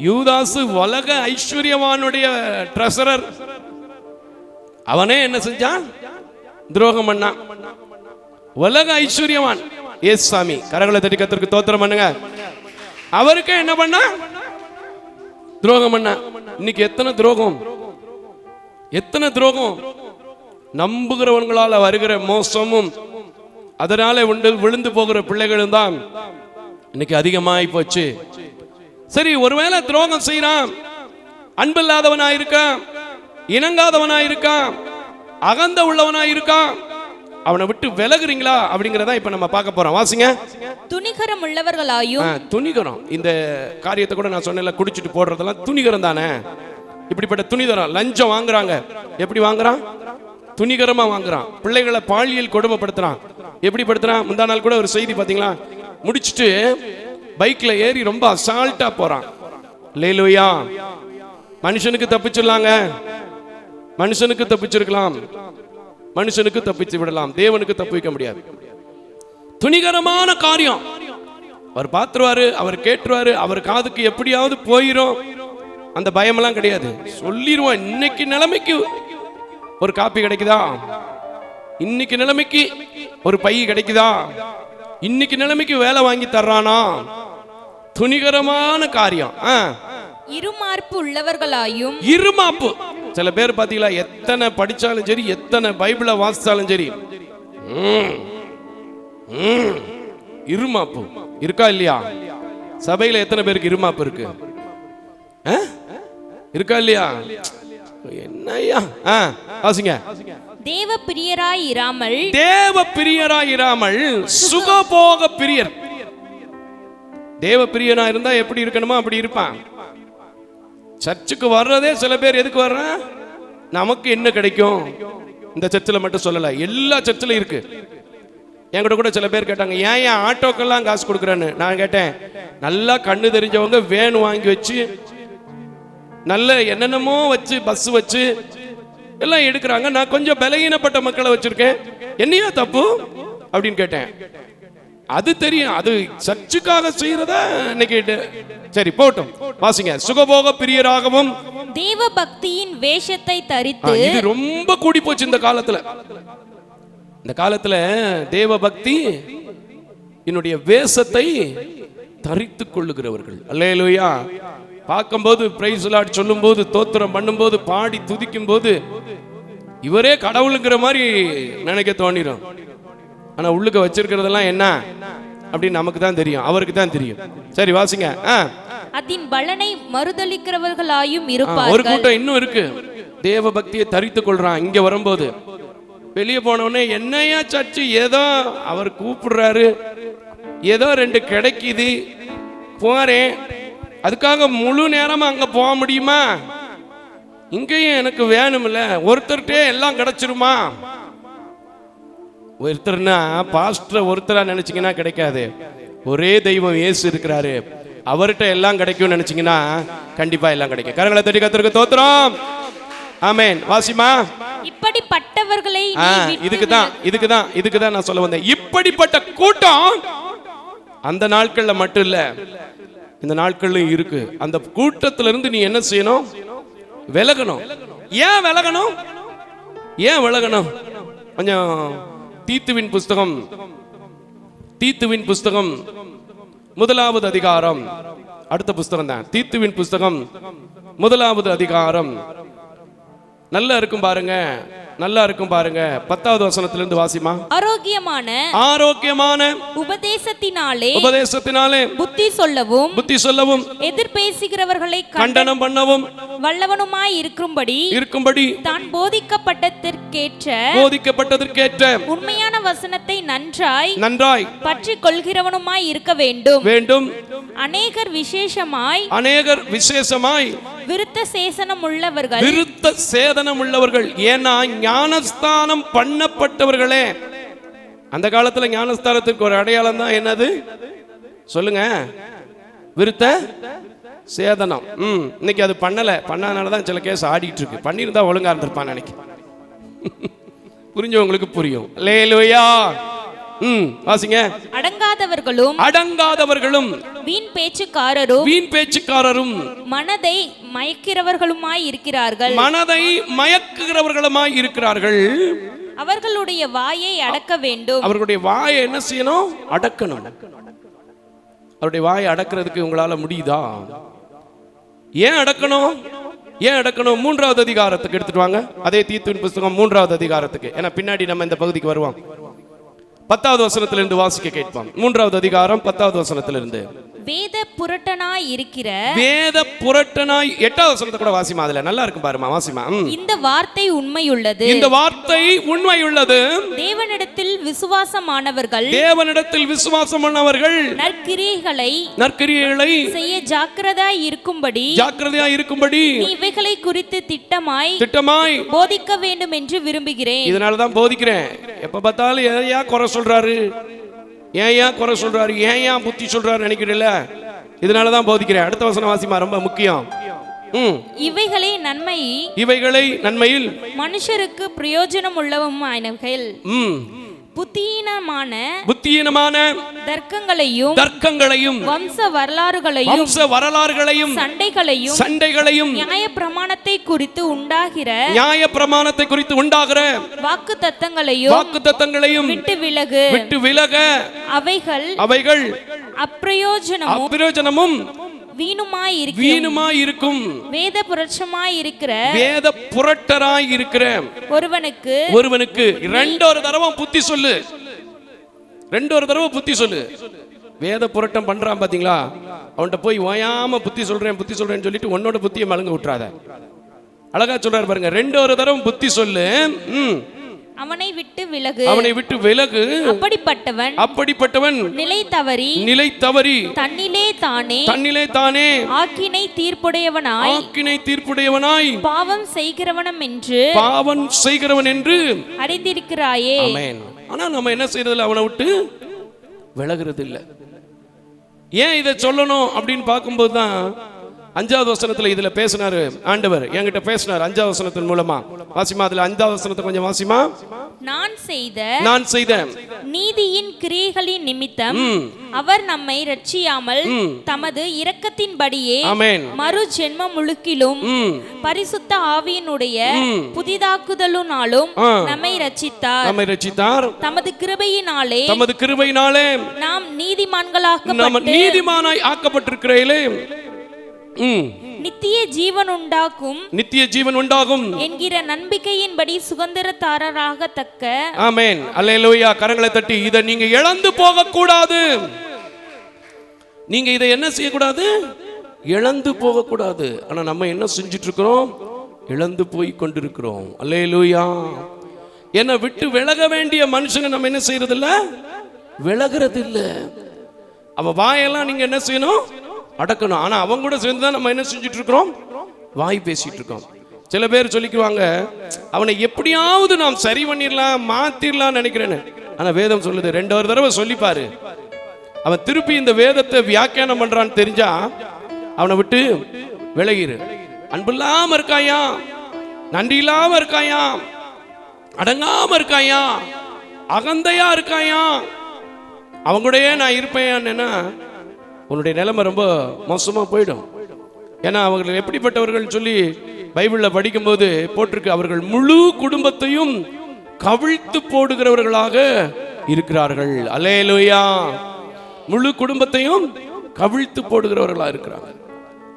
யூதாசு உலக ஐஸ்வர்யவானுடைய ட்ரெஷரர், அவனே என்ன செஞ்சான்? துரோகம் பண்ணான். உலக ஐஸ்வர்யவான் ஏசாமி, கரங்களை தட்டி கர்த்தருக்கு தோத்திரம் பண்ணுங்க. அவருக்கு என்ன பண்ணா? துரோகம் பண்ண. இன்னைக்கு எத்தனை துரோகம், எத்தனை துரோகம். நம்புகிறவங்களால வருகிற மோசமும் அதனால விழுந்து போகிற பிள்ளைகளும் தான் இன்னைக்கு அதிகமாகி போச்சு. சரி, ஒருவேளை துரோகம் செய்யறான், அன்பில்லாதவனா இருக்கான், இணங்காதவனா இருக்கான், அகந்த உள்ளவனா இருக்கான், அவனை விட்டு விலகுறீங்களா அப்படிங்கறத இப்ப நம்ம பார்க்க போறோம். வாசிங்க. துணிகரம் உள்ளவர்களாயும். துணிகரம், இந்த காரியத்தை கூட நான் சொன்னேன்ல, குடிச்சிட்டு போடுறதெல்லாம் துணிகரம் தானே. இப்படிப்பட்ட துணிகரம். லஞ்சம் வாங்குறாங்க, எப்படி வாங்குறான்? துணிகரமா வாங்குறான். பிள்ளைகளை பாலியல் கொடுமைப்படுத்துறான். எப்படி படுத்துறான்? முந்தா நாள் கூட ஒரு செய்தி பாத்தீங்களா? முடிச்சுட்டு பைக்ல ஏறி ரொம்ப அசால்ட்டா போறான். லேலூயா. மனுஷனுக்கு தப்பிச்சிடலாங்க, மனுஷனுக்கு தப்பிச்சிருக்கலாம், மனுஷனுக்கு தப்பிச்சு விடலாம், தேவனுக்கு தப்பு வைக்க முடியாது. துணிகரமான காரியம். அவர் பார்த்துருவாரு, அவர் கேட்டுருவாரு, அவர் காதுக்கு எப்படியாவது போயிரும். அந்த பயமெல்லாம் கிடையாது. சொல்லிடுவான். இன்னைக்கு நிலைமைக்கு ஒரு காப்பி கிடைக்குதா? இன்னைக்கு நிலைமைக்கு ஒரு பை கிடைக்குதா? இன்னைக்கு நிலைமைக்கு வேலை வாங்கி தர்றானா? துணிகரமான காரியம். இருமார்ப்பு உள்ளவர்களாயும். இருமாப்பு. சில பேர் பாத்தீங்களா, எத்தனை படிச்சாலும் சரி, எத்தனை பைபிளை வாசிச்சாலும் சரி, இருமாப்பு இருக்கா இல்லையா? சபையில எத்தனை பேருக்கு இருமாப்பு இருக்கு? இருக்கா இல்லையா? என்னையா வாசிங்க. தேவ பிரியராய் இராமல். தேவ பிரியராய் இராமல் சுகபோக பிரியர். தேவ பிரியனா இருந்தா எப்படி இருக்கணுமோ அப்படி இருப்பான். சர்ச்சுக்கு வர்றதே சில பேர் எதுக்கு வர்றான்? நமக்கு என்ன கிடைக்கும்? இந்த சர்ச்சில் மட்டும் சொல்லல, எல்லா சர்ச்சிலும் இருக்கு. என்கிட்ட கூட சில பேர் கேட்டாங்க, ஏன் ஆட்டோக்கெல்லாம் காசு கொடுக்குறேன்னு. நான் கேட்டேன், நல்லா கண்ணு தெரிஞ்சவங்க வேன் வாங்கி வச்சு நல்ல என்னென்னமோ வச்சு பஸ் வச்சு எல்லாம் எடுக்கிறாங்க. நான் கொஞ்சம் பலகீனப்பட்ட மக்களை வச்சிருக்கேன், என்னையா தப்பு அப்படின்னு கேட்டேன். அது தெரியும், அது சர்ச்சுக்காக செய்யறதா இன்னைக்கு. சரி போட்டும், வாசிங்க. சுகபோக பிரியராகவும் தேவ பக்தியின் வேஷத்தை தரித்து. இது ரொம்ப கூடி போச்சு இந்த காலத்துல. இந்த காலத்துல தேவ பக்தி என்னுடைய வேஷத்தை தரித்து கொள்ளுகிறவர்கள். அல்லேலூயா. பார்க்கும்போது பிரைஸ் லார்ட் சொல்லும்போது, தோத்திரம் பண்ணும்போது, பாடி துதிக்கும் போது இவரே கடவுளுங்கிற மாதிரி நினைக்க தோணிடும். ஆனா உள்ளுக்க வச்சிருக்கிறதெல்லாம் என்ன அப்படின்னு நமக்கு தான் தெரியும், அவருக்கு தான் தெரியும். சரி வாசிங்க. அதன் பலனை மறுதலிக்கிறவர்களாயும் இருப்பார்கள். ஒரு கூட்டம் இன்னும் இருக்கு, தேவ பக்தியை தரித்து கொள்றான். இங்க வரும்போது வெளியே போனவொடனே என்னையா சர்ச்சு, ஏதோ அவர் கூப்பிடுறாரு, ஏதோ 2 கிடைக்குது போறேன், அதுக்காக முழு நேரமா அங்க போக முடியுமா? இங்கேயும் எனக்கு வேணும்ல, ஒருத்தர்கிட்டே எல்லாம் கிடைச்சிருமா? ஒருத்தர்னா பாஸ்டர் ஒருத்தரா நினைச்சீங்கன்னா கிடைக்காது. ஒரே தெய்வம் இயேசு இருக்கிறாரு, அவர்கிட்ட எல்லாம் கிடைக்கும் நினைச்சீங்கன்னா கண்டிப்பா எல்லாம் கிடைக்கும். கரங்களை தட்டி கர்த்தருக்கு தோத்திரம். ஆமென். வாசிமா. இப்படிப்பட்டவர்களை இதுக்குதான் நான் சொல்ல வந்தேன். இப்படிப்பட்ட கூட்டம் அந்த நாட்கள்ல மட்டும் இல்ல, இந்த நாட்கள்ல இருக்கு. அந்த கூட்டத்துல இருந்து நீ என்ன செய்யணும்? விலகணும். ஏன் விலகணும்? ஏன் விலகணும்? கொஞ்சம் தீத்துவின் புஸ்தகம் 1வது அதிகாரம், அடுத்த புஸ்தகம் தான். தீத்துவின் புஸ்தகம் 1வது அதிகாரம் நல்லா இருக்கும் பாருங்க, நல்லா இருக்கும் பாருங்க. 10வது வசனத்திலிருந்து வாசிமா. ஆரோக்கியமான உபதேசத்தினாலே புத்தி சொல்லவும் எதிர்பேசுகிறவர்களை கண்டனம் பண்ணவும் வல்லவனுமாய் இருக்கும்படி தான் போதிக்கப்பட்டதற்கேற்ற உண்மையான வசனத்தை நன்றாய் பற்றி கொள்கிறவனுமாய் இருக்க வேண்டும். அநேகர் விசேஷமாய் விருத்த சேதனம் உள்ளவர்கள். ஏன்னா ஞானஸ்தானம் பண்ணப்பட்டவர்களே. அந்த காலத்துல ஞானஸ்தானத்திற்கு ஒரு அடையாளம் தான் என்னது சொல்லுங்க? விருத்த சேதனம். இன்னைக்கு அது பண்ணாதனாலதான் சில கேஸ் ஆடிட்டு இருக்கு. பண்ணிருந்தா ஒழுங்கா இருந்திருப்பான் நினைக்கிறேன். புரிஞ்சவங்களுக்கு புரியும். அல்லேலூயா. வாசிங்க. அடங்காதவர்களும் வீண் பேச்சுக்காரரும் மனதை மயக்கிறவர்களுமாய் இருக்கிறார்கள். அவர்களுடைய வாயை அடக்க வேண்டும். அவர்களுடைய வாயை என்ன செய்யணும்? அடக்கணும். அவருடைய வாயை அடக்கிறதுக்கு உங்களால முடியுதா? ஏன் அடக்கணும்? 3வது அதிகாரத்துக்கு எடுத்துட்டு வாங்க. அதே தீத்துவின் புஸ்தகம் 3வது அதிகாரத்துக்கு. ஏன்னா பின்னாடி நம்ம இந்த பகுதிக்கு வருவோம். 10வது வசனத்திலிருந்து வாசிக்க கேட்போம். 3வது அதிகாரம் 10வது வசனத்திலிருந்து. வேத புரட்டனாய் 8வது வசனத்தை கூட வாசிமா. அதுல நல்லா இருக்கும் பாருமா, வாசிமா. இந்த வார்த்தை உண்மையுள்ளது. தேவனிடத்தில் விசுவாசமானவர்கள் நற்கிரியைகளை செய்ய ஜாக்கிரதையாய் இருக்கும்படி இவைகளை குறித்து திட்டமாய் போதிக்க வேண்டும் என்று விரும்புகிறேன். இதனாலதான் போதிக்கிறேன். எப்ப பார்த்தாலும் ஏயா குறை சொல்றாரு, ஏன் புத்தி சொல்றாரு நினைக்கிறீல்ல? இதனாலதான் போதிக்கிறேன். அடுத்த வசனம் வாசிமா, ரொம்ப முக்கியம். இவைகளை நன்மையில் மனுஷருக்கு பிரயோஜனம் உள்ளவைகள் புத்தியீனமான தர்க்கங்களையும் வம்ச வரலாறுகளையும் சண்டைகளையும் நியாய பிரமாணத்தை குறித்து உண்டாகிற வாக்குத்தத்தங்களையும் விட்டு விலக அவைகள் அப்பிரயோஜனமும் வீணுமாயிருக்கும் வேத புரட்டராயிருக்கிற ஒருவனுக்கு ரெண்டொரு தடவை புத்தி சொல்லு. வேத புரட்டம் பண்றான் பாத்தீங்களா, அவன்கிட்ட போய் ஓயாம புத்தி சொல்றேன்னு சொல்லிட்டு உன்னோட புத்தியை மழுங்க விட்டுறாத. அழகா சொல்றாரு பாருங்க, ரெண்டொரு தடவை புத்தி சொல்லு, அவனை விட்டு விலகு. அப்படிப்பட்டவன் நிலை தவறி தன்னிலே தானே ஆக்கினை தீர்ப்புடையவனாய் பாவம் செய்கிறவன் என்று அறிந்திருக்கிறாயே. ஆமென். ஆனா நம்ம என்ன செய்யறதில்ல, அவனை விட்டு விலகுறது இல்ல. ஏன் இதை சொல்லணும் அப்படின்னு பார்க்கும்போது தான் 5வது வசனத்துல இதுல பேசினாரு ஆண்டவர், என்கிட்ட பேசினார் 5வது வசனத்தின் மூலமா. வாசிமா, அதுல 5வது வசனத்தை கொஞ்சம் வாசிமா. நான் செய்த நீதியின் கிரியைகளின் நிமித்தம் அவர் நம்மை ரட்சியாமல் தமது இரக்கத்தின்படியே மறு ஜென்ம முழுக்கிலும் பரிசுத்த ஆவியினுடைய புதிதாக்குதலுனாலும் நம்மை ரட்சித்தார். தமது கிருபையினாலே நாம் நீதிமானாய் ஆக்கப்பட்டிருக்கிறீர்களே, நித்திய ஜீவன் உண்டாகும் என்கிற நம்பிக்கையின்படி சுதந்திரதாரராகத்தக்க. ஆமென். அல்லேலூயா. கரங்களை தட்டி, இதை நீங்க இழந்து போக கூடாது. நீங்க இதை என்ன செய்யக்கூடாது? இழந்து போக கூடாது. ஆனா நம்ம என்ன செஞ்சிட்டு இருக்கிறோம்? இழந்து போய் கொண்டிருக்கிறோம். அல்லேலூயா. என்ன விட்டு விலக வேண்டிய மனுஷங்க நம்ம என்ன செய்யறது இல்ல, விலகிறது இல்ல. அவ வாயெல்லாம் நீங்க என்ன செய்யணும்? அடக்கணும். ஆனா அவங்க கூட சேர்ந்துதான் நம்ம என்ன செஞ்சுட்டு இருக்கிறோம்? வாய் பேசிட்டு இருக்கோம். சில பேர் சொல்லிக்குவாங்க, அவனை எப்படியாவது நாம் சரி பண்ணிடலாம், மாத்திரலாம் நினைக்கிறேன்னு. ஆனா வேதம் சொல்லுது, 2 தடவை சொல்லிப்பாரு. அவன் திருப்பி இந்த வேதத்தை வியாக்கியானம் பண்றான்னு தெரிஞ்சா அவனை விட்டு விலகிரு. அன்பில்லாம இருக்காயா, நன்றி இல்லாம இருக்காயா, அடங்காம இருக்காயா, அகந்தையா இருக்காயா, அவங்களுடைய நான் இருப்பேன், உன்னுடைய நிலைமை ரொம்ப மோசமா போயிடும். ஏன்னா அவர்கள் எப்படிப்பட்டவர்கள் சொல்லி பைபிள்ல படிக்கும்போது போட்டிருக்கு, அவர்கள் முழு குடும்பத்தையும் கவிழ்த்து போடுகிறவர்களாக இருக்கிறார்கள். அல்லேலூயா. முழு குடும்பத்தையும் கவிழ்த்து போடுகிறவர்களாக இருக்கிறாங்க.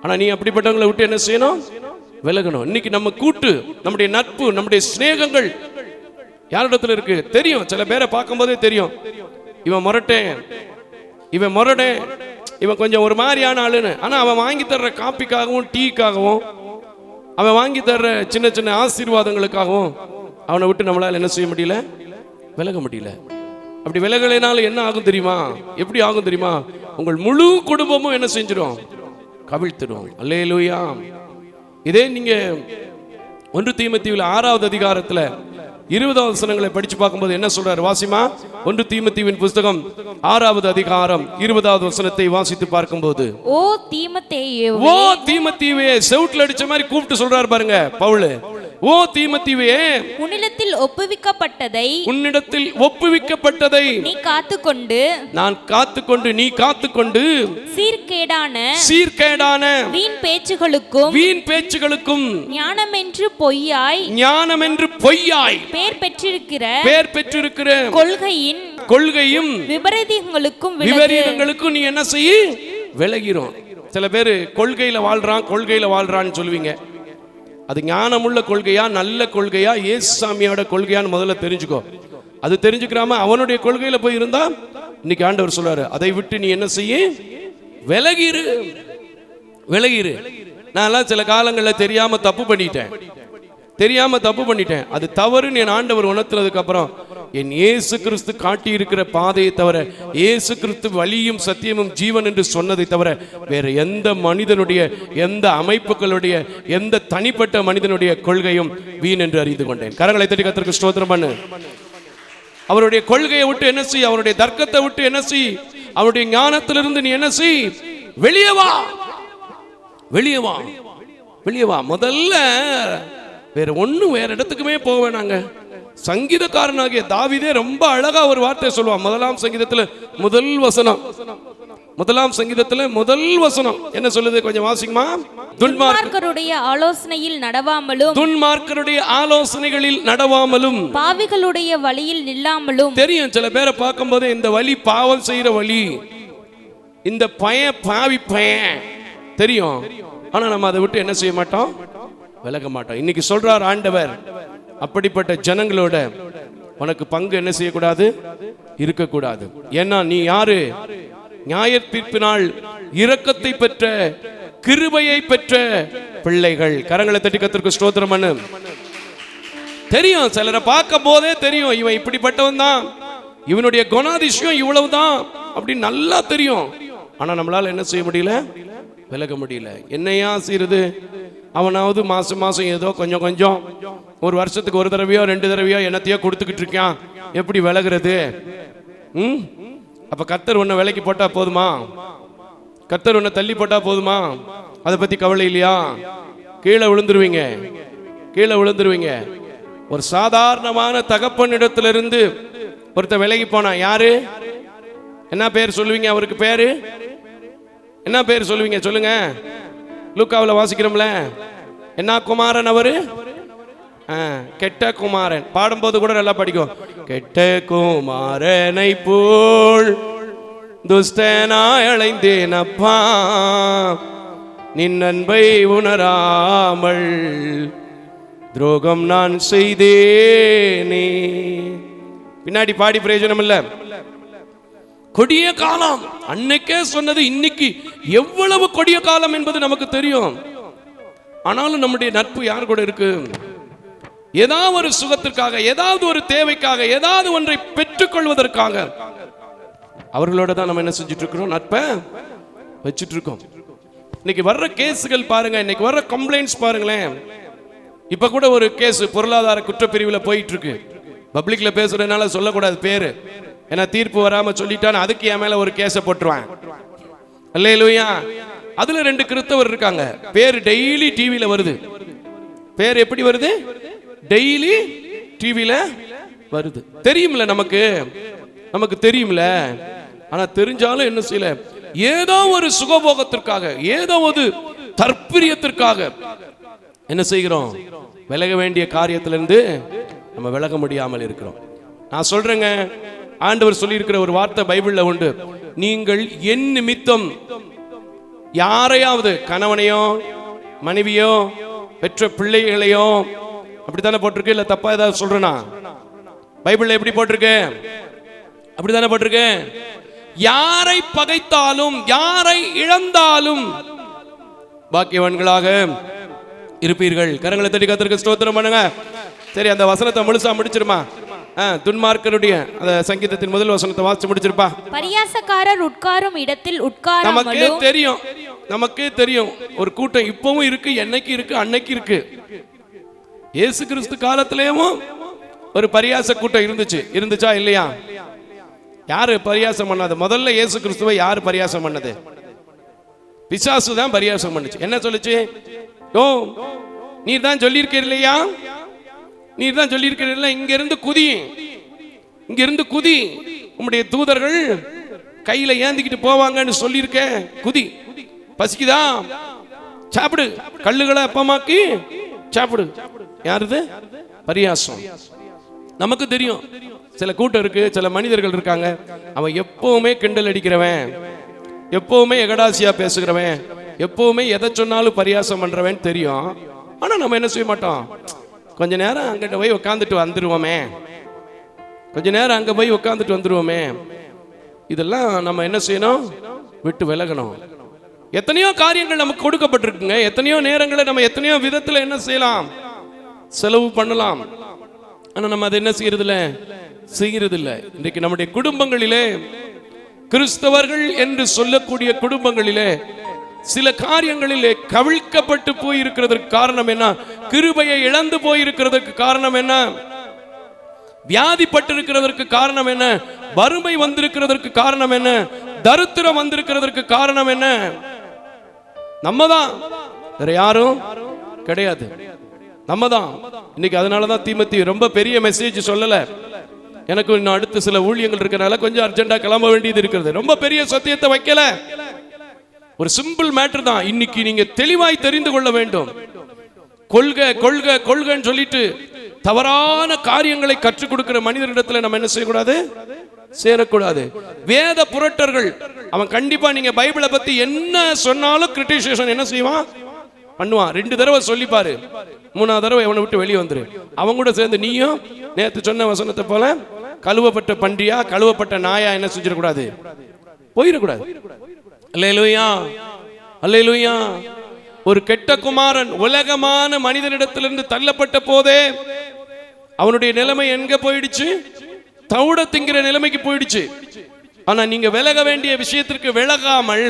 ஆனா நீ அப்படிப்பட்டவங்களை விட்டு என்ன செய்யணும்? விலகணும். இன்னைக்கு நம்ம கூட்டு, நம்முடைய நட்பு, நம்முடைய சிநேகங்கள் யாரிடத்துல இருக்கு தெரியும். சில பேரை பார்க்கும் போதே தெரியும், இவன் முரடே, இவன் கொஞ்சம் ஒரு மாதிரியான ஆளுன்னு. ஆனா அவன் வாங்கி தர்ற காப்பிக்காகவும் டீக்காகவும், அவன் வாங்கி தர்ற சின்ன சின்ன ஆசீர்வாதங்களுக்காகவும் அவனை விட்டு நம்மளால என்ன செய்ய முடியல? விலக முடியல. அப்படி விலகலைனால என்ன ஆகும் தெரியுமா? எப்படி ஆகும் தெரியுமா? உங்கள் முழு குடும்பமும் என்ன செஞ்சிடும்? கவிழ்த்திடும். அல்லேலூயா. இதே நீங்க 1 தீமோத்தேயுல 6வது அதிகாரத்துல 20வது வசனங்களை படிச்சு பார்க்கும்போது என்ன சொல்றாரு? வாசிமா. 1 தீமோத்தேயுவின் புத்தகம் 6வது அதிகாரம் 20வது வசனத்தை வாசித்து பார்க்கும்போது, ஓ தீமோத்தேயுவே, செவுட்ல அடிச்ச மாதிரி கூப்பிட்டு சொல்றாரு பாருங்க பவுல். ஓ தீமோத்தேயுவே, உன்னிடத்தில் ஒப்புவிக்கப்பட்டதை நீ காத்துக்கொண்டு, நான் காத்துக்கொண்டு, நீ காத்துக்கொண்டு, சீர்கேடான வீண் பேச்சுகளுக்கும் ஞானமென்று பொய்யாய் பேர் பெற்றிருக்கிற கொள்கையும் விபரீதங்களுக்கும் நீ என்ன செய்ய? விலகிறோம். சில பேர் கொள்கையில வாழ்றான்னு சொல்லுவீங்க. அது ஞானமுள்ள கொள்கையா, நல்ல கொள்கையா, இயேசு சாமியோட கொள்கையான்னு முதல்ல தெரிஞ்சுக்கோ. அது தெரிஞ்சுக்கிறாம அவனுடைய கொள்கையில போய் இருந்தா இன்னைக்கு ஆண்டவர் சொல்றாரு, அதை விட்டு நீ என்ன செய்ய? விலகிரு. நான் சில காலங்களில் தெரியாம தப்பு பண்ணிட்டேன். அது தவறுன்னு என் ஆண்டவர் உணர்த்துறதுக்கு அப்புறம் என் இயேசு கிறிஸ்து காட்டி இருக்கிற பாதையை தவிர, இயேசு கிறிஸ்து வழியும் சத்தியமும் ஜீவன் என்று சொன்னதை தவிர வேற எந்த மனிதனுடைய, எந்த அமைப்புகளுடைய, எந்த தனிப்பட்ட மனிதனுடைய கொள்கையும் வீண் என்று அறிந்து கொண்டேன். கரங்களை தட்டி கர்த்தருக்கு ஸ்தோத்திரம் பண்ணு. அவருடைய கொள்கையை விட்டு என்ன செய்? அவருடைய தர்க்கத்தை விட்டு என்ன செய்? அவருடைய ஞானத்திலிருந்து நீ என்ன செய்? வெளியே வா. முதல்ல வேற இடத்துக்குமே போக வேணாங்க. சங்கீதக்காரனாகிய தாவீதே ரொம்ப அழகா ஒரு வார்த்தை சொல்லுவான். முதலாம் சங்கீதத்துல முதல் வசனம், முதலாம் சங்கீதத்துல முதல் வசனம் என்ன சொல்லுது? கொஞ்சம் வாசிக்குமா? துன்மார்க்கருடைய ஆலோசனையில் நடவாமலும், துன்மார்க்கருடைய ஆலோசனைகளில் நடவாமலும், பாவிகளுடைய வழியில் நில்லாமலும். தெரியும் சில பேரை பார்க்கும்போது இந்த வழி பாவம் செய்யற வழி, இந்த பாவி பையன் தெரியும். ஆனா நம்ம அதை விட்டு என்ன செய்ய மாட்டோம்? விலக மாட்டோம். இன்னைக்கு சொல்றார் ஆண்டவர், அப்படிப்பட்ட ஜனங்களோட உனக்கு பங்கு என்ன செய்யக்கூடாது? இருக்கக்கூடாது. ஏன்னா நீ யாரு? நியாய தீர்ப்பினால் இரக்கத்தை பெற்ற, கிருபையை பெற்ற பிள்ளைகள். கரங்களை தட்டி கர்த்தருக்கு ஸ்தோத்திரம் பண்ணு. தெரியும், சிலரை பார்க்கும் போதே தெரியும் இவன் இப்படிப்பட்டவன் தான், இவனுடைய குணாதிசயம் இவ்வளவுதான் அப்படின்னு நல்லா தெரியும். ஆனா நம்மளால என்ன செய்ய முடியல? விலக முடியல. என்னையா செய்யறது? அவனாவது மாசம் மாசம் ஏதோ கொஞ்சம் கொஞ்சம், ஒரு வருஷத்துக்கு ஒரு தடவையோ 2 தடவையோ என்னத்தையோ கொடுத்துக்கிட்டு இருக்கான். எப்படி விலகிறது? அப்ப கர்த்தர் உன்னை விலைக்கு போட்டா போதுமா? கர்த்தர் உன்னை தள்ளி போட்டா போதுமா? அதை பத்தி கவலை இல்லையா? கீழே விழுந்துருவீங்க, கீழே விழுந்துருவீங்க. ஒரு சாதாரணமான தகப்பனிடத்திலிருந்து ஒருத்தர் விலகி போனா யாரு? என்ன பேர் சொல்லுவீங்க? அவருக்கு பேரு என்ன பேர் சொல்லுவீங்க? சொல்லுங்க. லூக்காவில் வாசிக்கிறோம்ல, என்ன குமாரன் அவரு? கெட்ட குமாரன். பாடும்போது கூட நல்லா படிக்கும். கெட்ட குமாரனை போல் துஷ்டனாய் அலைந்தேன் அப்பா, நின் அன்பை உணராமல் துரோகம் நான் செய்தேனே. பின்னாடி பாடி பிரயோஜனம் இல்ல. கொடிய காலம் அன்னைக்கே சொன்னது இன்னைக்கு எவ்வளவு கொடிய காலம் என்பது நமக்கு தெரியும். ஆனாலும் நம்முடைய நட்பு யார் கூட இருக்கு? ஏதாவது ஒரு சுகத்திற்காக, ஏதாவது ஒரு தேவைக்காக, ஏதாவது ஒன்றை பெற்றுக் கொள்வதற்காக அவர்களோட தான் நம்ம என்ன செஞ்சுட்டு இருக்கிறோம்? நட்பை வச்சுட்டு இருக்கோம். இன்னைக்கு வர்ற கேஸுகள் பாருங்க, இன்னைக்கு வர்ற கம்ப்ளைண்ட்ஸ் பாருங்களேன். இப்ப கூட ஒரு கேஸ் பொருளாதார குற்றப்பிரிவுல போயிட்டு இருக்கு. பப்ளிக்ல பேசுறதுனால சொல்லக்கூடாது பேரு, ஏன்னா தீர்ப்பு வராம சொல்லிட்டான், அதுக்கு என் மேல ஒரு கேஸை போட்டுருவான். அல்லேலூயா. அதுல 2 கிறிஸ்தவர் இருக்காங்க. பேர் டெய்லி டிவில வருது. பேர் எப்படி வருது? டெய்லி டிவில வருது. தெரியும்ல, நமக்கு நமக்கு தெரியும்ல. ஆனா தெரிஞ்சாலும் என்ன செய்யல? ஏதோ ஒரு சுகபோகத்திற்காக, ஏதோ ஒரு தற்பிரியத்திற்காக என்ன செய்கிறோம்? விலக வேண்டிய காரியத்திலிருந்து நம்ம விலக முடியாமல் இருக்கிறோம். நான் சொல்றேங்க, ஆண்டவர் சொல்லி இருக்கிற ஒரு வார்த்தை பைபிள்ல உண்டு. நீங்கள் என் நிமித்தம் யாரையாவது, கணவனையோ மனைவியோ பெற்ற பிள்ளைகளையோ, அப்படித்தானே போட்டிருக்கு? இல்ல தப்பா ஏதாவது சொல்றேனா? பைபிள்ல எப்படி போட்டிருக்கு? அப்படித்தானே போட்டிருக்கு. யாரை பகைத்தாலும், யாரை இழந்தாலும் பாக்கியவான்களாக இருப்பீர்கள். கரங்களை தட்டி கர்த்தருக்கு ஸ்தோத்திரம் பண்ணுங்க. சரி, அந்த வசனத்தை முழுசா முடிச்சிருமா? துன்மார்க்கருடைய அந்த சங்கீதத்தின் முதல் வசனத்தை வாசிச்சு முடிச்சிருப்பா. பரியாசக்காரர் உட்காரும் இடத்தில் நமக்கே தெரியும், நமக்கே தெரியும் ஒரு கூட்டம் இப்பவும் இருக்கு, என்னைக்கு இருக்கு, அன்னைக்கு இருக்கு. இயேசு கிறிஸ்து காலத்திலேயும் ஒரு பரியாச கூட்டம் இருந்துச்சா இல்லையா? யாரு பரியாசம் பண்ணாது? முதல்ல இயேசு கிறிஸ்துவை யாரு பரியாசம் பண்ணது? பிசாசு தான் பரியாசம் பண்ணுச்சு. என்ன சொல்லுச்சு? ஓ, நீர் தான் சொல்லியிருக்கீர் இல்லையா, நீர் தான் சொல்லியிருக்கீர் இல்ல, இங்க இருந்து குதி, இங்க இருந்து குதி, உம்முடைய தூதர்கள் கையில ஏந்திக்கிட்டு போவாங்கன்னு சொல்லியிருக்க, குதி. பசிக்குதா? சாப்பிடு, கல்லுகளை அப்பமாக்கி சாப்பிடு. யாருது? பரியாசம். நமக்கு தெரியும் சில கூட்டம் இருக்கு, சில மனிதர்கள் இருக்காங்க, அவன் எப்பவுமே கிண்டல் அடிக்கிறவன், எப்பவுமே எகடாசியா பேசுகிறவன், எப்பவுமே எதை சொன்னாலும் பரியாசம் பண்றவன் தெரியும். ஆனா நம்ம என்ன செய்ய மாட்டோம்? கொஞ்ச நேரம் அங்கிட்ட போய் உட்காந்துட்டு வந்துருவோமே, கொஞ்ச நேரம் அங்க போய் உட்காந்துட்டு வந்துருவோமே. இதெல்லாம் நம்ம என்ன செய்யணும்? விட்டு விலகணும். எத்தனையோ காரியங்கள் நமக்கு கொடுக்கப்பட்டிருக்குங்க, எத்தனையோ நேரங்களை நம்ம எத்தனையோ விதத்துல என்ன செய்யலாம்? செலவு பண்ணலாம். ஆனா நம்ம அதை என்ன செய்யறது இல்ல. இன்றைக்கு நம்முடைய குடும்பங்களிலே, கிறிஸ்தவர்கள் என்று சொல்லக்கூடிய குடும்பங்களிலே சில காரியங்களிலே கவிழ்க்கப்பட்டு போயிருக்கிறதுக்கு காரணம் என்ன? கிருபையை இழந்து போயிருக்கிறதுக்கு காரணம் என்ன? வியாதிப்பட்டிருக்கிறதற்கு காரணம் என்ன? வறுமை வந்திருக்கிறதற்கு காரணம் என்ன? தரித்திரம் வந்திருக்கிறதற்கு காரணம் என்ன? நம்ம தான், வேற யாரும் கிடையாது. நம்ம தான் இன்னைக்கு. அதனாலதான் தீமோத்தேயு ரொம்ப பெரிய மெசேஜ் சொல்லல. எனக்கு இன்னும் அடுத்து சில ஊழியங்கள் இருக்கனால கொஞ்சம் அர்ஜென்டா கிளம்ப வேண்டியது இருக்கிறது. ரொம்ப பெரிய சத்தியத்தை வைக்கல, ஒரு சிம்பிள் மேட்டர் தான். இன்னைக்கு நீங்க தெளிவாய் தெரிந்து கொள்ள வேண்டும். கொள்கை கொள்கை கொள்கைன்னு சொல்லிட்டு தவறான காரியங்களை கற்றுக் கொடுக்கிற மனிதரிடத்துல நம்ம என்ன செய்யக்கூடாது, சேரக்கூடாது. வேத புரட்டர்கள் அவன் கண்டிப்பா நீங்க பைபிளை பத்தி என்ன சொன்னாலும் கிரிட்டிசைசேஷன் என்ன செய்வான், பண்ணுவான். 2 தடவை சொல்லிப்பாரு, 3ஆவது தடவை அவனை விட்டு வெளியே வந்துரு. அவன் கூட சேர்ந்து நீயும் நேற்று சொன்ன வசனத்தை போல கழுவப்பட்ட பன்றியா கழுவப்பட்ட நாயா என்ன செஞ்சிடக்கூடாது, போயிடக்கூடாது. அல்லேலூயா, அல்லேலூயா. ஒரு கெட்ட குமாரன் உலகமான மனிதனிடத்திலிருந்து தள்ளப்பட்ட போதே அவனுடைய நிலைமை எங்க போயிடுச்சு, தவிட திங்கிற நிலைமைக்கு போயிடுச்சு. ஆனா நீங்க விலக வேண்டிய விஷயத்திற்கு விலகாமல்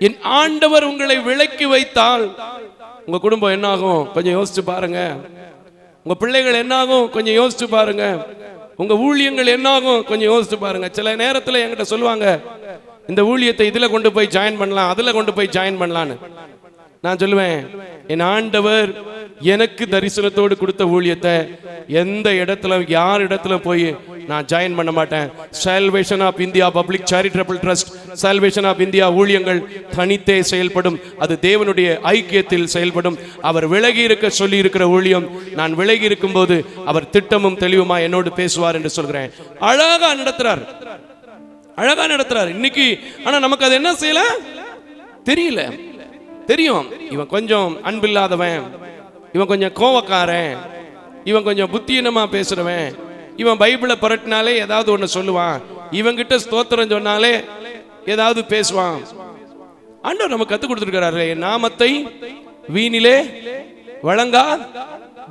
என் ஆண்டவர் உங்களை விலக்கி வைத்தால் உங்க குடும்பம் என்ன ஆகும் கொஞ்சம் யோசிச்சு பாருங்க. உங்க பிள்ளைகள் என்ன ஆகும் கொஞ்சம் யோசிச்சு பாருங்க. உங்க ஊழியங்கள் என்ன ஆகும் கொஞ்சம் யோசிச்சு பாருங்க. சில நேரத்தில் என்கிட்ட சொல்லுவாங்க, இந்த ஊழியத்தை இதுல கொண்டு போய் ஜாயின் பண்ணலாம், அதுல கொண்டு போய் ஜாயின் பண்ணலான்னு. நான் சொல்லுவேன், என் ஆண்டவர் எனக்கு தரிசனத்தோடு கொடுத்த ஊழியத்தை எந்த இடத்துல யார் இடத்துல போய் நான் ஜாயின் பண்ண மாட்டேன். Salvation of India public charitable trust, salvation of India ஊழியங்கள் தனித்தே செயல்படும். அது தேவனுடைய ஐக்கியத்தில் செயல்படும். அவர் விலகி இருக்க சொல்லி இருக்கிற ஊழியம், நான் விலகி இருக்கும் போது அவர் திட்டமும் தெளிவுமா என்னோடு பேசுவார் என்று சொல்கிறேன். அழகா நடத்துறார், அழகா நடத்துறார் இன்னைக்கு. ஆனா நமக்கு அது என்ன செய்யல தெரியல. தெரியும் இவன் கொஞ்சம் அன்பில்லாதவன், இவன் கொஞ்சம் கோவக்காரன், இவன் கொஞ்சம் புத்தியினமா பேசுறவன், இவன் பைபிளை புரட்டினாலே ஏதாவது ஒண்ணு சொல்லுவான், இவன்கிட்ட ஸ்தோத்திரம் சொன்னாலே ஏதாவது பேசுவான். ஆண்டவர் நமக்கு கத்து கொடுத்திருக்கிறாரு, நாமத்தை வீணிலே வழங்கா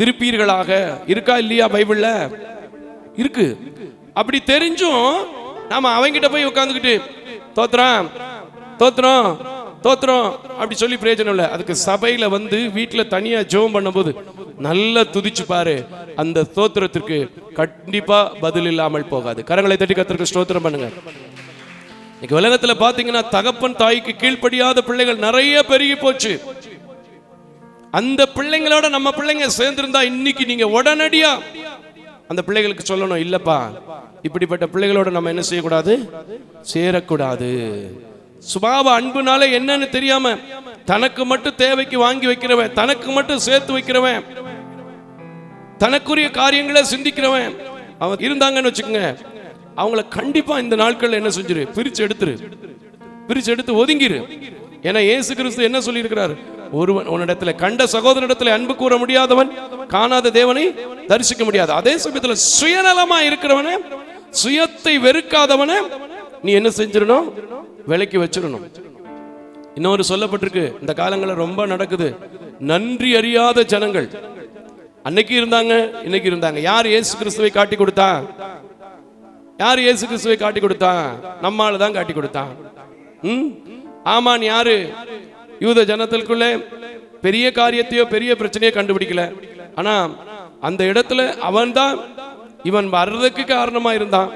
திருப்பீர்களாக. இருக்கா இல்லையா பைபிள்ல? இருக்கு. அப்படி தெரிஞ்சும் நாம அவங்கிட்ட போய் உட்கார்ந்துக்கிட்டு தோத்திரம் தோத்திரம் தோத்திரம் அப்படி சொல்லி பிரயோஜனம் இல்லை. அதுக்கு சபையில வந்து வீட்டுல தனியா ஜெபம் பண்ணும்போது நல்லா துதிச்சு பாரு, அந்த ஸ்தோத்திரத்திற்கு கண்டிப்பா பதில் இல்லாமல் போகாது. கரங்களை தட்டி கர்த்தருக்கு ஸ்தோத்திரம் பண்ணுங்க. இன்னைக்கு உலகத்துல பாத்தீங்கன்னா தகப்பன் தாய்க்கு கீழ்ப்படியாத பிள்ளைகள் நிறைய பெருகி போச்சு. அந்த பிள்ளைங்களோட நம்ம பிள்ளைங்க சேர்ந்திருந்தா இன்னைக்கு நீங்க உடனடியா அந்த பிள்ளைகளுக்கு சொல்லணும், இல்லப்பா இப்படிப்பட்ட பிள்ளைகளோட நம்ம என்ன செய்யக்கூடாது, சேரக்கூடாது. சுபாவ அன்புனால என்னன்னு தெரியாம தனக்கு மட்டும் தேவைக்கு வாங்கி வைக்கிறவன், தனக்கு மட்டும் சேர்த்து வைக்கிறவன், தனக்குரிய காரியங்களை சிந்திக்கிறவன் அவன் இருந்தாங்கன்னு வச்சுக்கோங்க, அவங்கள கண்டிப்பா இந்த நாட்கள் என்ன செஞ்சிரு, பிரிச்சு எடுத்து ஒதுங்கிரு. ஏன்னா இயேசு கிறிஸ்து என்ன சொல்லி இருக்கிறார், ஒருவன் உன்னிடத்துல கண்ட சகோதரனிடத்துல அன்பு கூற முடியாதவன் காணாத தேவனை தரிசிக்க முடியாது. அதே சமயத்துல சுயநலமா இருக்கிறவன, சுயத்தை வெறுக்காதவன நீ என்ன செஞ்சிடணும், விலைக்கு வச்சிடணும். இன்னொரு சொல்லப்பட்டிருக்கு, இந்த காலங்களில் ரொம்ப நடக்குது, நன்றி அறியாத ஜனங்கள். அன்னைக்கு இருந்தாங்க, இன்னைக்கு இருந்தாங்க. யார் இயேசு கிறிஸ்துவை காட்டி கொடுத்தா? யார் இயேசு கிறிஸ்துவை காட்டி கொடுத்தா? நம்மால தான் காட்டி கொடுத்தான். ஆமான் யாரு? யூத ஜனத்திற்குள்ளே பெரிய காரியத்தையோ பெரிய பிரச்சனையோ கண்டுபிடிக்கல. ஆனா அந்த இடத்துல அவன் தான் இவன் வர்றதுக்கு காரணமா இருந்தான்.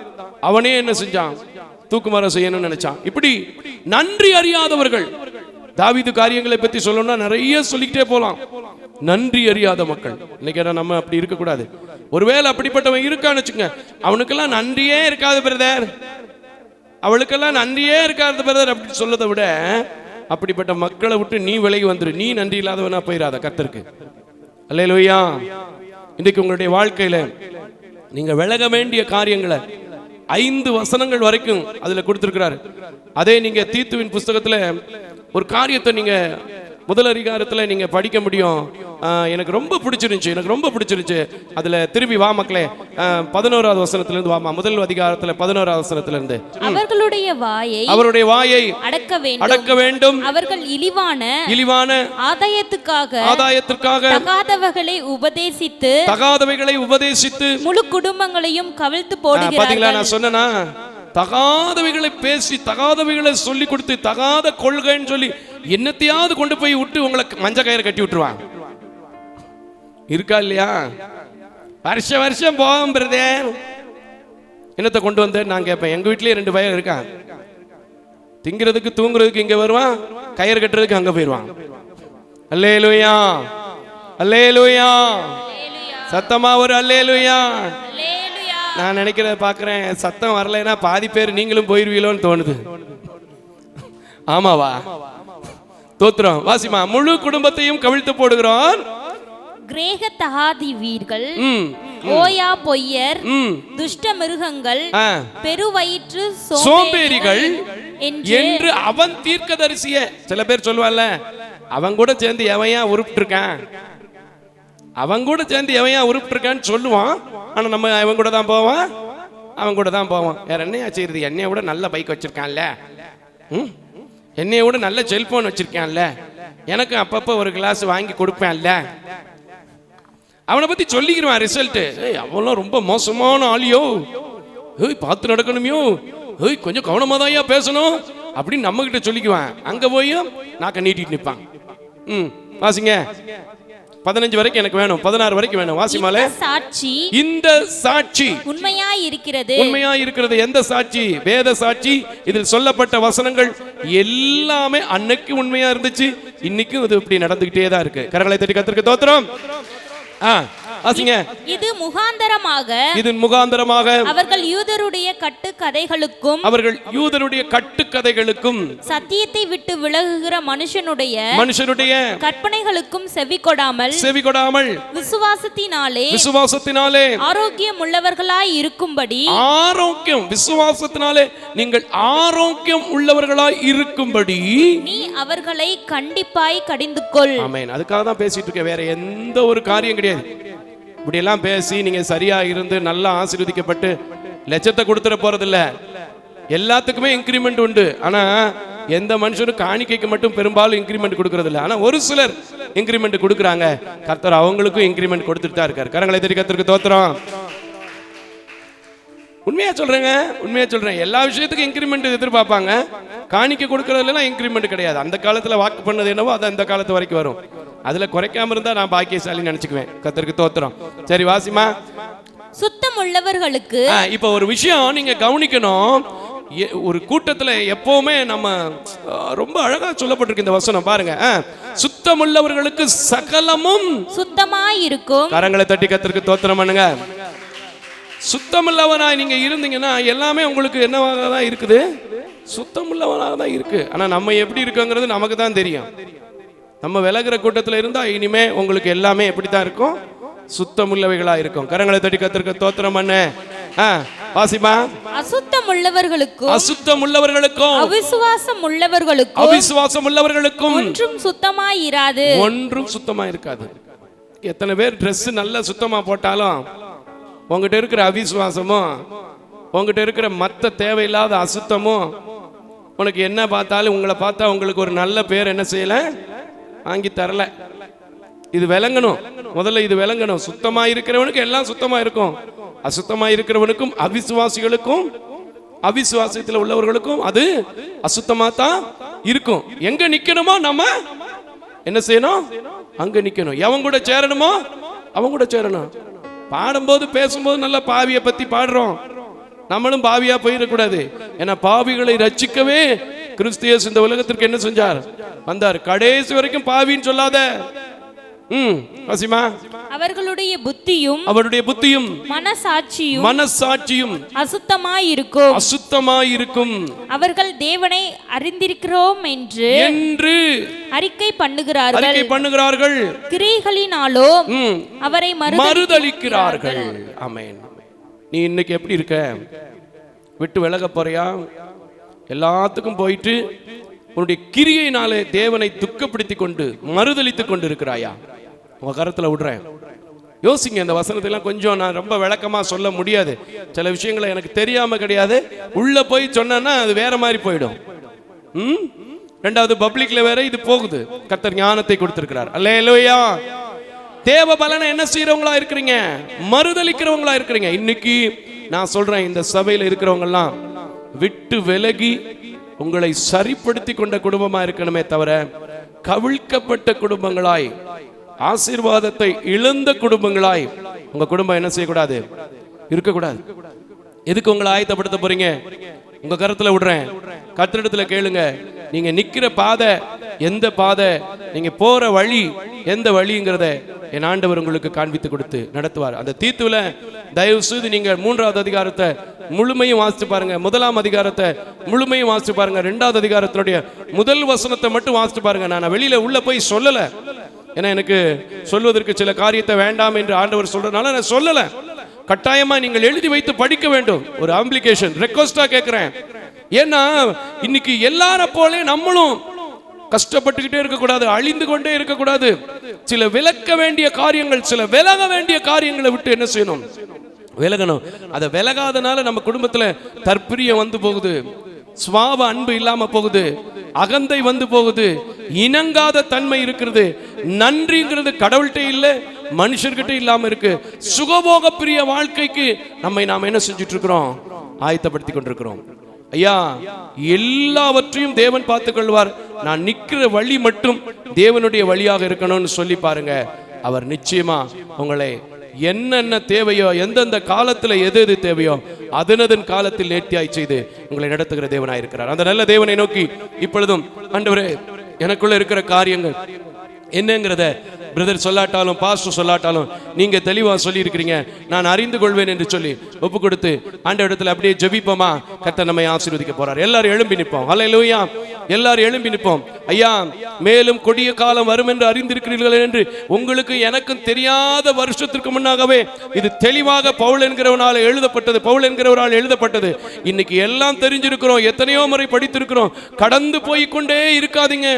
அவனே என்ன செஞ்சான், தூக்குமரம் செய்யணும்னு நினைச்சான். இப்படி நன்றி அறியாதவர்கள். தாவீது காரியங்களை பத்தி சொல்லணும்னா நிறைய சொல்லிக்கிட்டே போலாம். நன்றி அறியாத மக்கள். இன்னைக்கு நம்ம அப்படி இருக்க கூடாது. ஒருவேளை அப்படிப்பட்டவன் இருக்கான்னு வச்சுங்க, அவனுக்கெல்லாம் நன்றியே இருக்காது பிரதர், அவளுக்கெல்லாம் நன்றியே இருக்காது பிரதர் அப்படின்னு சொல்லதை விட, அப்படிப்பட்ட மக்களை விட்டு நீ விலகி வந்துரு. நீ நன்றி இல்லாதவனா போயிடாத கர்த்தருக்கு. அல்லேலூயா. இன்னைக்கு உங்களுடைய வாழ்க்கையில நீங்க விலக வேண்டிய காரியங்களை 5 வசனங்கள் வரைக்கும் அதுல கொடுத்திருக்கிறாரு. அதே நீங்க தீத்துவின் புஸ்தகத்துல ஒரு காரியத்தை நீங்க முதல் அதிகாரத்துல நீங்க படிக்க முடியும். எனக்கு ரொம்ப பிடிச்சிருந்துச்சு. அதுல திரும்பி வா மக்களே, 11வது வசனத்துல இருந்து வாமா. முதல் அதிகாரத்துல 11வது வசனத்துல இருந்து, அவருடைய வாயை அடக்க வேண்டும், அவர்கள் இழிவான ஆதாயத்துக்காக தகாதவைகளை உபதேசித்து முழு குடும்பங்களையும் கவிழ்த்து போடுகிறார்கள். பாத்தீங்களா, நான் சொன்னேனா, தகாதவைகளை பேசி தகாதவைகளை சொல்லி கொடுத்து தகாத கொள்கைன்னு சொல்லி என்னத்தையாவது கொண்டு போய் விட்டு உங்களை மஞ்ச கயிறு கட்டி விட்டுருவாங்க. இருக்கா இல்லையா? வருஷம் போகும் பிரதர், என்னத்தை கொண்டு வந்த நான் கேட்பேன். எங்க வீட்லயே 2 பையன் இருக்கான். திங்கிறதுக்கு தூங்குறதுக்கு இங்க வருவான், கயிறு கட்டுறதுக்கு அங்க போயிடுவான். அல்லேலூயா. அல்லேலூயா. சத்தமா ஒரு அல்லேலூயா. நான் நினைக்கிறத பார்க்குறேன், சத்தம் வரலைன்னா பாதி பேர் நீங்களும் போயிருவீங்களோன்னு தோணுது. ஆமாவா? தோத்திரம் வாசிமா. முழு குடும்பத்தையும் கவிழ்த்து போடுகிறான். கிரேக தகாதிவீர்கள், ஓயா பொய்யர், துஷ்ட மிருகங்கள், பெருவயிற்று சோம்பேறிகள் என்று அவன் தீர்க்கதரிசிய. சில பேர் சொல்லுவான்ல, அவன் கூட சேர்ந்து எவையா உருப்பிட்டு இருக்கான், அவன் கூட சேர்ந்து எவையா உருப்பிட்டு இருக்கான்னு சொல்லுவான். ஆனா நம்ம அவன் கூட தான் போவான், அவன் கூட தான் போவான். வேற என்னையா செய்யறது? என்னைய விட நல்ல பைக் வச்சிருக்கான்ல, என்னைய விட நல்ல செல்போன் வச்சிருக்கான்ல, எனக்கு அப்பப்போ ஒரு கிளாஸ் வாங்கி கொடுப்பேன்ல, அவனை பத்தி சொல்லிக்கிறான் ரிசல்ட். அவன் ரொம்ப மோசமான ஆளியோ, பார்த்து நடக்கணுமியோ, கொஞ்சம் கவனமா தான் பேசணும் அப்படின்னு நம்ம கிட்ட சொல்லிக்குவான். அங்க போயும் நாக்க நீட்டிட்டு நிற்பான். வாசிங்க. 15 வரைக்கும் எனக்கு வேணும், 16 வரைக்கும் வேணும். வாசிமாலே. சாட்சி, இந்த சாட்சி உண்மையாய் இருக்கிறது. உண்மையாய் இருக்கிறது. எந்த சாட்சி? வேத சாட்சி. இதில் சொல்லப்பட்ட வசனங்கள் எல்லாமே அன்னைக்கு உண்மையா இருந்துச்சு, இன்னைக்கும் இது இப்படி நடந்துகிட்டே தான் இருக்கு. கரங்களை தட்டி கர்த்தருக்கு ஸ்தோத்திரம். இது முகாந்தரமாக, இது முகாந்தரமாக அவர்கள் யூதருடைய கட்டுக்கதைகளுக்கும் சத்தியத்தை விட்டு விலகுகிற மனுஷனுடைய கற்பனைகளுக்கும் செவிகொடாமல் விசுவாசத்தினாலே ஆரோக்கியம் உள்ளவர்களாய் இருக்கும்படி, விசுவாசத்தினாலே நீங்கள் ஆரோக்கியம் உள்ளவர்களாய் இருக்கும்படி நீ அவர்களை கண்டிப்பாய் கடிந்து கொள். ஆமென். அதுக்காக தான் பேசிட்டு இருக்க, வேற எந்த ஒரு காரியம் கிடையாது. இப்படி எல்லாம் பேசி நீங்க சரியா இருந்து நல்லா ஆசீர்வதிக்கப்பட்டு லட்சத்தை கொடுத்துட போறதில்ல. எல்லாத்துக்குமே இன்கிரிமெண்ட் உண்டு. ஆனா எந்த மனுஷனும் காணிக்கைக்கு மட்டும் பெரும்பாலும் இன்கிரிமெண்ட் கொடுக்கறது இல்லை. ஆனா ஒரு சிலர் இன்கிரிமெண்ட் கொடுக்குறாங்க. கர்த்தர் அவங்களுக்கும் இன்கிரிமெண்ட் கொடுத்துட்டு தான் இருக்காரு. கரங்களை தட்டி கர்த்தருக்கு ஸ்தோத்திரம். உண்மையா சொல்றேன். எல்லா விஷயத்துக்கும் இன்கிரிமெண்ட் எதிர்பார்ப்பாங்க. காணிக்கை கொடுக்கறதுல இன்கிரிமெண்ட் கிடையாது. அந்த காலத்துல வாக்கு பண்ணது என்னவோ அது அந்த காலத்து வரைக்கும் வரும். அதுல குறைக்காம இருந்தா நான் பாக்கியசாலி நினைச்சுக்குவேன். கர்த்தருக்கு ஸ்தோத்திரம். சரி வாசிமா. சுத்தம் உள்ளவர்களுக்கு. இப்ப ஒரு விஷயம் நீங்க கவனிக்கணும். ஒரு கூட்டத்துல எப்பவுமே நம்ம ரொம்ப அழகா சொல்லப்பட்டிருக்கு இந்த வசனம். பாருங்க, சுத்தமுள்ளவர்களுக்கு சகலமும் சுத்தமாய் இருக்கும். கரங்களை தட்டி கர்த்தருக்கு ஸ்தோத்திரம் பண்ணுங்க. சுத்தமுள்ளவனாய் நீங்க இருந்தீங்கன்னா எல்லாமே உங்களுக்கு என்னவாக தான் இருக்குது? சுத்தமுள்ளவனாக தான் இருக்கு. ஆனா நம்ம எப்படி இருக்கோங்கிறது நமக்கு தான் தெரியும். நம்ம விலகுற கூட்டத்தில் இருந்தா இனிமே உங்களுக்கு எல்லாமே எப்படித்தான் இருக்கும்? சுத்தமுள்ளவைகளா இருக்கும். கரங்களை தட்டி கர்த்தருக்கு ஸ்தோத்திரம் பண்ணு. வாசிமா. அசுத்தம் உள்ளவர்களுக்கும் அவிசுவாசம் உள்ளவர்களுக்கும் ஒன்றும் சுத்தமாய் இருக்காது. எத்தனை பேர் Dress நல்லா சுத்தமா போட்டாலும் உங்ககிட்ட இருக்கிற அவிசுவாசமும் உங்ககிட்ட இருக்கிற மற்ற தேவையில்லாத அசுத்தமும் உனக்கு என்ன பார்த்தாலும் உங்களை பார்த்தா உங்களுக்கு ஒரு நல்ல பேர் என்ன செய்யல, வாங்கி தரல. இது விளங்கணும். முதல்ல இது விளங்கணும். சுத்தமா இருக்கிறவனுக்கு எல்லாம் சுத்தமா இருக்கும். அசுத்தமா இருக்கிறவனுக்கும் அவிசுவாசிகளுக்கும் அவிசுவாசத்தில் உள்ளவர்களுக்கும் அது அசுத்தமா தான் இருக்கும். எங்க நிக்கணுமோ நம்ம என்ன செய்யணும்? அங்க நிக்கணும். எவன் கூட சேரணுமோ அவன் கூட சேரணும். பாடும்போது பேசும்போது நல்ல பாவியை பத்தி பாடுறோம். நம்மளும் பாவியா போயிடக்கூடாது. ஏன்னா பாவிகளை ரட்சிக்கவே கிறிஸ்து இயேசு இந்த உலகத்திற்கு என்ன செஞ்சார்? வந்தார். கடைசி வரைக்கும் பாவின்னு சொல்லாத. அவர்களுடைய புத்தியும் மனசாட்சியும் அசுத்தமாயிருக்கும். அவர்கள் தேவனை அறிந்திருக்கிறோம் என்று அறிக்கை பண்ணுகிறார்கள். கிரியைகளினாலோ அவரை மறுதலிக்கிறார்கள். ஆமென். நீ இன்னைக்கு எப்படி இருக்க? விட்டு விலக போறியா? எல்லாத்துக்கும் போயிட்டு உன்னுடைய கிரியையினாலே தேவனை துக்கப்படுத்தி கொண்டு மறுதலித்துக் கொண்டு இருக்கிறாயா? உங்க கரத்துல விடுறேன். யோசிங்க. இந்த வசனத்தெல்லாம் கொஞ்சம் நான் ரொம்ப விளக்கமா சொல்ல முடியாது. சில விஷயங்களை எனக்கு தெரியாம கிடையாது. உள்ள போய் சொன்னா அது வேற மாதிரி போயிடும். ரெண்டாவது பப்ளிக்ல வேற இது போகுது. கர்த்தர் ஞானத்தை கொடுத்திருக்கிறார். அல்லேலூயா. தேவ பலனை என்ன செய்யறவங்களா இருக்கிறீங்க? மறுதலிக்கிறவங்களா இருக்கிறீங்க. இன்னைக்கு நான் சொல்றேன், இந்த சபையில இருக்கிறவங்க எல்லாம் விட்டு விலகி உங்களை சரிப்படுத்தி கொண்ட குடும்பமா இருக்கணுமே தவிர கவிழ்க்கப்பட்ட குடும்பங்களாய், ஆசீர்வாதத்தை இழந்த குடும்பங்களாய் உங்க குடும்பம் என்ன செய்யக்கூடாது? இருக்கக்கூடாது. எதுக்கு உங்களை ஆயத்தப்படுத்த போறீங்க? உங்க கருத்துல விடுறேன். கர்த்தரிடத்துல கேளுங்க. நீங்க நிக்கிற பாதை எந்த பாதை, நீங்க போற வழி எந்த வழிங்கிறத என் ஆண்டவர் உங்களுக்கு காண்பித்து கொடுத்து நடத்துவார். அந்த தீத்துவில தயவு செய்து நீங்க 3வது அதிகாரத்தை முழுமையும் வாசித்து பாருங்க, 1ஆம் அதிகாரத்தை முழுமையும் வாசித்து பாருங்க, 2வது அதிகாரத்தினுடைய முதல் வசனத்தை மட்டும் வாசித்து பாருங்க. நான் வெளியில உள்ள போய் சொல்லல, ஏன்னா எனக்கு சொல்வதற்கு சில காரியத்தை வேண்டாம் என்று ஆண்டவர் சொல்றதுனால நான் சொல்லல. கட்டாயமா நீங்கள் எழுதி வைத்து படிக்க வேண்டும். ஒரு அப்ளிகேஷன் ரெக்வஸ்டா கேட்கிறேன். ஏன்னா இன்னைக்கு எல்லார போல நம்மளும் கஷ்டப்பட்டுக்கிட்டே இருக்கக்கூடாது, அழிந்து கொண்டே இருக்கக்கூடாது. சில விலக்க வேண்டிய காரியங்கள், சில விலக வேண்டிய காரியங்களை விட்டு என்ன செய்யணும்? விலகணும். அதை விலகாதனால நம்ம குடும்பத்துல தற்பிரியம் வந்து போகுது, சுவாப அன்பு இல்லாம போகுது, அகந்தை வந்து போகுது, இணங்காத தன்மை இருக்கிறது, நன்றிங்கிறது கடவுள்கிட்ட இல்லை, மனுஷர்கிட்ட இல்லாம இருக்கு. சுகபோக பிரிய வாழ்க்கைக்கு நாம என்ன செஞ்சுட்டு இருக்கிறோம்? ஆயத்தப்படுத்தி கொண்டிருக்கிறோம். ஐயா, எல்லாவற்றையும் தேவன் பார்த்துக் கொள்வார். நான் நிக்கிற வழி மட்டும் தேவனுடைய வழியாக இருக்கணும்னு சொல்லி பாருங்க. அவர் நிச்சயமா உங்களை என்னென்ன தேவையோ, எந்தெந்த காலத்துல எது எது தேவையோ அதனதன் காலத்தில் நேர்த்தியாய் செய்து உங்களை நடத்துகிற தேவனாயிருக்கிறார். அந்த நல்ல தேவனை நோக்கி இப்பொழுதும், ஆண்டவரே, எனக்குள்ள இருக்கிற காரியங்கள் என்னங்கிறத பிரதர் சொல்லாட்டாலும் பாஸ்டர் சொல்லாட்டாலும் நீங்க தெளிவா சொல்லி இருக்கிறீங்க, நான் அறிந்து கொள்வேன் என்று சொல்லி ஒப்பு கொடுத்து ஆண்டவரிடத்தில் அப்படியே ஜெபிப்போமா? கர்த்தர் நம்மை ஆசீர்வதிக்க போறார். எல்லாரும் எழும்பி நிற்போம். ஹல்லேலூயா. எல்லாரும் எழும்பி நிற்போம். ஐயா, மேலும் கொடிய காலம் வரும் என்று அறிந்திருக்கிறீர்கள் என்று உங்களுக்கு எனக்கும் தெரியாத வருஷத்திற்கு முன்னாகவே இது தெளிவாக பவுல் என்கிறவனால் எழுதப்பட்டது, பவுல் என்கிறவரால் எழுதப்பட்டது. இன்னைக்கு எல்லாம் தெரிஞ்சிருக்கிறோம், எத்தனையோ முறை படித்திருக்கிறோம். கடந்து போய்கொண்டே இருக்காதீங்க.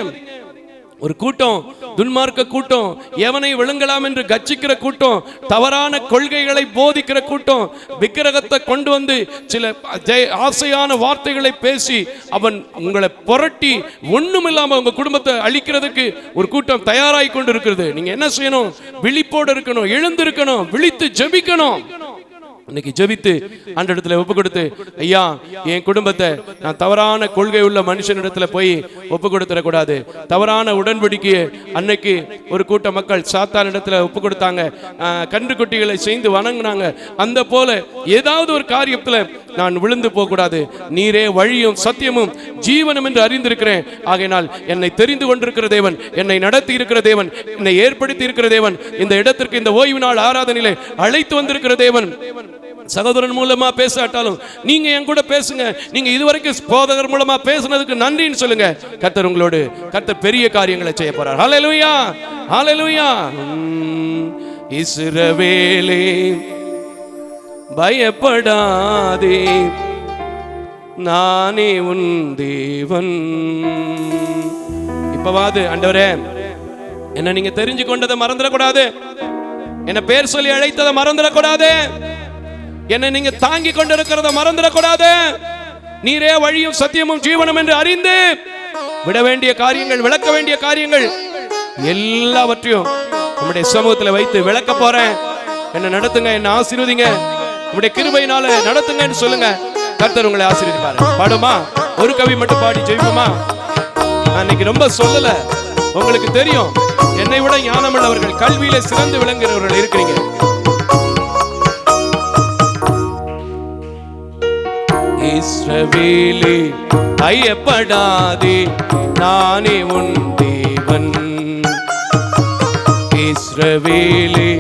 ஒரு கூட்டம், துன்மார்க்க கூட்டம், எவனை விழுங்கலாம் என்று கட்சிக்கிற கூட்டம், தவறான கொள்கைகளை போதிக்கிற கூட்டம், விக்கிரகத்தை கொண்டு வந்து சில ஆசையான வார்த்தைகளை பேசி அவன் உங்களை புரட்டி ஒண்ணுமில்லாம உங்க குடும்பத்தை அழிக்கிறதுக்கு ஒரு கூட்டம் தயாராகி கொண்டு இருக்கிறது. நீங்க என்ன செய்யணும்? விழிப்போடு இருக்கணும், எழுந்திருக்கணும், விழித்து ஜெபிக்கணும். இன்னைக்கு ஜெபித்து ஆண்டவரிடத்துல ஒப்பு கொடுத்து, ஐயா, என் குடும்பத்தை நான் தவறான கொள்கை உள்ள மனுஷனிடத்துல போய் ஒப்பு கொடுத்துடக்கூடாது. தவறான உடன்படிக்கையை அன்னைக்கு ஒரு கூட்ட மக்கள் சாத்தான் இடத்துல ஒப்பு கொடுத்தாங்க, கன்றுக்குட்டிகளை செய்து வணங்கினாங்க. அந்த போல ஏதாவது ஒரு காரியத்துல நான் விழுந்து போக கூடாது. நீரே வழியும் சத்தியமும் ஜீவனும் என்று அறிந்திருக்கிறேன். ஆகையினால் என்னை தெரிந்து கொண்டிருக்கிற தேவன், என்னை நடத்தி இருக்கிற தேவன், என்னை ஏற்படுத்தி இருக்கிற தேவன், இந்த இடத்திற்கு இந்த ஓய்வு நாள் ஆராதனையிலே அழைத்து வந்திருக்கிற தேவன், சகோதரன் மூலமா பேசாட்டாலும் நீங்க என் கூட பேசுங்க. நீங்க இதுவரைக்கும் போதகர் மூலமா பேசுனதுக்கு நன்றின்னு சொல்லுங்க. கர்த்தர் உங்களோடு, கர்த்தர் பெரிய காரியங்களை செய்ய போறார். ஹல்லேலூயா, ஹல்லேலூயா. இஸ்ரவேலே பயப்படாதே, நானே உன் தேவன். இப்பவாது ஆண்டவரே, என்ன நீங்க தெரிஞ்சு கொண்டதை மறந்துடக்கூடாது, என்ன பேர் சொல்லி அழைத்ததை மறந்துடக்கூடாது, என்னை நீங்க தாங்கி கொண்டிருக்கிறத மறந்துடக்கூடாது. நீரே வழியும் சத்தியமும் ஜீவனும் என்று அறிந்து விட வேண்டிய காரியங்கள், விளக்க வேண்டிய காரியங்கள் எல்லாவற்றையும் உம்முடைய சமூகத்தில் வைத்து விளக்க போறேன். என்ன நடத்துங்க, என்ன ஆசீர்வதிங்க, உம்முடைய கிருபையினால நடத்துங்கன்னு சொல்லுங்க. கர்த்தர் உங்களை ஆசீர்வதிப்பாரு. பாடுமா? ஒரு கவி மட்டும் பாடி ஜெயிப்போமா? நான் இன்னைக்கு ரொம்ப சொல்லல, உங்களுக்கு தெரியும், என்னை விட ஞானமுள்ளவர்கள், கல்வியில சிறந்து விளங்குகிறவர்கள் இருக்கிறீங்க. இஸ்ரவேலே பயப்படாதே, நானே உன் தேவன். இஸ்ரவேலே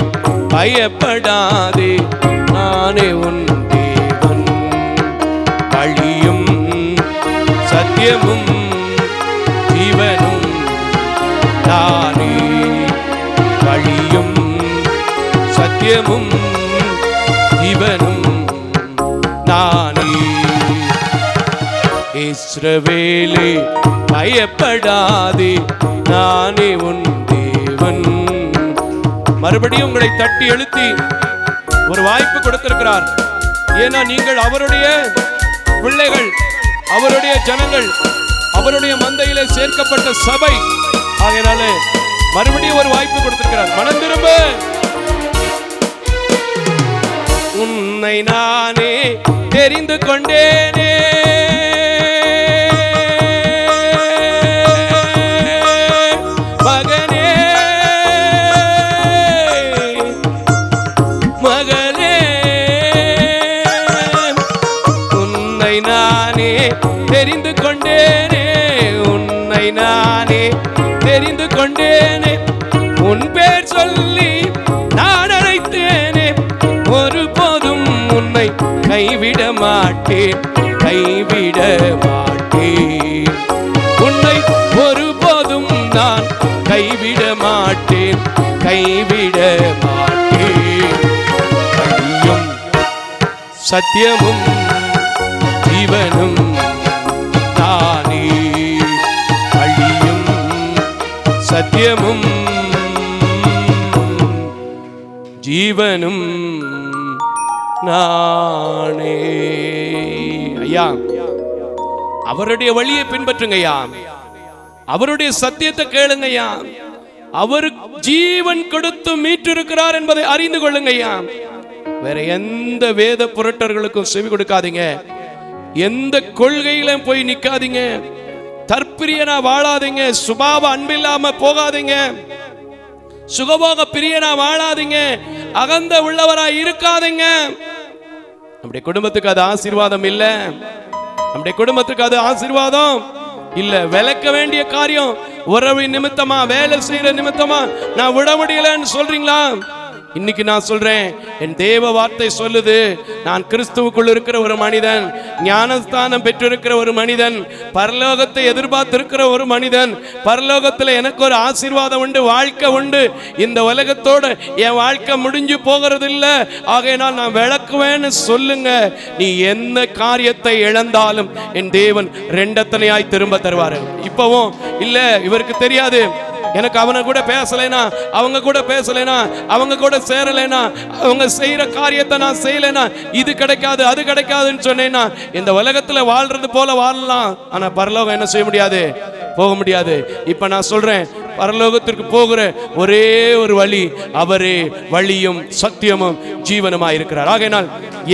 பயப்படாதே, நானே உன் தேவன். வழியும் சத்தியமும் ஜீவனும் நானே. வழியும் சத்தியமும் ஜீவனும் நானே. இஸ்ரவேலே பயப்படாதே, நானே உன் தேவன். மறுபடியும் உங்களை தட்டி எழுத்தி ஒரு வாய்ப்பு கொடுத்திருக்கிறார். ஏன்னா நீங்கள் அவருடைய பிள்ளைகள், அவருடைய ஜனங்கள், அவருடைய மந்தையிலே சேர்க்கப்பட்ட சபை. ஆகையினால மறுபடியும் ஒரு வாய்ப்பு கொடுத்திருக்கிறார். மனம் திரும்ப. உன்னை நானே தெரிந்து கொண்டேனே, மகனே மகளே, உன்னை நானே தெரிந்து கொண்டேனே, உன்னை நானே தெரிந்து கொண்டேனே. உன் பேர் சொல்லி ஒருபோதும் நான் கைவிட மாட்டேன், கைவிட மாட்டேன். வழியும் சத்தியமும் ஜீவனும் நானே, வழியும் சத்தியமும் ஜீவனும் நானே. ஐயா, அவருடைய வழியை பின்பற்றுங்க ஐயா, அவருடைய சத்தியத்தை கேளுங்க ஐயா. அவர் ஜீவன் கொடுத்து மீட்டிருக்கிறார் என்பதை அறிந்து கொள்ளுங்க ஐயா. வேற எந்த வேத புரட்டர்களுக்கும் செவி கொடுக்காதீங்க, எந்த கொள்கையிலும் போய் நிக்காதீங்க, தற்பிரியனா வாழாதீங்க, சுபாவ அன்பில்லாம போகாதீங்க, சுகபோக பிரியனா வாழாதீங்க, அகந்த உள்ளவராய் இருக்காதீங்க. நம்முடைய குடும்பத்துக்கு அது ஆசீர்வாதம் இல்ல, நம்முடைய குடும்பத்துக்கு அது ஆசீர்வாதம் இல்ல. விளக்க வேண்டிய காரியம் உறவு நிமித்தமா, வேலை செய்யற நிமித்தமா நான் விட முடியலன்னு சொல்றீங்களா? இன்னைக்கு நான் சொல்றேன், என் தேவ வார்த்தை சொல்லுது, நான் கிறிஸ்துவுக்குள் இருக்கிற ஒரு மனிதன், ஞானஸ்தானம் பெற்றிருக்கிற ஒரு மனிதன், பரலோகத்தை எதிர்பார்த்திருக்கிற ஒரு மனிதன், பரலோகத்தில் எனக்கு ஒரு ஆசீர்வாதம் உண்டு, வாழ்க்கை உண்டு. இந்த உலகத்தோட என் வாழ்க்கை முடிஞ்சு போகிறது இல்லை, ஆகையினால் நான் விளக்குவேன்னு சொல்லுங்க. நீ எந்த காரியத்தை இழந்தாலும் என் தேவன் ரெண்டத்தனையாய் திரும்ப தருவாரு. இப்பவும் இல்ல, இவருக்கு தெரியாது, எனக்கு அவனை கூட பேசலைனா, அவங்க கூட பேசலைனா, அவங்க கூட சேரலைனா, அவங்க செய்யற காரியத்தை நான் செய்யலைனா, இது கிடைக்காது அது கிடைக்காதுன்னு சொன்னேன்னா இந்த உலகத்துல வாழ்றது போல வாழலாம், ஆனா பரலோகம் என்ன செய்ய முடியாது, போக முடியாது. இப்ப நான் சொல்றேன், பரலோகத்திற்கு போகிற ஒரே ஒரு வழி, அவரே வழியும் சத்தியமும் ஜீவனுமாய் இருக்கிறார். ஆகையினால்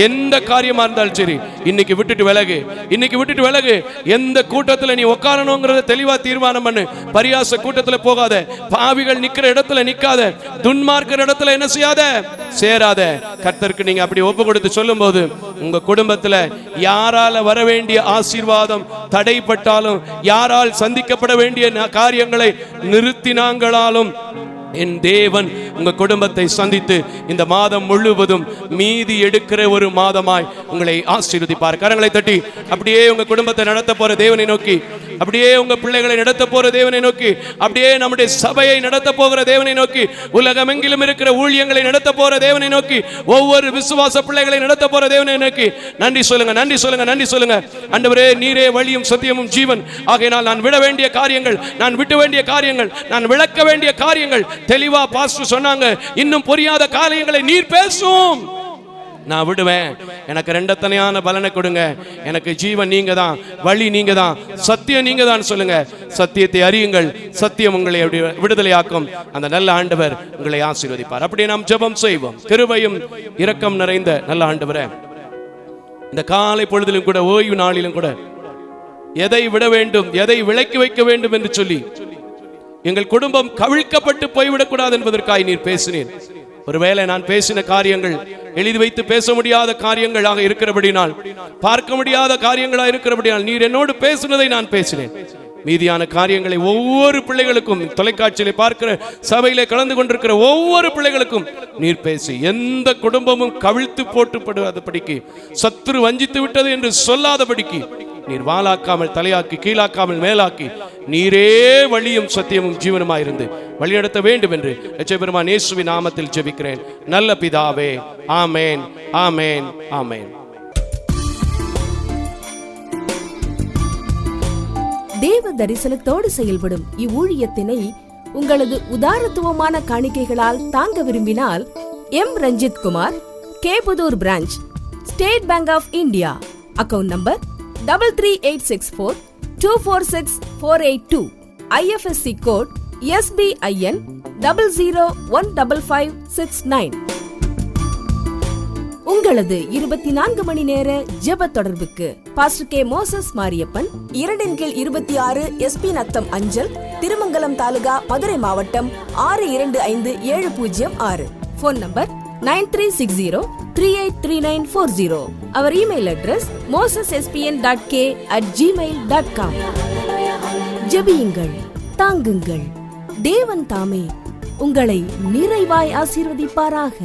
எந்த காரியமா இருந்தாலும் சரி, இன்னைக்கு விட்டுட்டு விலகு, இன்னைக்கு விட்டுட்டு விலகு. எந்த கூட்டத்துல நீ உட்காரணுங்கிறத தெளிவா தீர்மானம் பண்ணு. பரியாச கூட்டத்துல போகாத, பாவிகள் நிக்கிற இடத்துல நிக்காத, துன்மார்க்கிற இடத்துல என்ன செய்யாத, சேராத. கர்த்தருக்கு நீங்க அப்படி ஒப்பு கொடுத்து சொல்லும் போது உங்க குடும்பத்துல யாரால வர வேண்டிய ஆசீர்வாதம் தடைப்பட்டாலும், யாரால் சந்திக்கப்பட வேண்டிய காரியங்களை நிறுத்தினாங்களாலும், என் தேவன் உங்க குடும்பத்தை சந்தித்து இந்த மாதம் முழுவதும் மீதி எடுக்கிற ஒரு மாதமாய் உங்களை ஆசீர்வதிப்பார். கரங்களை தட்டி அப்படியே உங்க குடும்பத்தை நடத்த போற தேவனை நோக்கி, அப்படியே உங்க பிள்ளைகளை நடத்த போற தேவனை நோக்கி, அப்படியே நம்முடைய சபையை நடத்த போகிற தேவனை நோக்கி, உலகமெங்கிலும் இருக்கிற ஊழியங்களை நடத்த போற தேவனை நோக்கி, ஒவ்வொரு விசுவாச பிள்ளைகளை நடத்த போற தேவனை நோக்கி நன்றி சொல்லுங்க, நன்றி சொல்லுங்க, நன்றி சொல்லுங்க. ஆண்டவரே, நீரே வழியும் சத்தியமும் ஜீவன். ஆகையினால் நான் விட வேண்டிய காரியங்கள், நான் விட்டு வேண்டிய காரியங்கள், நான் விளக்க வேண்டிய காரியங்கள் தெளிவா பாஸ்டர் சொன்னாங்க. இன்னும் புரியாத காரியங்களை நீர் பேசும், நான் விடுவேன். எனக்கு ரெண்டத்தனையான பலனை கொடுங்க. எனக்கு ஜீவன் நீங்க தான், வழி நீங்க தான், சத்தியம் நீங்க தான் சொல்லுங்க. சத்தியத்தை அறியுங்கள், சத்தியம் உங்களை விடுதலையாக்கும். அந்த நல்ல ஆண்டவர் உங்களை ஆசீர்வதிப்பார். அப்படியே நாம் ஜெபம் செய்வோம். கிருபையும் இரக்கம் நிறைந்த நல்ல ஆண்டவரே, இந்த காலை பொழுதிலும் கூட, ஓய்வு நாளிலும் கூட, எதை விட வேண்டும், எதை விலக்கி வைக்க வேண்டும் என்று சொல்லி எங்கள் குடும்பம் கவிழ்க்கப்பட்டு போய்விடக்கூடாது என்பதற்காக நீர் பேசினீர். ஒருவேளை நான் பேசின காரியங்கள் எழுதி வைத்து பேச முடியாத காரியங்களாக இருக்கிறபடினால், பார்க்க முடியாத காரியங்களாக இருக்கிறபடினால், நீர் என்னோடு பேசினதை நான் பேசினேன். மீதியான காரியங்களை ஒவ்வொரு பிள்ளைகளுக்கும், தொலைக்காட்சியிலே பார்க்கிற, சபையிலே கலந்து கொண்டிருக்கிற ஒவ்வொரு பிள்ளைகளுக்கும் நீர் பேசி, எந்த குடும்பமும் கவிழ்த்து போட்டுப்படுவதபடிக்கு, சத்துரு வஞ்சித்து விட்டது என்று சொல்லாதபடிக்கு நீர் வாளாக்காமல் தலையாக்கி, கீழாக்காமல் மேலாக்கி, நீரே வழியும் சத்தியமும் ஜீவனுமாயிருந்து வழிநடத்த வேண்டும் என்று பெருமான் இயேசுவின் நாமத்தில் ஜெபிக்கிறேன் நல்ல பிதாவே. ஆமேன், ஆமேன், ஆமேன். தேவ தரிசனத்தோடு செயல்படும் இவ்வூழியத்தினை உங்களது உதாரத்துவமான காணிக்கைகளால் தாங்க விரும்பினால், M Ranjith Kumar, K Pudur branch, State Bank of India, account number 33864 246482, IFSC code SBIN 00155569. உங்களது 24 மணி நேர ஜெப தொடர்புக்கு pastor K Moses Mariappan, 2/26 SP Natham அஞ்சல், திருமங்கலம் தாலுகா, மதுரை மாவட்டம் 625706. Phone number 9360383940. Our email address mosespn.k@gmail.com. ஜெபியுங்கள், தாங்குங்கள். தேவன் தாமே உங்களை நிறைவாய் ஆசீர்வதிப்பாராக.